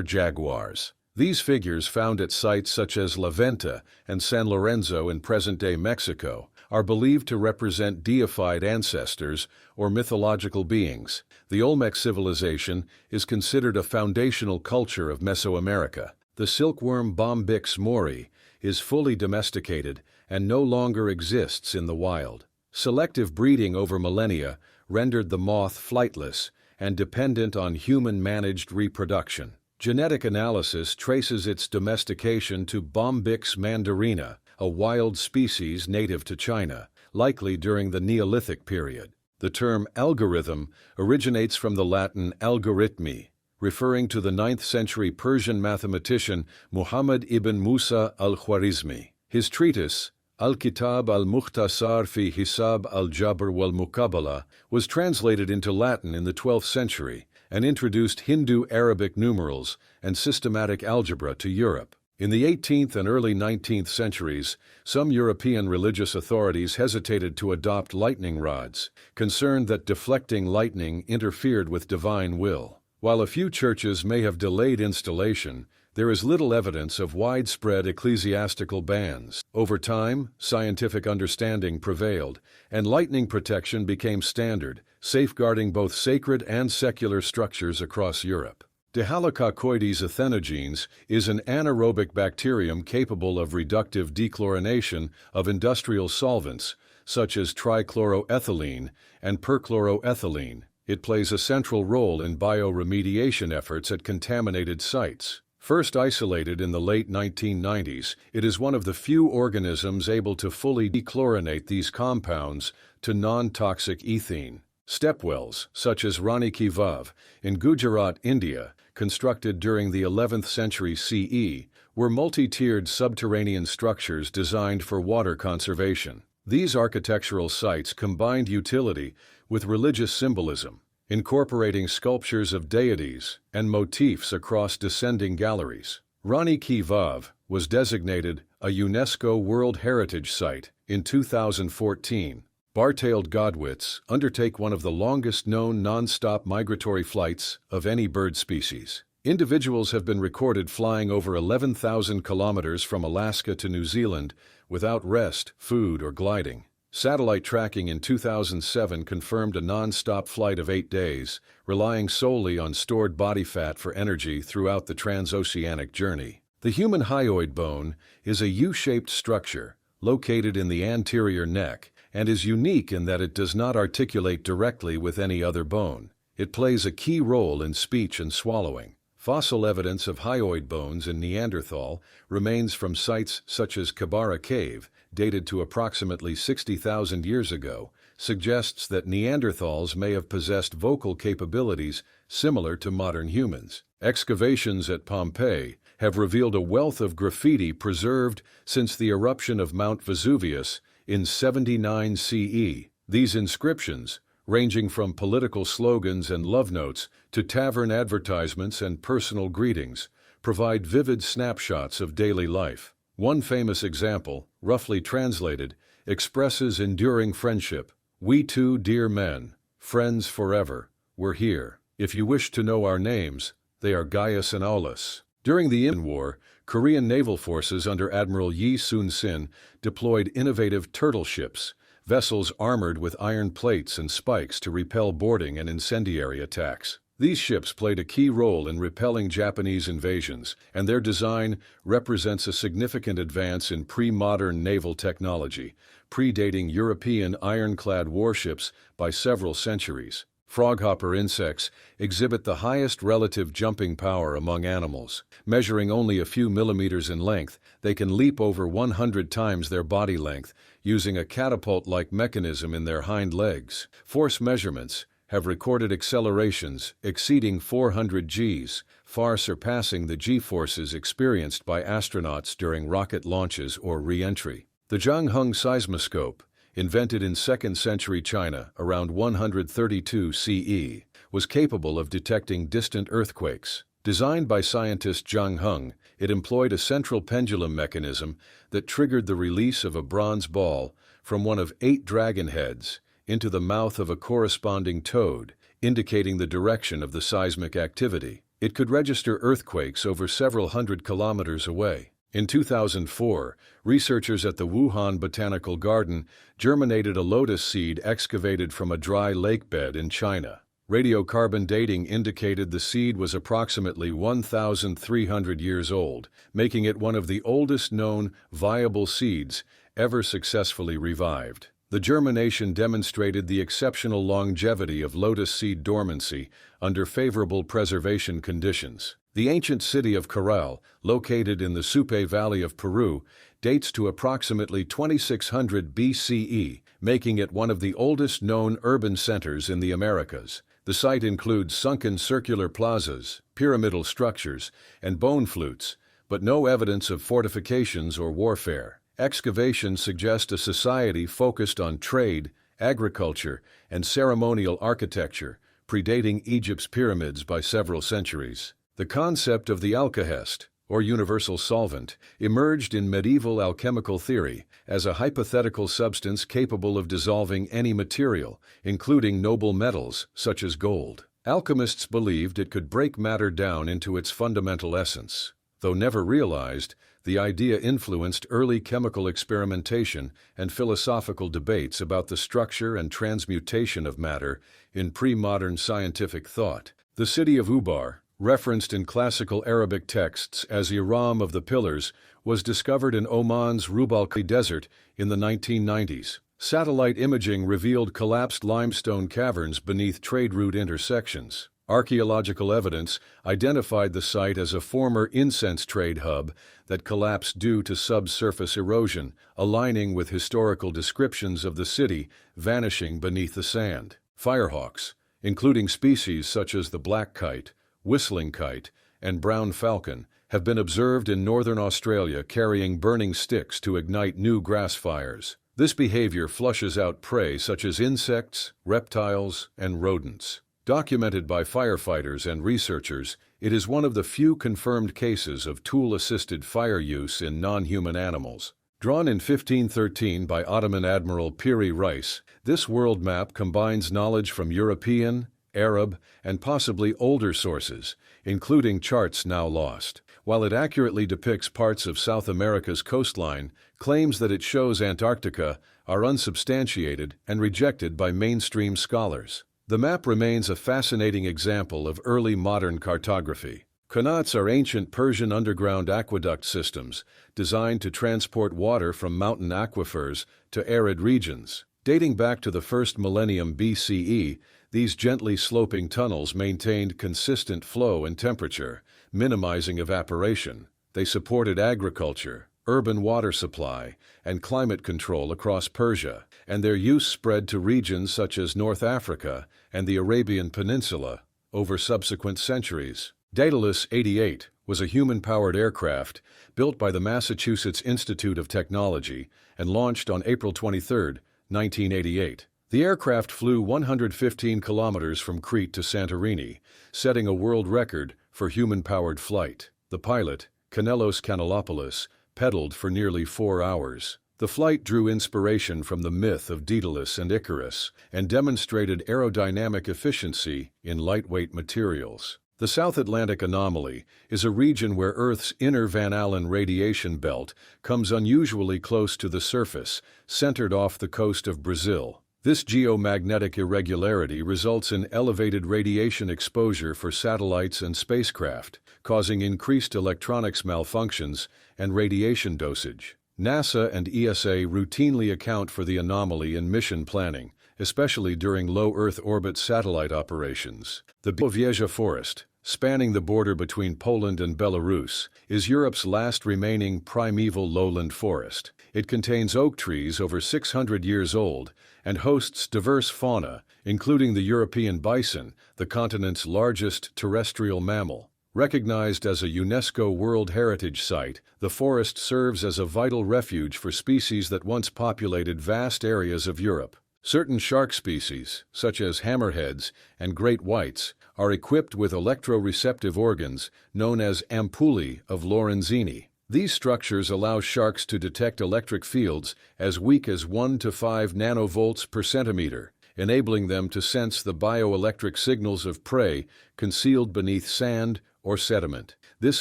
jaguars. These figures, found at sites such as La Venta and San Lorenzo in present-day Mexico, are believed to represent deified ancestors or mythological beings. The Olmec civilization is considered a foundational culture of Mesoamerica. The silkworm Bombyx mori is fully domesticated and no longer exists in the wild. Selective breeding over millennia rendered the moth flightless and dependent on human-managed reproduction. Genetic analysis traces its domestication to Bombyx mandarina, a wild species native to China, likely during the Neolithic period. The term algorithm originates from the Latin algorithmi, referring to the 9th century Persian mathematician Muhammad ibn Musa al-Khwarizmi. His treatise, Al-Kitab al-Mukhtasar fi Hisab al-Jabr wal-Muqabala, was translated into Latin in the 12th century and introduced Hindu-Arabic numerals and systematic algebra to Europe. In the 18th and early 19th centuries, some European religious authorities hesitated to adopt lightning rods, concerned that deflecting lightning interfered with divine will. While a few churches may have delayed installation, there is little evidence of widespread ecclesiastical bans. Over time, scientific understanding prevailed, and lightning protection became standard, safeguarding both sacred and secular structures across Europe. Dihalococoides athenogenes is an anaerobic bacterium capable of reductive dechlorination of industrial solvents, such as trichloroethylene and perchloroethylene. It plays a central role in bioremediation efforts at contaminated sites. First isolated in the late 1990s, it is one of the few organisms able to fully dechlorinate these compounds to non-toxic ethene. Stepwells, such as Rani Ki Vav, in Gujarat, India, constructed during the 11th century CE, were multi-tiered subterranean structures designed for water conservation. These architectural sites combined utility with religious symbolism, incorporating sculptures of deities and motifs across descending galleries. Rani Ki Vav was designated a UNESCO World Heritage Site in 2014. Bar-tailed godwits undertake one of the longest-known non-stop migratory flights of any bird species. Individuals have been recorded flying over 11,000 kilometers from Alaska to New Zealand without rest, food, or gliding. Satellite tracking in 2007 confirmed a non-stop flight of 8 days, relying solely on stored body fat for energy throughout the transoceanic journey. The human hyoid bone is a U-shaped structure located in the anterior neck and is unique in that it does not articulate directly with any other bone. It plays a key role in speech and swallowing. Fossil evidence of hyoid bones in Neanderthal remains from sites such as Kabara Cave, dated to approximately 60,000 years ago, suggests that Neanderthals may have possessed vocal capabilities similar to modern humans. Excavations at Pompeii have revealed a wealth of graffiti preserved since the eruption of Mount Vesuvius in 79 CE. These inscriptions, ranging from political slogans and love notes to tavern advertisements and personal greetings, provide vivid snapshots of daily life. One famous example, roughly translated, expresses enduring friendship. "We two dear men, friends forever, we're here. If you wish to know our names, they are Gaius and Aulus." During the Immunology War, Korean naval forces under Admiral Yi Sun-sin deployed innovative turtle ships, vessels armored with iron plates and spikes to repel boarding and incendiary attacks. These ships played a key role in repelling Japanese invasions, and their design represents a significant advance in pre-modern naval technology, predating European ironclad warships by several centuries. Froghopper insects exhibit the highest relative jumping power among animals. Measuring only a few millimeters in length, they can leap over 100 times their body length, using a catapult-like mechanism in their hind legs. Force measurements have recorded accelerations exceeding 400 Gs, far surpassing the G-forces experienced by astronauts during rocket launches or re-entry. The Zhangheng Seismoscope, invented in 2nd century China around 132 CE, was capable of detecting distant earthquakes. Designed by scientist Zhang Heng, it employed a central pendulum mechanism that triggered the release of a bronze ball from one of 8 dragon heads into the mouth of a corresponding toad, indicating the direction of the seismic activity. It could register earthquakes over several hundred kilometers away. In 2004, researchers at the Wuhan Botanical Garden germinated a lotus seed excavated from a dry lake bed in China. Radiocarbon dating indicated the seed was approximately 1,300 years old, making it one of the oldest known viable seeds ever successfully revived. The germination demonstrated the exceptional longevity of lotus seed dormancy under favorable preservation conditions. The ancient city of Caral, located in the Supe Valley of Peru, dates to approximately 2600 BCE, making it one of the oldest known urban centers in the Americas. The site includes sunken circular plazas, pyramidal structures, and bone flutes, but no evidence of fortifications or warfare. Excavations suggest a society focused on trade, agriculture, and ceremonial architecture, predating Egypt's pyramids by several centuries. The concept of the alkahest, or universal solvent, emerged in medieval alchemical theory as a hypothetical substance capable of dissolving any material, including noble metals such as gold. Alchemists believed it could break matter down into its fundamental essence. Though never realized, the idea influenced early chemical experimentation and philosophical debates about the structure and transmutation of matter in pre-modern scientific thought. The city of Ubar, referenced in classical Arabic texts as Iram of the Pillars, was discovered in Oman's Rubalki Desert in the 1990s. Satellite imaging revealed collapsed limestone caverns beneath trade route intersections. Archaeological evidence identified the site as a former incense trade hub that collapsed due to subsurface erosion, aligning with historical descriptions of the city vanishing beneath the sand. Firehawks, including species such as the black kite, whistling kite, and brown falcon, have been observed in northern Australia carrying burning sticks to ignite new grass fires. This behavior flushes out prey such as insects, reptiles, and rodents. Documented by firefighters and researchers, it is one of the few confirmed cases of tool-assisted fire use in non-human animals. Drawn in 1513 by Ottoman Admiral Piri Reis, this world map combines knowledge from European, Arab, and possibly older sources, including charts now lost. While it accurately depicts parts of South America's coastline, claims that it shows Antarctica are unsubstantiated and rejected by mainstream scholars. The map remains a fascinating example of early modern cartography. Qanats are ancient Persian underground aqueduct systems designed to transport water from mountain aquifers to arid regions. Dating back to the first millennium BCE, these gently sloping tunnels maintained consistent flow and temperature, minimizing evaporation. They supported agriculture, urban water supply, and climate control across Persia, and their use spread to regions such as North Africa and the Arabian Peninsula over subsequent centuries. Daedalus 88 was a human-powered aircraft built by the Massachusetts Institute of Technology and launched on April 23, 1988. The aircraft flew 115 kilometers from Crete to Santorini, setting a world record for human-powered flight. The pilot, Kanelos Kanelopoulos, pedaled for nearly 4 hours. The flight drew inspiration from the myth of Daedalus and Icarus and demonstrated aerodynamic efficiency in lightweight materials. The South Atlantic anomaly is a region where Earth's inner Van Allen radiation belt comes unusually close to the surface, centered off the coast of Brazil. This geomagnetic irregularity results in elevated radiation exposure for satellites and spacecraft, causing increased electronics malfunctions and radiation dosage. NASA and ESA routinely account for the anomaly in mission planning, especially during low Earth orbit satellite operations. The Białowieża Forest, spanning the border between Poland and Belarus, is Europe's last remaining primeval lowland forest. It contains oak trees over 600 years old and hosts diverse fauna, including the European bison, the continent's largest terrestrial mammal. Recognized as a UNESCO World Heritage Site, the forest serves as a vital refuge for species that once populated vast areas of Europe. Certain shark species, such as hammerheads and great whites, are equipped with electroreceptive organs known as ampullae of Lorenzini. These structures allow sharks to detect electric fields as weak as 1 to 5 nanovolts per centimeter, enabling them to sense the bioelectric signals of prey concealed beneath sand or sediment. This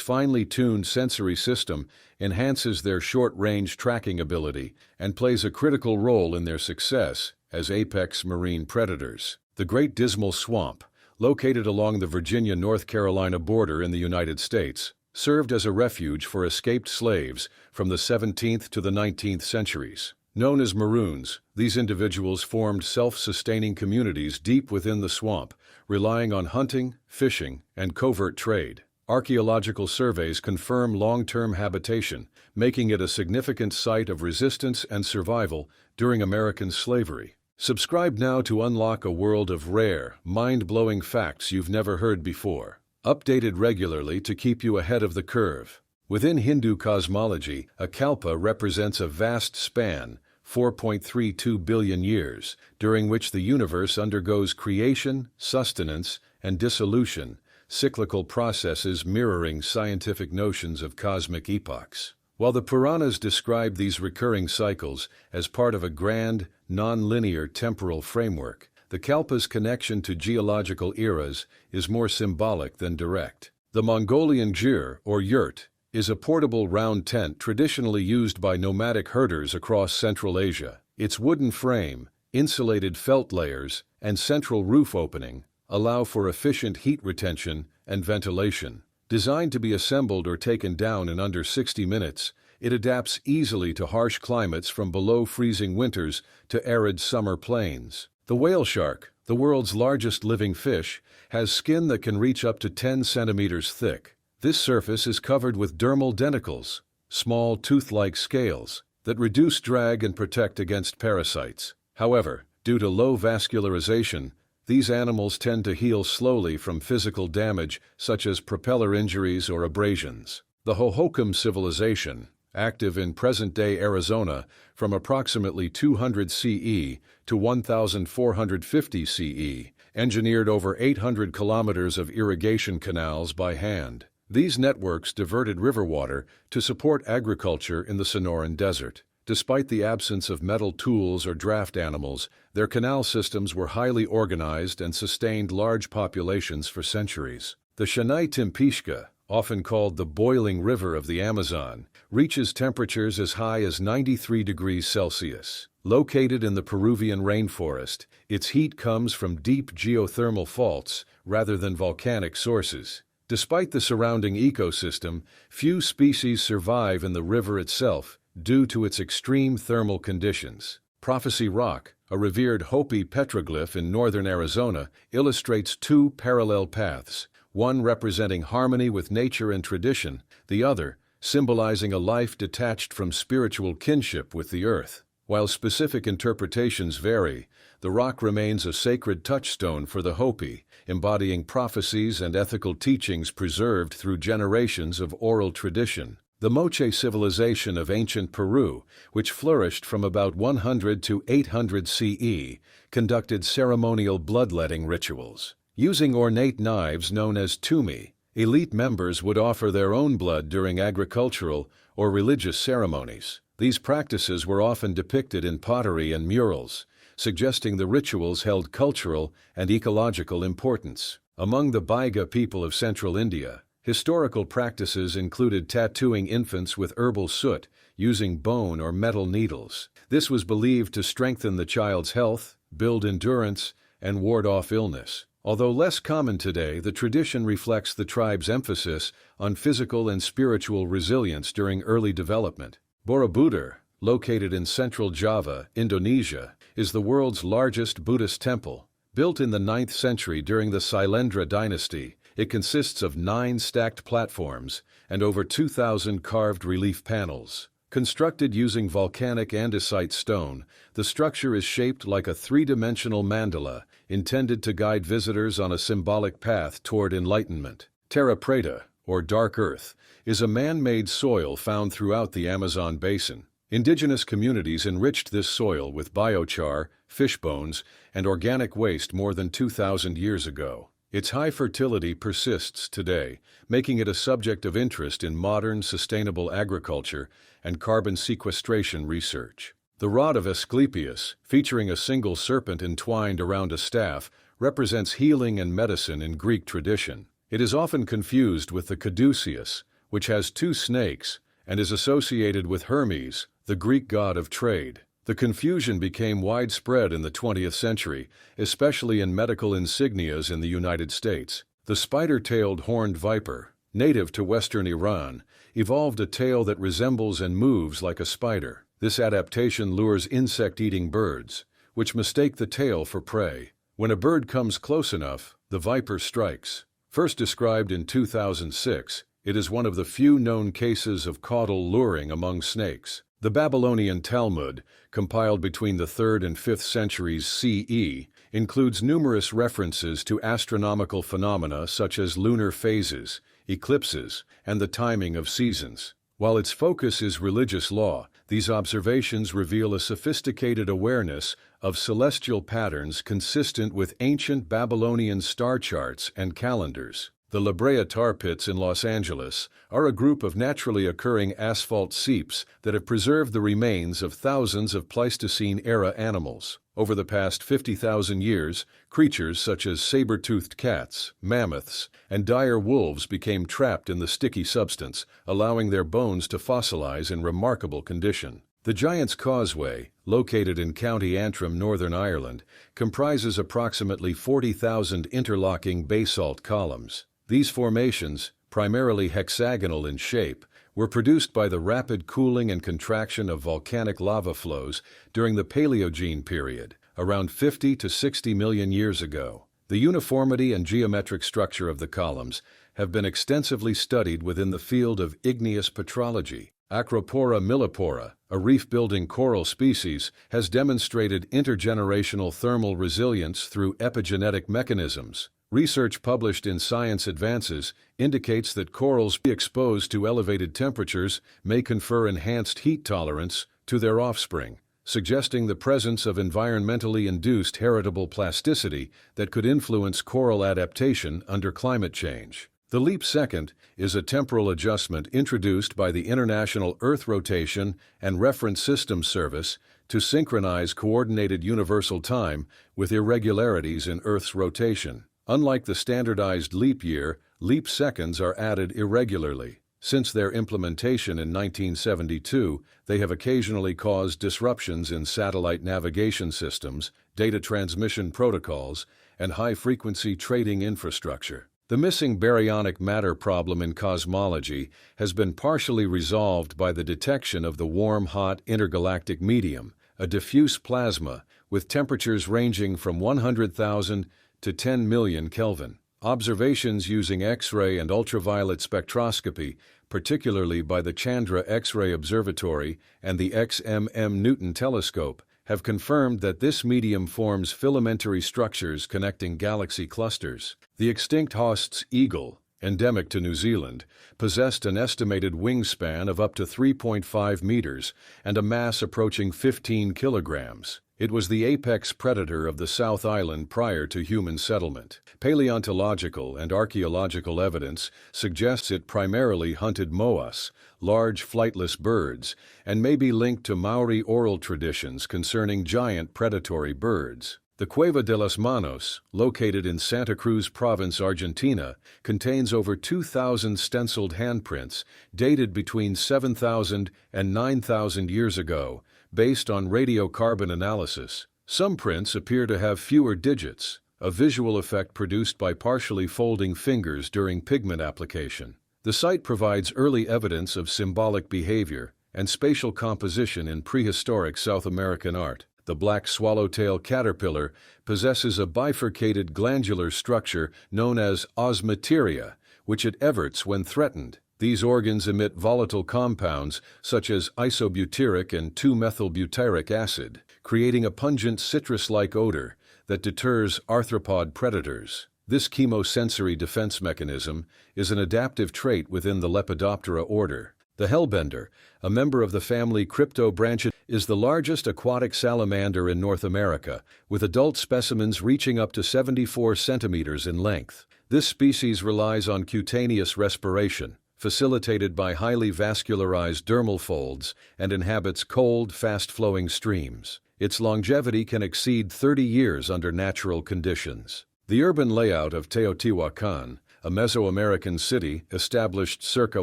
finely tuned sensory system enhances their short-range tracking ability and plays a critical role in their success as apex marine predators. The Great Dismal Swamp, located along the Virginia-North Carolina border in the United States, served as a refuge for escaped slaves from the 17th to the 19th centuries. Known as Maroons, these individuals formed self-sustaining communities deep within the swamp, relying on hunting, fishing, and covert trade. Archaeological surveys confirm long-term habitation, making it a significant site of resistance and survival during American slavery. Subscribe now to unlock a world of rare, mind-blowing facts you've never heard before. Updated regularly to keep you ahead of the curve. Within Hindu cosmology, a kalpa represents a vast span, 4.32 billion years, during which the universe undergoes creation, sustenance, and dissolution, cyclical processes mirroring scientific notions of cosmic epochs. While the Puranas describe these recurring cycles as part of a grand, non-linear temporal framework, the kalpa's connection to geological eras is more symbolic than direct. The Mongolian gyr, or yurt, is a portable round tent traditionally used by nomadic herders across Central Asia. Its wooden frame, insulated felt layers, and central roof opening allow for efficient heat retention and ventilation. Designed to be assembled or taken down in under 60 minutes, it adapts easily to harsh climates from below freezing winters to arid summer plains. The whale shark, the world's largest living fish, has skin that can reach up to 10 centimeters thick. This surface is covered with dermal denticles, small tooth-like scales, that reduce drag and protect against parasites. However, due to low vascularization, these animals tend to heal slowly from physical damage such as propeller injuries or abrasions. The Hohokam civilization, active in present-day Arizona from approximately 200 CE to 1450 CE, engineered over 800 kilometers of irrigation canals by hand. These networks diverted river water to support agriculture in the Sonoran Desert. Despite the absence of metal tools or draft animals, their canal systems were highly organized and sustained large populations for centuries. The Shanai Timpishka, often called the boiling river of the Amazon, reaches temperatures as high as 93 degrees Celsius. Located in the Peruvian rainforest, its heat comes from deep geothermal faults rather than volcanic sources. Despite the surrounding ecosystem, few species survive in the river itself due to its extreme thermal conditions. Prophecy Rock, a revered Hopi petroglyph in northern Arizona, illustrates two parallel paths, one representing harmony with nature and tradition, the other symbolizing a life detached from spiritual kinship with the earth. While specific interpretations vary, the rock remains a sacred touchstone for the Hopi, embodying prophecies and ethical teachings preserved through generations of oral tradition. The Moche civilization of ancient Peru, which flourished from about 100 to 800 CE, conducted ceremonial bloodletting rituals. Using ornate knives known as tumi, elite members would offer their own blood during agricultural or religious ceremonies. These practices were often depicted in pottery and murals, suggesting the rituals held cultural and ecological importance. Among the Baiga people of central India, historical practices included tattooing infants with herbal soot using bone or metal needles. This was believed to strengthen the child's health, build endurance, and ward off illness. Although less common today, the tradition reflects the tribe's emphasis on physical and spiritual resilience during early development. Borobudur, located in central Java, Indonesia, is the world's largest Buddhist temple. Built in the 9th century during the Sailendra dynasty, it consists of 9 stacked platforms and over 2,000 carved relief panels. Constructed using volcanic andesite stone, the structure is shaped like a three-dimensional mandala intended to guide visitors on a symbolic path toward enlightenment. Terra Preta, or dark earth, is a man-made soil found throughout the Amazon basin. Indigenous communities enriched this soil with biochar, fish bones, and organic waste more than 2,000 years ago. Its high fertility persists today, making it a subject of interest in modern sustainable agriculture and carbon sequestration research. The rod of Asclepius, featuring a single serpent entwined around a staff, represents healing and medicine in Greek tradition. It is often confused with the caduceus, which has two snakes and is associated with Hermes, the Greek god of trade. The confusion became widespread in the 20th century, especially in medical insignias in the United States. The spider-tailed horned viper, native to western Iran, evolved a tail that resembles and moves like a spider. This adaptation lures insect-eating birds, which mistake the tail for prey. When a bird comes close enough, the viper strikes. First described in 2006, it is one of the few known cases of caudal luring among snakes. The Babylonian Talmud, compiled between the 3rd and 5th centuries CE, includes numerous references to astronomical phenomena such as lunar phases, eclipses, and the timing of seasons. While its focus is religious law, these observations reveal a sophisticated awareness of celestial patterns consistent with ancient Babylonian star charts and calendars. The La Brea tar pits in Los Angeles are a group of naturally occurring asphalt seeps that have preserved the remains of thousands of Pleistocene-era animals. Over the past 50,000 years, creatures such as saber-toothed cats, mammoths, and dire wolves became trapped in the sticky substance, allowing their bones to fossilize in remarkable condition. The Giant's Causeway, located in County Antrim, Northern Ireland, comprises approximately 40,000 interlocking basalt columns. These formations, primarily hexagonal in shape, were produced by the rapid cooling and contraction of volcanic lava flows during the Paleogene period, around 50 to 60 million years ago. The uniformity and geometric structure of the columns have been extensively studied within the field of igneous petrology. Acropora millipora, a reef-building coral species, has demonstrated intergenerational thermal resilience through epigenetic mechanisms. Research published in Science Advances indicates that corals exposed to elevated temperatures may confer enhanced heat tolerance to their offspring, suggesting the presence of environmentally induced heritable plasticity that could influence coral adaptation under climate change. The leap second is a temporal adjustment introduced by the International Earth Rotation and Reference System Service to synchronize coordinated universal time with irregularities in Earth's rotation. Unlike the standardized leap year, leap seconds are added irregularly. Since their implementation in 1972, they have occasionally caused disruptions in satellite navigation systems, data transmission protocols, and high-frequency trading infrastructure. The missing baryonic matter problem in cosmology has been partially resolved by the detection of the warm-hot intergalactic medium, a diffuse plasma with temperatures ranging from 100,000 to 10 million Kelvin. Observations using X-ray and ultraviolet spectroscopy, particularly by the Chandra X-ray Observatory and the XMM Newton telescope, have confirmed that this medium forms filamentary structures connecting galaxy clusters. The extinct Haast's eagle, endemic to New Zealand, possessed an estimated wingspan of up to 3.5 meters and a mass approaching 15 kilograms. It was the apex predator of the South Island prior to human settlement. Paleontological and archaeological evidence suggests it primarily hunted moas, large flightless birds, and may be linked to Maori oral traditions concerning giant predatory birds. The Cueva de las Manos, located in Santa Cruz Province, Argentina, contains over 2,000 stenciled handprints dated between 7,000 and 9,000 years ago, based on radiocarbon analysis. Some prints appear to have fewer digits, a visual effect produced by partially folding fingers during pigment application. The site provides early evidence of symbolic behavior and spatial composition in prehistoric South American art. The black swallowtail caterpillar possesses a bifurcated glandular structure known as osmeteria, which it everts when threatened. These organs emit volatile compounds such as isobutyric and 2-methylbutyric acid, creating a pungent citrus-like odor that deters arthropod predators. This chemosensory defense mechanism is an adaptive trait within the Lepidoptera order. The hellbender, a member of the family Cryptobranchid, is the largest aquatic salamander in North America, with adult specimens reaching up to 74 centimeters in length. This species relies on cutaneous respiration, facilitated by highly vascularized dermal folds, and inhabits cold, fast-flowing streams. Its longevity can exceed 30 years under natural conditions. The urban layout of Teotihuacan, a Mesoamerican city established circa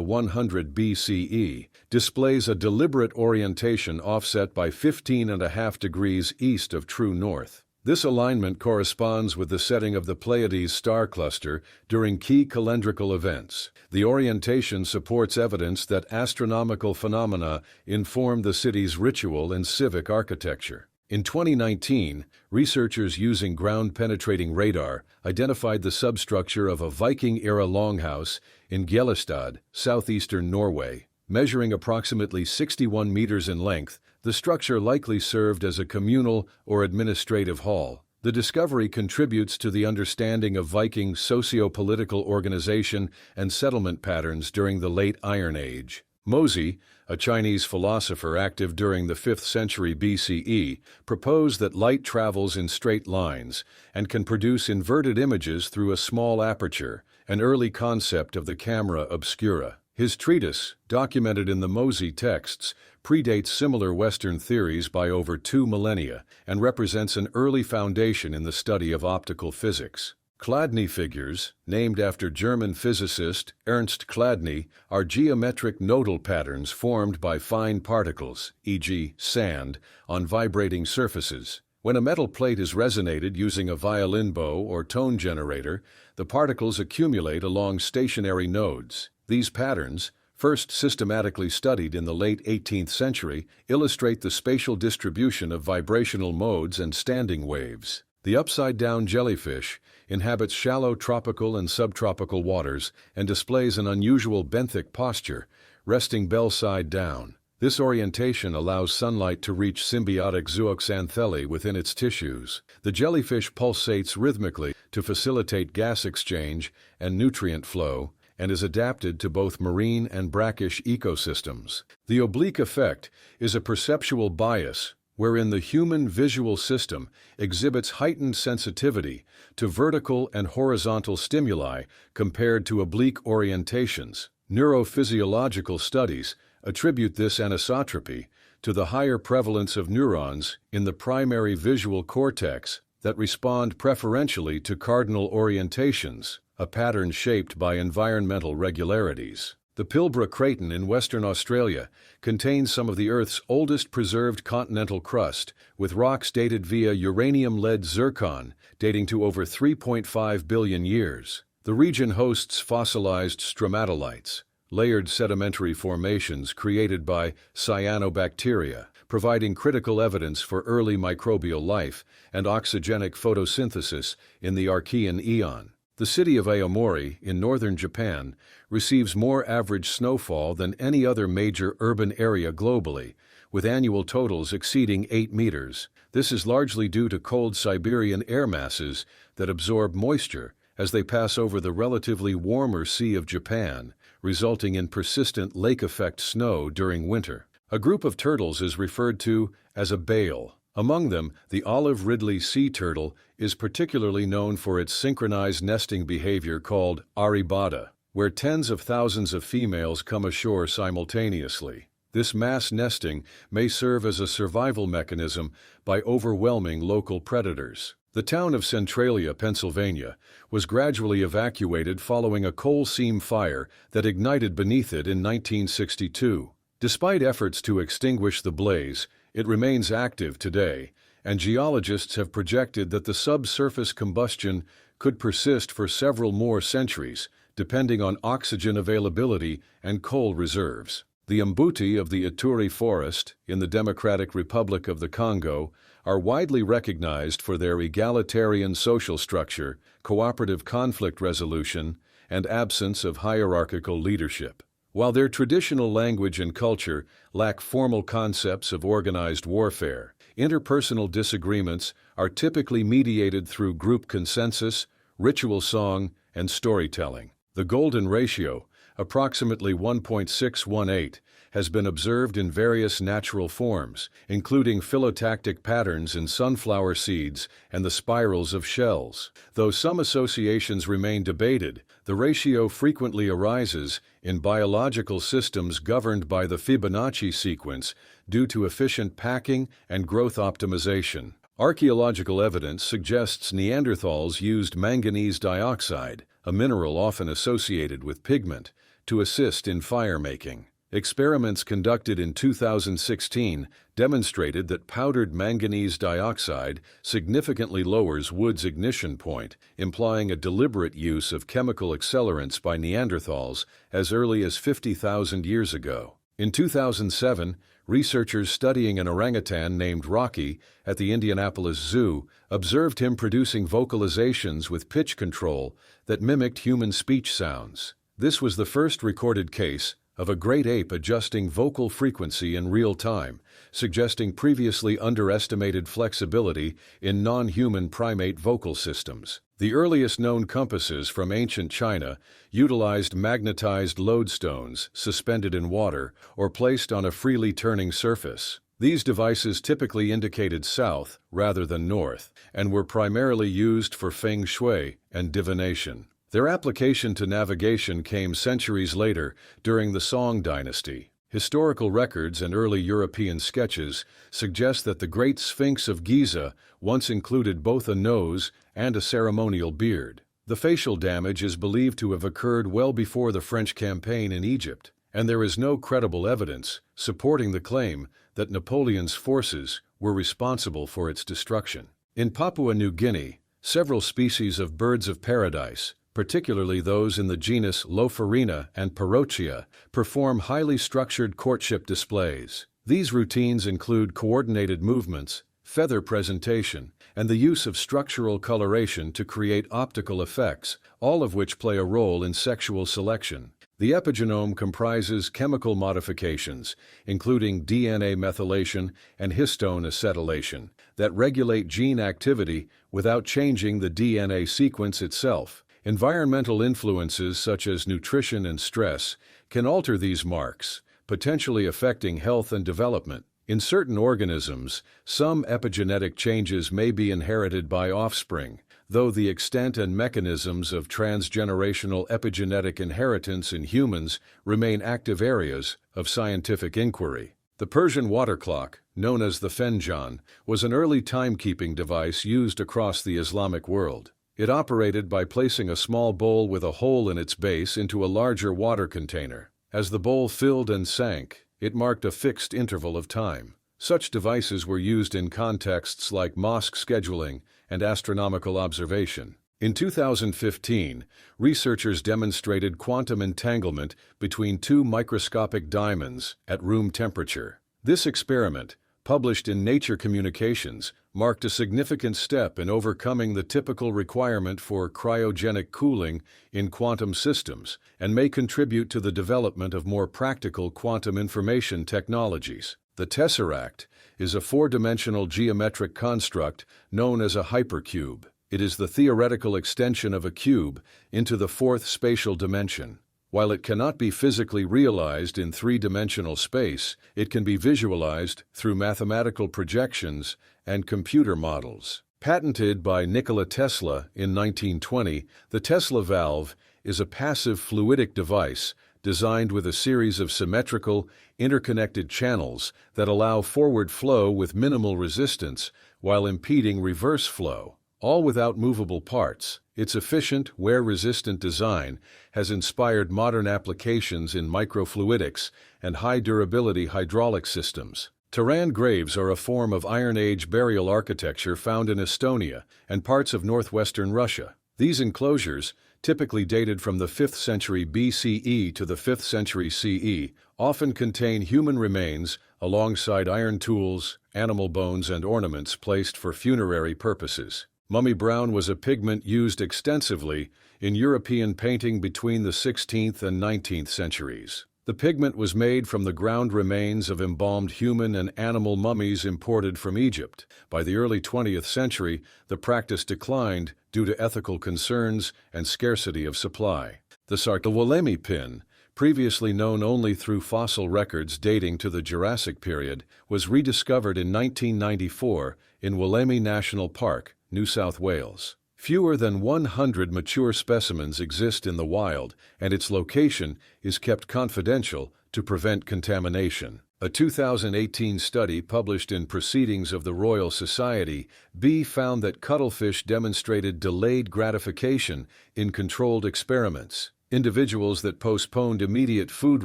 100 BCE, displays a deliberate orientation offset by 15.5 degrees east of true north. This alignment corresponds with the setting of the Pleiades star cluster during key calendrical events. The orientation supports evidence that astronomical phenomena inform the city's ritual and civic architecture. In 2019, researchers using ground-penetrating radar identified the substructure of a Viking-era longhouse in Gjelstad, southeastern Norway. Measuring approximately 61 meters in length, the structure likely served as a communal or administrative hall. The discovery contributes to the understanding of Viking socio-political organization and settlement patterns during the Late Iron Age. Mozi, a Chinese philosopher active during the 5th century BCE, proposed that light travels in straight lines and can produce inverted images through a small aperture, an early concept of the camera obscura. His treatise, documented in the Mozi texts, predates similar Western theories by over 2 millennia and represents an early foundation in the study of optical physics. Chladni figures, named after German physicist Ernst Chladni, are geometric nodal patterns formed by fine particles, e.g., sand, on vibrating surfaces. When a metal plate is resonated using a violin bow or tone generator, the particles accumulate along stationary nodes. These patterns, first systematically studied in the late 18th century, illustrate the spatial distribution of vibrational modes and standing waves. The upside-down jellyfish inhabits shallow tropical and subtropical waters and displays an unusual benthic posture, resting bell-side down. This orientation allows sunlight to reach symbiotic zooxanthellae within its tissues. The jellyfish pulsates rhythmically to facilitate gas exchange and nutrient flow, and is adapted to both marine and brackish ecosystems. The oblique effect is a perceptual bias wherein the human visual system exhibits heightened sensitivity to vertical and horizontal stimuli compared to oblique orientations. Neurophysiological studies attribute this anisotropy to the higher prevalence of neurons in the primary visual cortex that respond preferentially to cardinal orientations, a pattern shaped by environmental regularities. The Pilbara Craton in Western Australia contains some of the Earth's oldest preserved continental crust, with rocks dated via uranium-lead zircon dating to over 3.5 billion years. The region hosts fossilized stromatolites, layered sedimentary formations created by cyanobacteria, providing critical evidence for early microbial life and oxygenic photosynthesis in the Archean eon. The city of Aomori in northern Japan receives more average snowfall than any other major urban area globally, with annual totals exceeding 8 meters. This is largely due to cold Siberian air masses that absorb moisture as they pass over the relatively warmer Sea of Japan, resulting in persistent lake-effect snow during winter. A group of turtles is referred to as a bale. Among them, the olive ridley sea turtle is particularly known for its synchronized nesting behavior called aribada, where tens of thousands of females come ashore simultaneously. This mass nesting may serve as a survival mechanism by overwhelming local predators. The town of Centralia, Pennsylvania, was gradually evacuated following a coal seam fire that ignited beneath it in 1962. Despite efforts to extinguish the blaze, it remains active today, and geologists have projected that the subsurface combustion could persist for several more centuries, depending on oxygen availability and coal reserves. The Mbuti of the Ituri forest in the Democratic Republic of the Congo are widely recognized for their egalitarian social structure, cooperative conflict resolution, and absence of hierarchical leadership. While their traditional language and culture lack formal concepts of organized warfare, interpersonal disagreements are typically mediated through group consensus, ritual song, and storytelling. The golden ratio, approximately 1.618, has been observed in various natural forms, including phyllotaxic patterns in sunflower seeds and the spirals of shells. Though some associations remain debated, the ratio frequently arises in biological systems governed by the Fibonacci sequence due to efficient packing and growth optimization. Archaeological evidence suggests Neanderthals used manganese dioxide, a mineral often associated with pigment, to assist in fire-making. Experiments conducted in 2016 demonstrated that powdered manganese dioxide significantly lowers wood's ignition point, implying a deliberate use of chemical accelerants by Neanderthals as early as 50,000 years ago. In 2007, researchers studying an orangutan named Rocky at the Indianapolis Zoo observed him producing vocalizations with pitch control that mimicked human speech sounds. This was the first recorded case of a great ape adjusting vocal frequency in real time, suggesting previously underestimated flexibility in non-human primate vocal systems. The earliest known compasses from ancient China utilized magnetized lodestones suspended in water or placed on a freely turning surface. These devices typically indicated south rather than north and were primarily used for feng shui and divination. Their application to navigation came centuries later during the Song dynasty. Historical records and early European sketches suggest that the Great Sphinx of Giza once included both a nose and a ceremonial beard. The facial damage is believed to have occurred well before the French campaign in Egypt, and there is no credible evidence supporting the claim that Napoleon's forces were responsible for its destruction. In Papua New Guinea, several species of birds of paradise, particularly those in the genus Lophorina and Parochia, perform highly structured courtship displays. These routines include coordinated movements, feather presentation, and the use of structural coloration to create optical effects, all of which play a role in sexual selection. The epigenome comprises chemical modifications, including DNA methylation and histone acetylation, that regulate gene activity without changing the DNA sequence itself. Environmental influences such as nutrition and stress can alter these marks, potentially affecting health and development. In certain organisms, some epigenetic changes may be inherited by offspring, though the extent and mechanisms of transgenerational epigenetic inheritance in humans remain active areas of scientific inquiry. The Persian water clock, known as the fenjan, was an early timekeeping device used across the Islamic world. It operated by placing a small bowl with a hole in its base into a larger water container. As the bowl filled and sank, it marked a fixed interval of time. Such devices were used in contexts like mosque scheduling and astronomical observation. In 2015, researchers demonstrated quantum entanglement between two microscopic diamonds at room temperature. This experiment, published in Nature Communications, marked a significant step in overcoming the typical requirement for cryogenic cooling in quantum systems and may contribute to the development of more practical quantum information technologies. The tesseract is a four-dimensional geometric construct known as a hypercube. It is the theoretical extension of a cube into the fourth spatial dimension. While it cannot be physically realized in three-dimensional space, it can be visualized through mathematical projections and computer models. Patented by Nikola Tesla in 1920, the Tesla valve is a passive fluidic device designed with a series of symmetrical, interconnected channels that allow forward flow with minimal resistance while impeding reverse flow, all without movable parts. Its efficient, wear-resistant design has inspired modern applications in microfluidics and high-durability hydraulic systems. Turan graves are a form of Iron Age burial architecture found in Estonia and parts of northwestern Russia. These enclosures, typically dated from the 5th century BCE to the 5th century CE, often contain human remains alongside iron tools, animal bones, and ornaments placed for funerary purposes. Mummy brown was a pigment used extensively in European painting between the 16th and 19th centuries. The pigment was made from the ground remains of embalmed human and animal mummies imported from Egypt. By the early 20th century, the practice declined due to ethical concerns and scarcity of supply. The Sarkawalemi pin, previously known only through fossil records dating to the Jurassic period, was rediscovered in 1994 in Wollemi National Park, New South Wales. Fewer than 100 mature specimens exist in the wild, and its location is kept confidential to prevent contamination. A 2018 study published in Proceedings of the Royal Society B found that cuttlefish demonstrated delayed gratification in controlled experiments. Individuals that postponed immediate food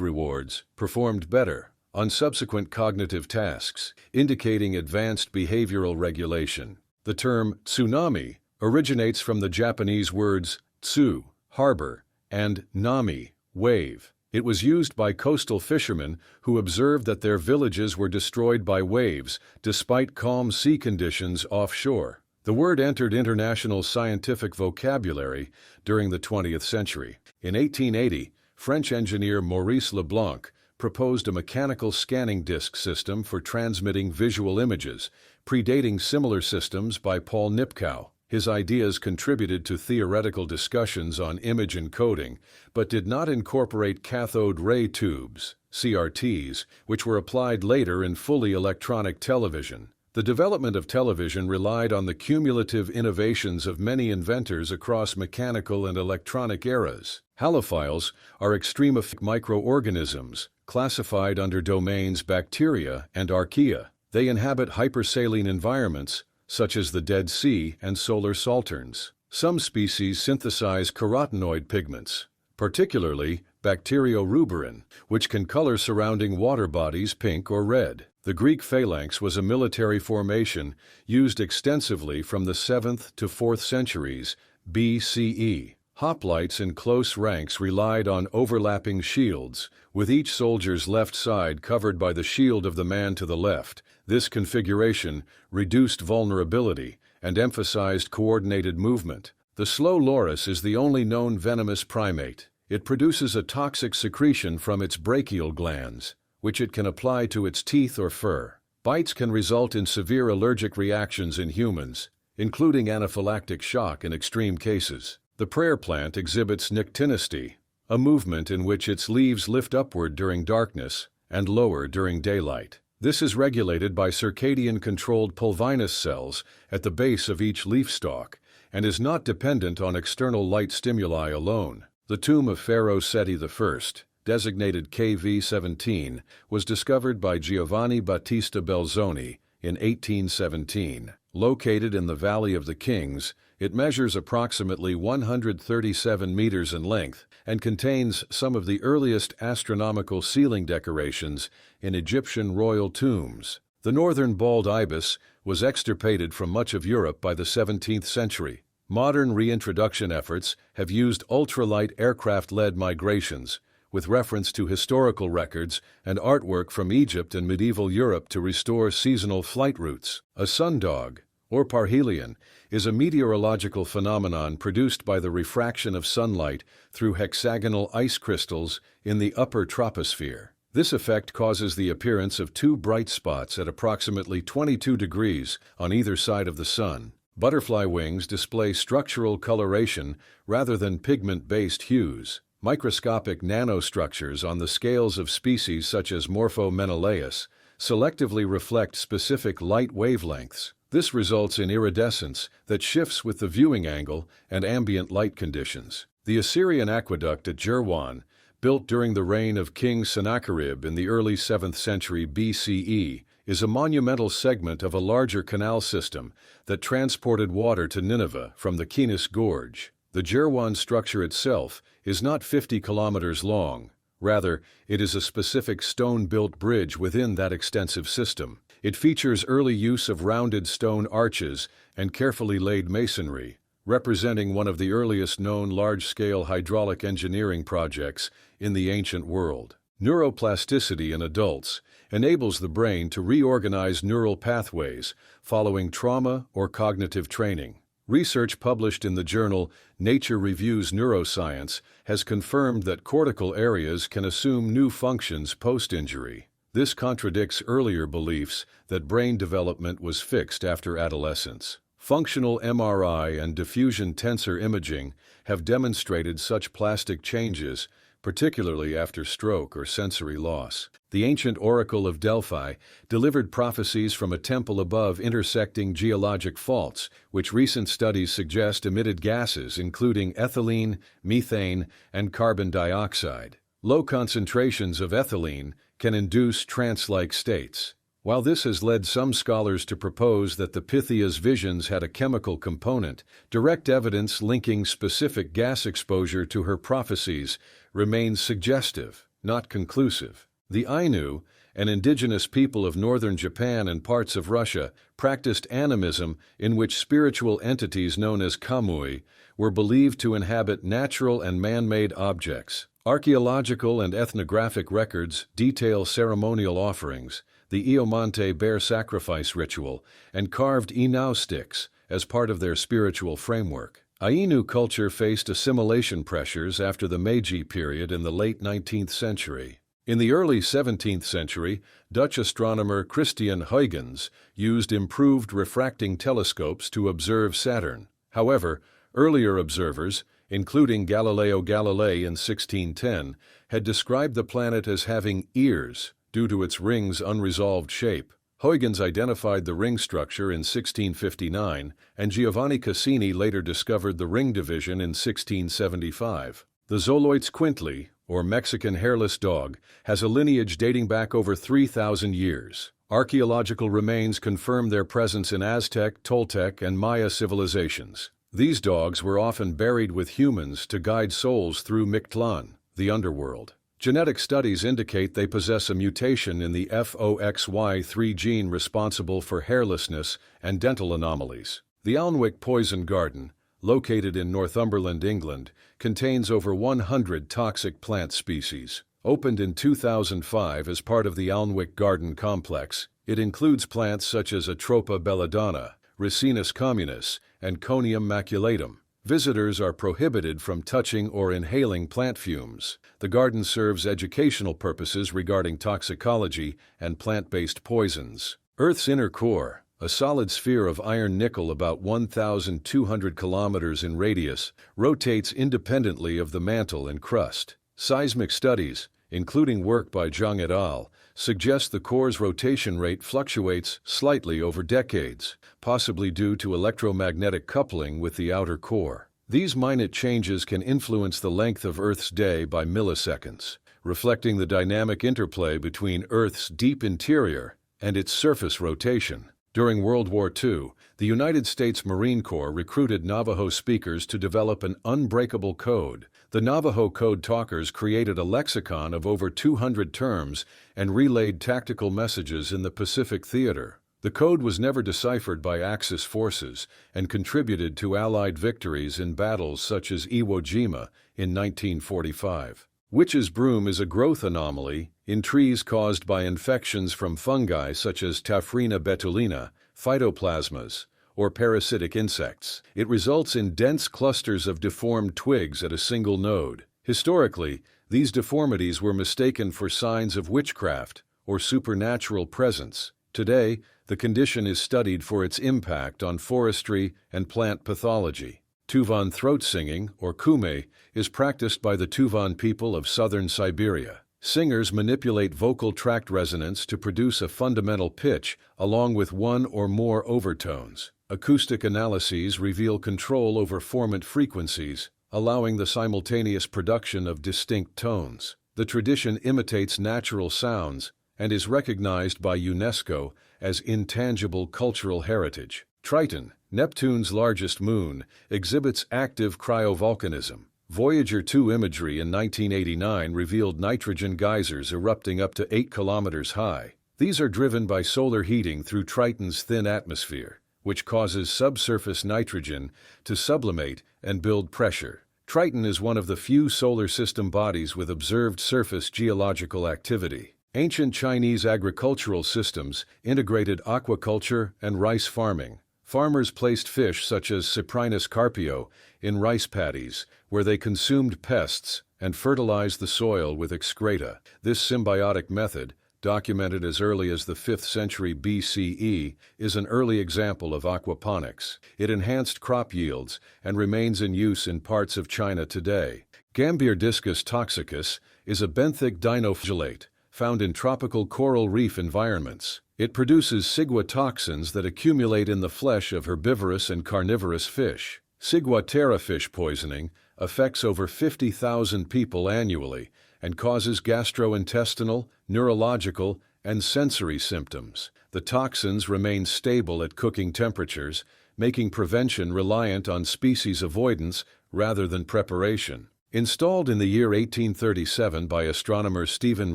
rewards performed better on subsequent cognitive tasks, indicating advanced behavioral regulation. The term tsunami originates from the Japanese words tsu, harbor, and nami, wave. It was used by coastal fishermen who observed that their villages were destroyed by waves despite calm sea conditions offshore. The word entered international scientific vocabulary during the 20th century. In 1880, French engineer Maurice Leblanc proposed a mechanical scanning disc system for transmitting visual images, predating similar systems by Paul Nipkow. His ideas contributed to theoretical discussions on image encoding, but did not incorporate cathode ray tubes, CRTs, which were applied later in fully electronic television. The development of television relied on the cumulative innovations of many inventors across mechanical and electronic eras. Halophiles are extremophic microorganisms, classified under domains bacteria and archaea. They inhabit hypersaline environments, such as the Dead Sea and solar salterns. Some species synthesize carotenoid pigments, particularly bacterioruberin, which can color surrounding water bodies pink or red. The Greek phalanx was a military formation used extensively from the 7th to 4th centuries BCE. Hoplites in close ranks relied on overlapping shields, with each soldier's left side covered by the shield of the man to the left. This configuration reduced vulnerability and emphasized coordinated movement. The slow loris is the only known venomous primate. It produces a toxic secretion from its brachial glands, which it can apply to its teeth or fur. Bites can result in severe allergic reactions in humans, including anaphylactic shock in extreme cases. The prayer plant exhibits nyctinisty, a movement in which its leaves lift upward during darkness and lower during daylight. This is regulated by circadian-controlled pulvinous cells at the base of each leaf stalk and is not dependent on external light stimuli alone. The tomb of Pharaoh Seti I, designated KV-17, was discovered by Giovanni Battista Belzoni in 1817. Located in the Valley of the Kings, it measures approximately 137 meters in length and contains some of the earliest astronomical ceiling decorations in Egyptian royal tombs. The northern bald ibis was extirpated from much of Europe by the 17th century. Modern reintroduction efforts have used ultralight aircraft-led migrations, with reference to historical records and artwork from Egypt and medieval Europe to restore seasonal flight routes. A sundog, or parhelion, is a meteorological phenomenon produced by the refraction of sunlight through hexagonal ice crystals in the upper troposphere. This effect causes the appearance of two bright spots at approximately 22 degrees on either side of the sun. Butterfly wings display structural coloration rather than pigment-based hues. Microscopic nanostructures on the scales of species such as Morpho-Menelaus selectively reflect specific light wavelengths. This results in iridescence that shifts with the viewing angle and ambient light conditions. The Assyrian aqueduct at Jerwan, built during the reign of King Sennacherib in the early 7th century BCE, is a monumental segment of a larger canal system that transported water to Nineveh from the Khinus Gorge. The Jerwan structure itself is not 50 kilometers long. Rather, it is a specific stone-built bridge within that extensive system. It features early use of rounded stone arches and carefully laid masonry, representing one of the earliest known large-scale hydraulic engineering projects in the ancient world. Neuroplasticity in adults enables the brain to reorganize neural pathways following trauma or cognitive training. Research published in the journal Nature Reviews Neuroscience has confirmed that cortical areas can assume new functions post-injury. This contradicts earlier beliefs that brain development was fixed after adolescence. Functional MRI and diffusion tensor imaging have demonstrated such plastic changes, particularly after stroke or sensory loss. The ancient oracle of Delphi delivered prophecies from a temple above intersecting geologic faults, which recent studies suggest emitted gases including ethylene, methane, and carbon dioxide. Low concentrations of ethylene can induce trance-like states. While this has led some scholars to propose that the Pythia's visions had a chemical component, direct evidence linking specific gas exposure to her prophecies remains suggestive, not conclusive. The Ainu, an indigenous people of northern Japan and parts of Russia, practiced animism in which spiritual entities known as kamui were believed to inhabit natural and man-made objects. Archaeological and ethnographic records detail ceremonial offerings, the Iomante bear sacrifice ritual, and carved inao sticks as part of their spiritual framework. Ainu culture faced assimilation pressures after the Meiji period in the late 19th century. In the early 17th century, Dutch astronomer Christian Huygens used improved refracting telescopes to observe Saturn. However, earlier observers, including Galileo Galilei in 1610, had described the planet as having ears due to its ring's unresolved shape. Huygens identified the ring structure in 1659, and Giovanni Cassini later discovered the ring division in 1675. The Xoloitzcuintli, or Mexican hairless dog, has a lineage dating back over 3,000 years. Archaeological remains confirm their presence in Aztec, Toltec, and Maya civilizations. These dogs were often buried with humans to guide souls through Mictlan, the underworld. Genetic studies indicate they possess a mutation in the FOXY3 gene responsible for hairlessness and dental anomalies. The Alnwick Poison Garden, located in Northumberland, England, contains over 100 toxic plant species. Opened in 2005 as part of the Alnwick Garden Complex, it includes plants such as Atropa belladonna, Ricinus communis, and Conium maculatum. Visitors are prohibited from touching or inhaling plant fumes. The garden serves educational purposes regarding toxicology and plant-based poisons. Earth's inner core, a solid sphere of iron-nickel about 1,200 kilometers in radius, rotates independently of the mantle and crust. Seismic studies, including work by Zhang et al., suggest the core's rotation rate fluctuates slightly over decades, possibly due to electromagnetic coupling with the outer core. These minute changes can influence the length of Earth's day by milliseconds, reflecting the dynamic interplay between Earth's deep interior and its surface rotation. During World War II, the United States Marine Corps recruited Navajo speakers to develop an unbreakable code. The Navajo code talkers created a lexicon of over 200 terms and relayed tactical messages in the Pacific theater. The code was never deciphered by Axis forces and contributed to Allied victories in battles such as Iwo Jima in 1945. Witch's broom is a growth anomaly in trees caused by infections from fungi such as Taphrina betulina, phytoplasmas, or parasitic insects. It results in dense clusters of deformed twigs at a single node. Historically, these deformities were mistaken for signs of witchcraft or supernatural presence. Today, the condition is studied for its impact on forestry and plant pathology. Tuvan throat singing, or kume, is practiced by the Tuvan people of southern Siberia. Singers manipulate vocal tract resonance to produce a fundamental pitch along with one or more overtones. Acoustic analyses reveal control over formant frequencies, allowing the simultaneous production of distinct tones. The tradition imitates natural sounds and is recognized by UNESCO as intangible cultural heritage. Triton, Neptune's largest moon, exhibits active cryovolcanism. Voyager 2 imagery in 1989 revealed nitrogen geysers erupting up to 8 kilometers high. These are driven by solar heating through Triton's thin atmosphere, which causes subsurface nitrogen to sublimate and build pressure. Triton is one of the few solar system bodies with observed surface geological activity. Ancient Chinese agricultural systems integrated aquaculture and rice farming. Farmers placed fish such as Cyprinus carpio in rice paddies, where they consumed pests and fertilized the soil with excreta. This symbiotic method, documented as early as the 5th century BCE, is an early example of aquaponics. It enhanced crop yields and remains in use in parts of China today. Gambierdiscus toxicus is a benthic dinoflagellate found in tropical coral reef environments. It produces ciguatoxins that accumulate in the flesh of herbivorous and carnivorous fish. Ciguatera fish poisoning affects over 50,000 people annually and causes gastrointestinal, neurological, and sensory symptoms. The toxins remain stable at cooking temperatures, making prevention reliant on species avoidance rather than preparation. Installed in the year 1837 by astronomer Stephen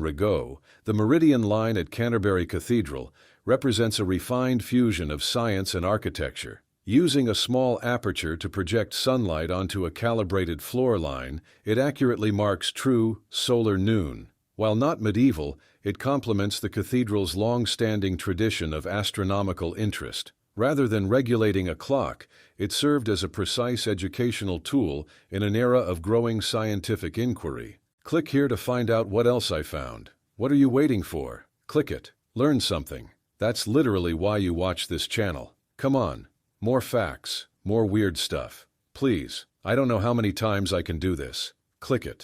Rigaud, the Meridian line at Canterbury Cathedral represents a refined fusion of science and architecture. Using a small aperture to project sunlight onto a calibrated floor line, it accurately marks true solar noon. While not medieval, it complements the cathedral's long-standing tradition of astronomical interest. Rather than regulating a clock, it served as a precise educational tool in an era of growing scientific inquiry. Click here to find out what else I found. What are you waiting for? Click it. Learn something. That's literally why you watch this channel. Come on. More facts, more weird stuff. Please, I don't know how many times I can do this. Click it.